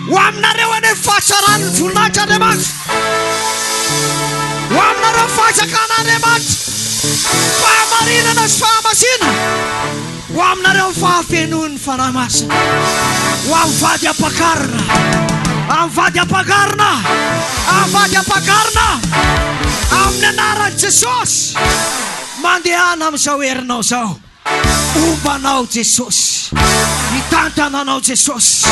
Ho aminareo any fahatsarany voninahitran'Andriamanitra, ho aminareo fahazakan'Andriamanitra, fahamarinana sy fahamasina, ho aminareo fahafenoan'ny fanahy masina, ho amin'ny vady ampakarina, amin'ny vady ampakarina, amin'ny vady ampakarina, amin'ny anaran'i Jesosy. Mandehana amin'izao herinao zao, ombanao Jesosy, hitantananao Jesosy,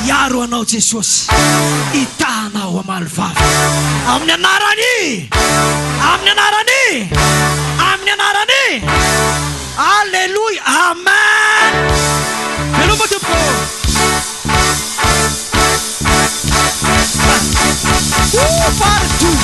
hiaro anao Jesosy, hitanao amaly vava. Amin'ny anarany, amin'ny anarany, amin'ny anarany. Alléluia, amen. Veloma tompoko. Partout.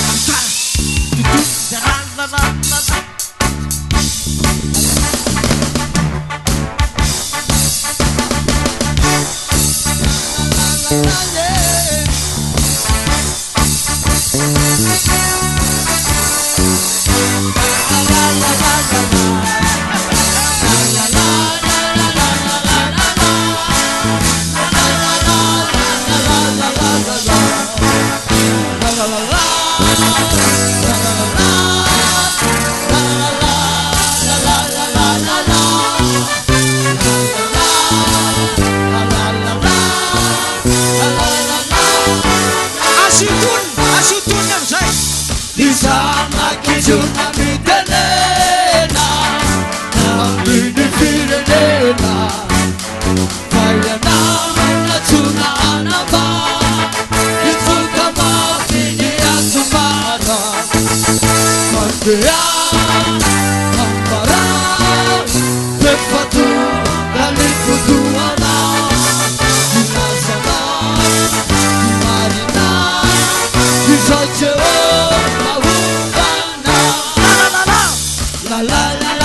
la la la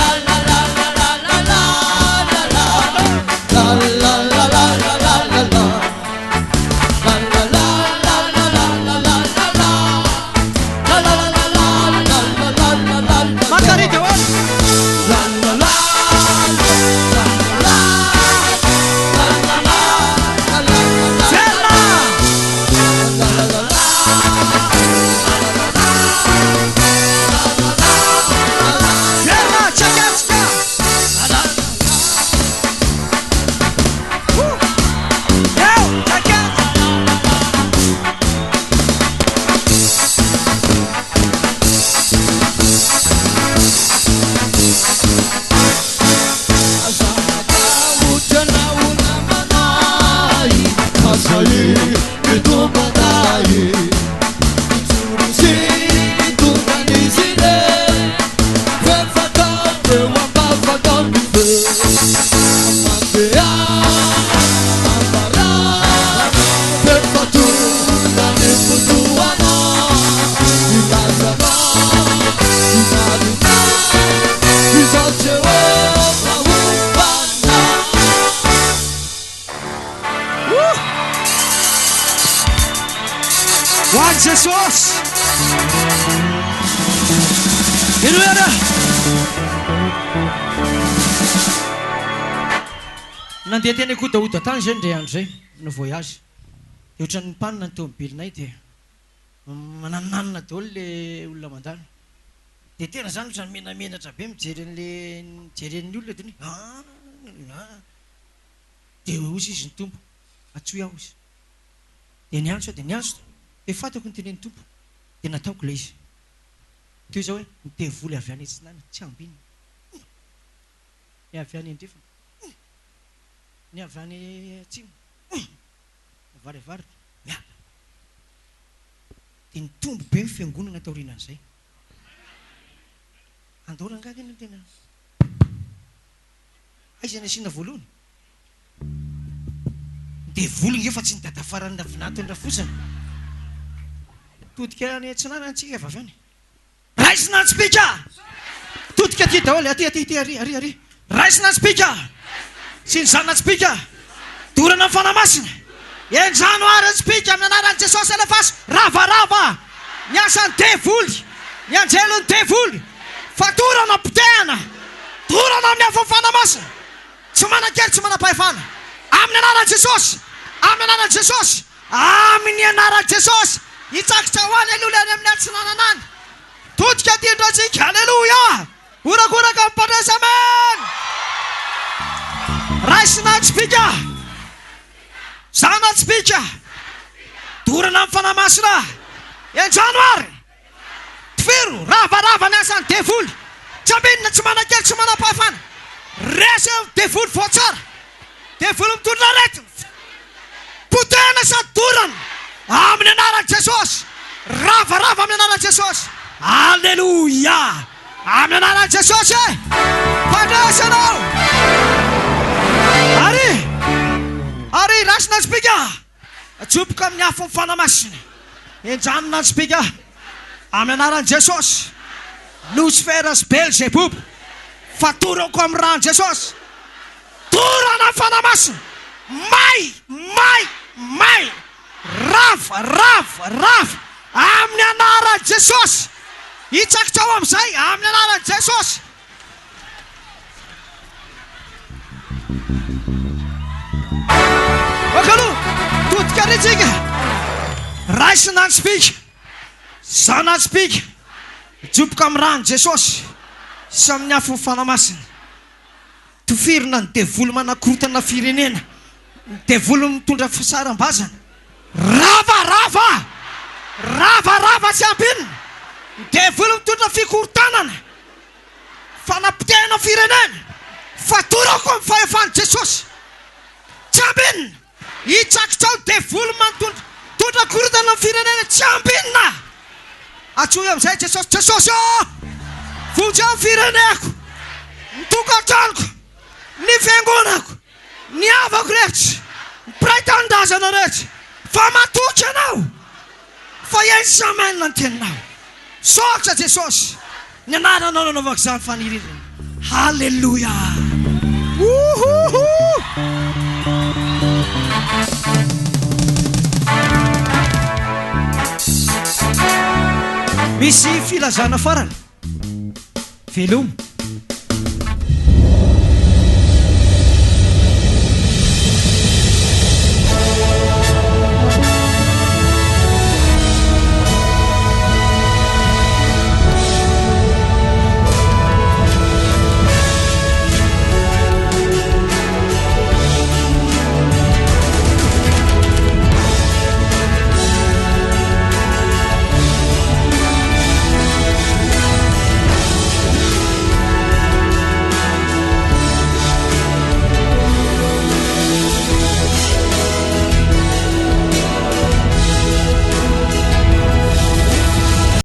hoany jesosy inoera nandeha teny kodaoda tany zay ndre andro zay no voyage de ohatran'ny mpanina ny tomobilinay de manananina daholo le olona mandalo de tena zany ohatrany menamenatra be mijeren'ny olona de de ozy izy ny tompo atsoy aho izy de niantso de niantso de fatako ny tenen'ny tompo de nataoko le izy teo zao hoe mitevoly avy any etsinana tsy ambinina ny avy any andrefa ny avy any atsimo avaryvaritra miala de ny tombo be ny fiangonana taorinan'izay andora angady eny tena aizany asina voalohany de voly efa tsy nidada farany navinato ndra fosany todika ny atsinana antsika efa avy any raisina antsipika todika ty daholo aty ary raisina antsipika sy ny zanantsipika dorana ny fanamasina enjano ary antsipika amin'ny anaran'i jesosy alefasy ravarava ny asany devoly ny anjelony devoly fa dorana pitehana dorana amin'ny afo fanamasina tsy manakely tsy manam-pahefana amin'ny anaran'i jesosy amin'ny anaran'i jesosy amin'ny anaran'i jesosy hitsakitra hoany alola any amin'ny atsinananany todika tiandratsika alleloia orakoraka mipandresy amen raisina antsipika zanatsipika dorana amin'ny fanamasina enjano ary tifiro ravarava ny asany devoly tsy ambinina tsy manakely tsy manam-pahefana resy devoly voatsara devoly mitondra retina potehana sady dorana amin'ny anaran'i jesosy ravarava amin'ny anaran'i jesosy alleloia amin'ny anaran'i jesosy fandresanao ary rasina antsipika atsopoka amin'ny afo mifanamasina enjanona antsipika amin'ny anaran'i jesosy lucifer sy belzebub fatorako amin'ny rano jesosy dorana fanamasina may rava amin'ny anaran'i jesosy hitsakitra ao amin'izay amin'ny anaran'i jesosy okaloha todika ritsika raisina antsipika zanantsipika joboka amin'ny rano jesosy sy amin'ny afo fanamasina tofirina ny devoly manakorotana firenena ny devoly mitondra fasaram-bazana ravarava tsy ambinina ny devoly mitondra fikorotanana fanapitehana firenena fatorako amin'ny fahefany jesosy tsy ambinina hitsakitra ao devoly mitondra korotana ny firenena tsy ambinina atsoy amin'izay jesosy vonjy amin'ny fireneko ny tokantranoko ny fiangonako ny avako rehetra ny piraitan-drazana rehetra fa matoky anao fa ensamena ny teninao sotra jesosy ny anarana nanaovako izany fanirirana halleloia misy filazana farany velomo